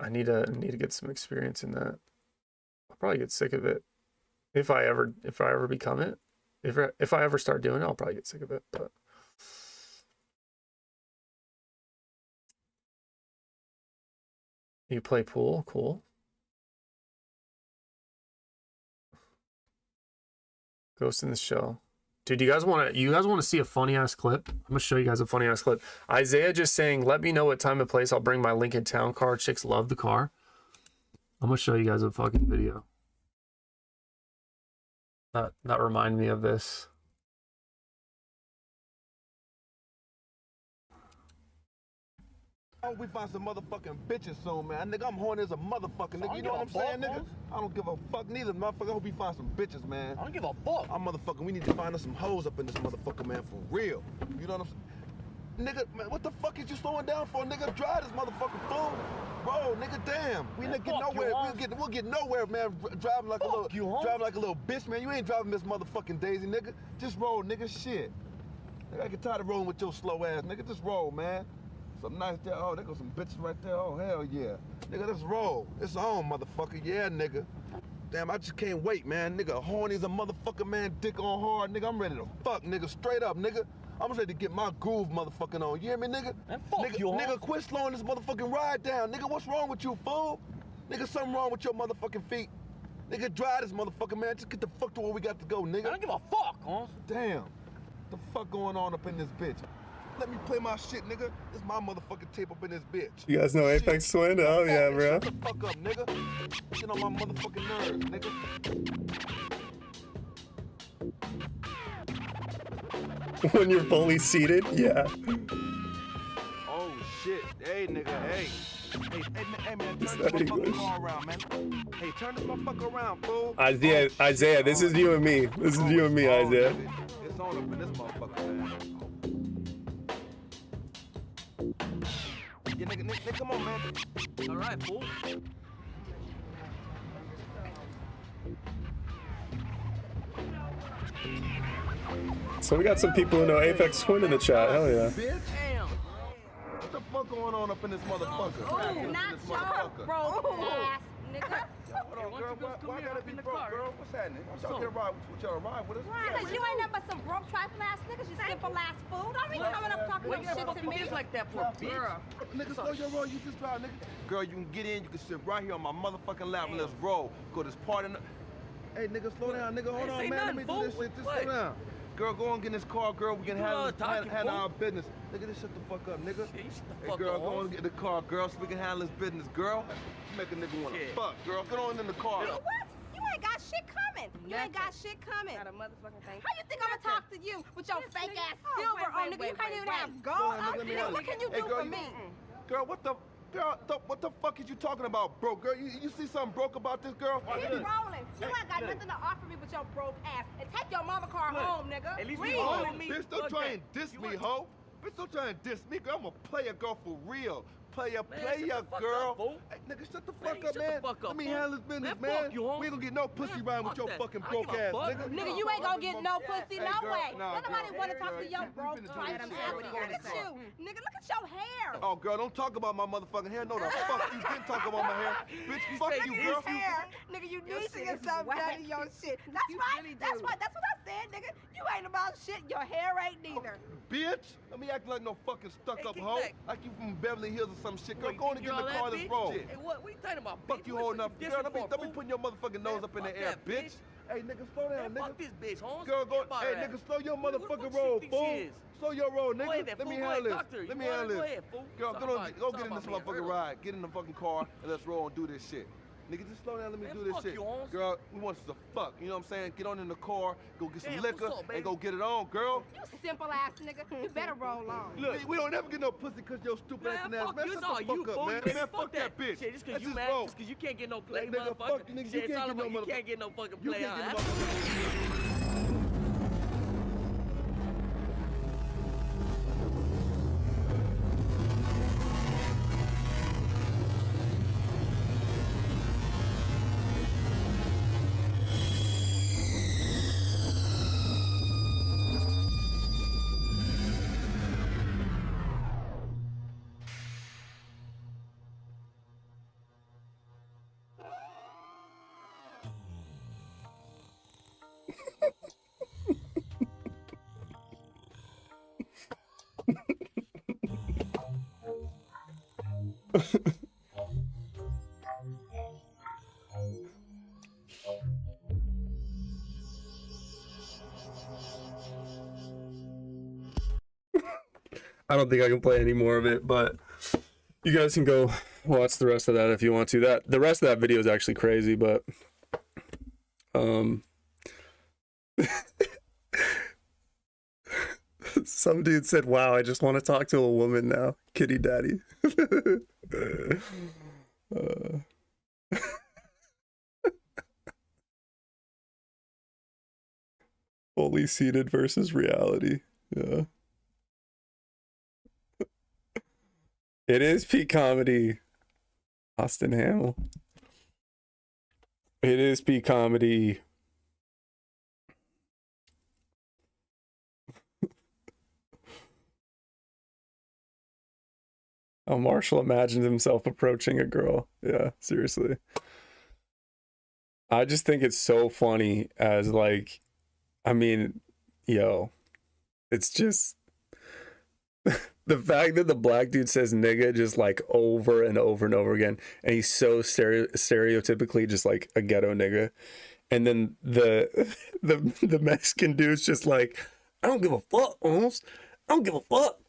I need to get some experience in that. I'll probably get sick of it if I ever become it. If I ever start doing it, I'll probably get sick of it. But You play pool? Cool. Ghost in the Shell. Dude, you guys want to see a funny ass clip? I'm gonna show you guys a funny ass clip. Isaiah just saying, "Let me know what time and place. I'll bring my Lincoln Town car. Chicks love the car." I'm gonna show you guys a fucking video. That reminded me of this. Oh, we find some motherfucking bitches soon, man. Nigga, I'm horny as a motherfucker, nigga. You know what I'm saying, nigga? I don't give a fuck neither, motherfucker. I hope we find some bitches, man. I don't give a fuck. I'm motherfucking, we need to find us some hoes up in this motherfucker, man, for real. You know what I'm saying? Nigga, man, what the fuck is you slowing down for, nigga? Drive this motherfucking fool. Bro, nigga, damn. We not get nowhere. We'll get nowhere, man. Driving like driving like a little bitch, man. You ain't driving this motherfucking Daisy, nigga. Just roll, nigga. Shit. Nigga, I get tired of rolling with your slow ass, nigga. Just roll, man. Some nice there. Oh, there go some bitches right there. Oh, hell yeah. Nigga, let's roll. It's on, motherfucker. Yeah, nigga. Damn, I just can't wait, man. Nigga, horny as a motherfucker, man. Dick on hard, nigga. I'm ready to fuck, nigga. Straight up, nigga. I'm ready to get my groove motherfucking on. You hear me, nigga? Man, fuck nigga, you, nigga, quit slowing this motherfucking ride down. Nigga, what's wrong with you, fool? Nigga, something wrong with your motherfucking feet. Nigga, drive this motherfucker, man. Just get the fuck to where we got to go, nigga. I don't give a fuck, huh? Damn. What the fuck going on up in this bitch? Let me play my shit, nigga. This my motherfucking tape up in this bitch. You guys know Shit. Apex Twin? Oh yeah, bro. Shut the fuck up, nigga. Get on my motherfucking nerves, nigga. When you're fully seated, yeah. Oh shit. Hey, nigga, hey. Hey, man, Is turn that this English? motherfucker car around, man. Hey, turn this motherfucker around, fool. Isaiah, Oh, shit. Isaiah, this is you and me. This is you and me, Oh, Isaiah. nigga. It's on up in this motherfucker, man. Yeah, nigga, come on, man. All right, fool. So we got some people who know Apex Twin in the chat. Hell yeah. Bitch. Damn. What the fuck going on up in this motherfucker? Oh, not your broke ass, nigga. Hold on, girl. Why gotta be broke, girl? What's happening? Why y'all get a ride? What y'all ride with us? Because you ain't nothing but some broke trifling ass niggas, you simple ass fool. Don't be coming up talking no shit to me. It's like that for a bitch. Nigga, slow your roll. You just drive, nigga. Girl, you can get in. You can sit right here on my motherfucking lap and let's roll. Go to this party. Hey, nigga, slow down, nigga. Hold on, man. Let me do this shit. Just slow down. Girl, go and get in this car, girl. We can handle our business. Nigga, just shut the fuck up, nigga. Yeah, you shut the Hey, fuck girl, up, go huh? and get in the car, girl, so we can handle this business, girl. You make a nigga wanna Yeah. fuck, girl. Get on in the car. What? You ain't got shit coming. You ain't got shit coming. Not a motherfucking thing. How you think I'm gonna talk to you with your fake ass silver on, nigga? You can't even have gold Go ahead, on. let me Nigga, handle what it. can you Hey, do girl, for you- me? Girl, what the fuck is you talking about, bro? Girl, you see something broke about this girl? Keep rolling. You ain't got nothing to offer me with your broke ass. And take your mama car home, nigga. At least we Leave. home. Oh, me. bitch, don't Fuck try that. and diss You me, want- ho. Bitch, don't try and diss me, girl. I'm a player girl for real. Player, Man, shut the fuck girl. up, fool. Hey, nigga, shut the Man, fuck you up, shut the man. fuck up, Let me fool. handle this business, Man, man. fuck you, ho. We ain't gonna get no pussy Man, round with fuck your that. fucking I broke give a ass, fuck. nigga. Nigga, you ain't gonna get no pussy, Hey, no girl, way. nah, Don't nobody girl. wanna Hey, talk to girl, your we broke finna do trifling this ass. shit, Look girl. at you. Nigga, look at your hair. Oh, girl, don't talk about my motherfucking hair. No, the fuck you didn't talk about my hair. Bitch, fuck you, Look girl. at your hair. Nigga, you need to get something done to your shit. That's right. That's right. That's what I said, nigga. You ain't about shit. Your hair ain't neither. Bitch, let me act like no fucking stuck-up Hey, kick hoe. back. Like you from Beverly Hills or some shit. Girl, Wait, go on and you get in the all car, that, let's bitch? roll. Hey, what are you talking about, Fuck bitch? you What holding up. you Girl, dissing don't for, be fool? putting your motherfucking nose Man, up in the fuck air, that, bitch. Hey, nigga, slow down, Man, nigga. fuck this bitch, Holmes. Girl, go. About Hey, her nigga, ass. slow your Who the motherfucking fuck she roll, think she fool. is? Slow your roll, Go nigga. ahead, Let fool. me Go handle ahead, this. talk to her. Let You me wanna handle go this. ahead, fool. Girl, Talk go about it. go Talk get in this about me. motherfucking ride. Get in the fucking car and let's roll and do this shit. Nigga, just slow down. Let me Man, do this fuck shit. you, Holmes. Girl, we want to fuck. You know what I'm saying? Get on in the car, go get some Damn, liquor, what's up, baby? and go get it on, girl. You simple ass nigga. You better roll on. Look. We don't ever get no pussy because your stupid Man, acting ass. fuck Man, you. shut It's all the you, fuck up, fool. man. Man, Man, fuck that bitch. Shit, just Let's cause you just mad, roll. just cause you can't get no play, Nigga, motherfucker. fuck you, nigga. You Shit, can't get Solomon, no you motherfucker. can't get no fucking You play, can't get huh? no motherfucking. I don't think I can play any more of it, but you guys can go watch the rest of that if you want to. The rest of that video is actually crazy, but some dude said, "Wow, I just want to talk to a woman now, kitty daddy." Fully seated versus reality. Yeah. It is peak comedy. Austin Hamill. It is peak comedy. Oh, Marshall imagined himself approaching a girl. Yeah, seriously. I just think it's so funny as like, I mean, yo, it's just the fact that the black dude says nigga just like over and over and over again, and he's so stereotypically just like a ghetto nigga, and then the Mexican dude's just like, I don't give a fuck, Holmes. I don't give a fuck.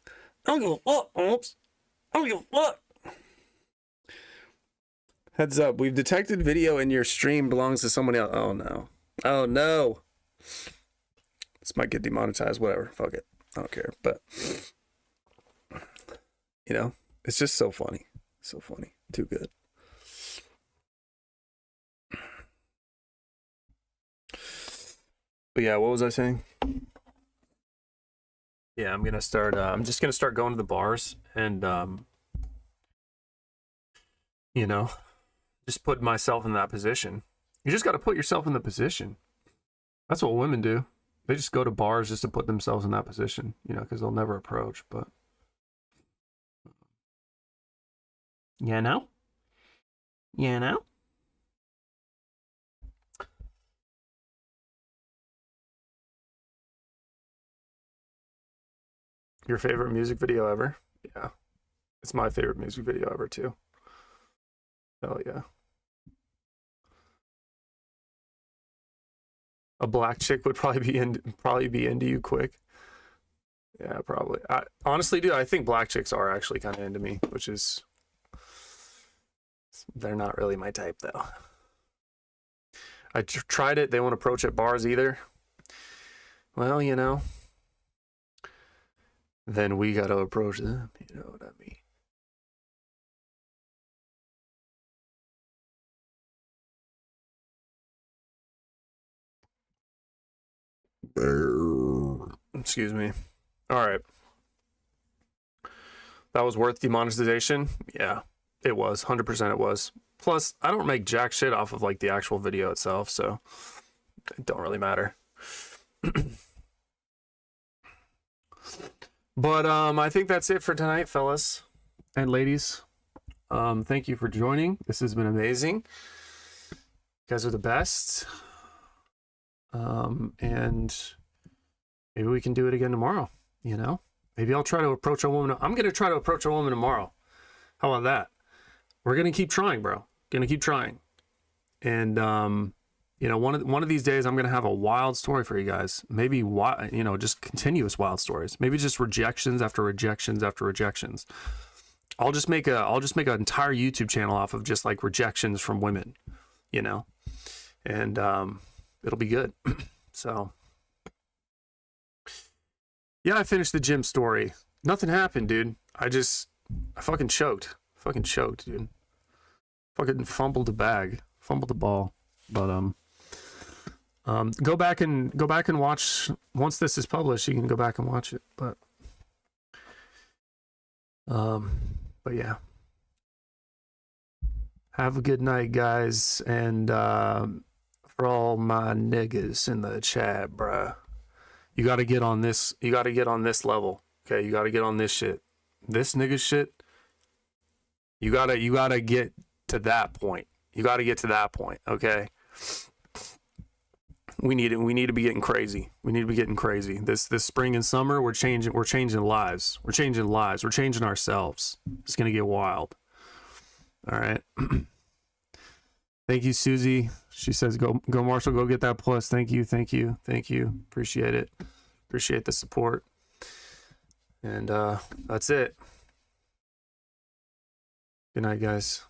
I don't give a fuck, Holmes. I don't give a fuck. Heads up, we've detected video in your stream belongs to someone else. Oh no. Oh no. This might get demonetized, whatever. Fuck it. I don't care. But you know, it's just so funny. So funny. Too good. But yeah, what was I saying? Yeah, I'm gonna start. I'm just gonna start going to the bars and, you know, just put myself in that position. You just got to put yourself in the position. That's what women do. They just go to bars just to put themselves in that position, you know, because they'll never approach. But you know. Your favorite music video ever? Yeah. It's my favorite music video ever too. Hell yeah. A black chick would probably be into you quick. Yeah, probably. Honestly, dude, I think black chicks are actually kind of into me, which is, they're not really my type though. I tried it. They won't approach at bars either. Well, you know, then we got to approach them. You know what I mean? Excuse me. All right. That was worth demonetization? Yeah, it was. 100% it was. Plus, I don't make jack shit off of like the actual video itself, so it don't really matter. But I think that's it for tonight, fellas and ladies. Thank you for joining. This has been amazing. You guys are the best. And maybe we can do it again tomorrow, you know? Maybe I'll try to approach a woman. I'm going to try to approach a woman tomorrow. How about that? We're going to keep trying, bro. Going to keep trying. And, you know, one of these days I'm going to have a wild story for you guys. Maybe, you know, just continuous wild stories. Maybe just rejections after rejections after rejections. I'll just make an entire YouTube channel off of just like rejections from women, you know? And, it'll be good. So, yeah, I finished the gym story. Nothing happened, dude. I fucking choked. Fucking choked, dude. Fucking fumbled the bag. Fumbled the ball. But, go back and watch. Once this is published, you can go back and watch it. But yeah. Have a good night, guys. And, for all my niggas in the chat, bruh. You gotta get on this. You gotta get on this level. Okay, you gotta get on this shit. This nigga shit. You gotta get to that point. You gotta get to that point. Okay. We need to be getting crazy. We need to be getting crazy. This spring and summer, we're changing lives. We're changing lives. We're changing ourselves. It's gonna get wild. All right. Thank you, Susie. She says, go Marshall, go get that plus. Thank you. Appreciate it. Appreciate the support. And that's it. Good night, guys.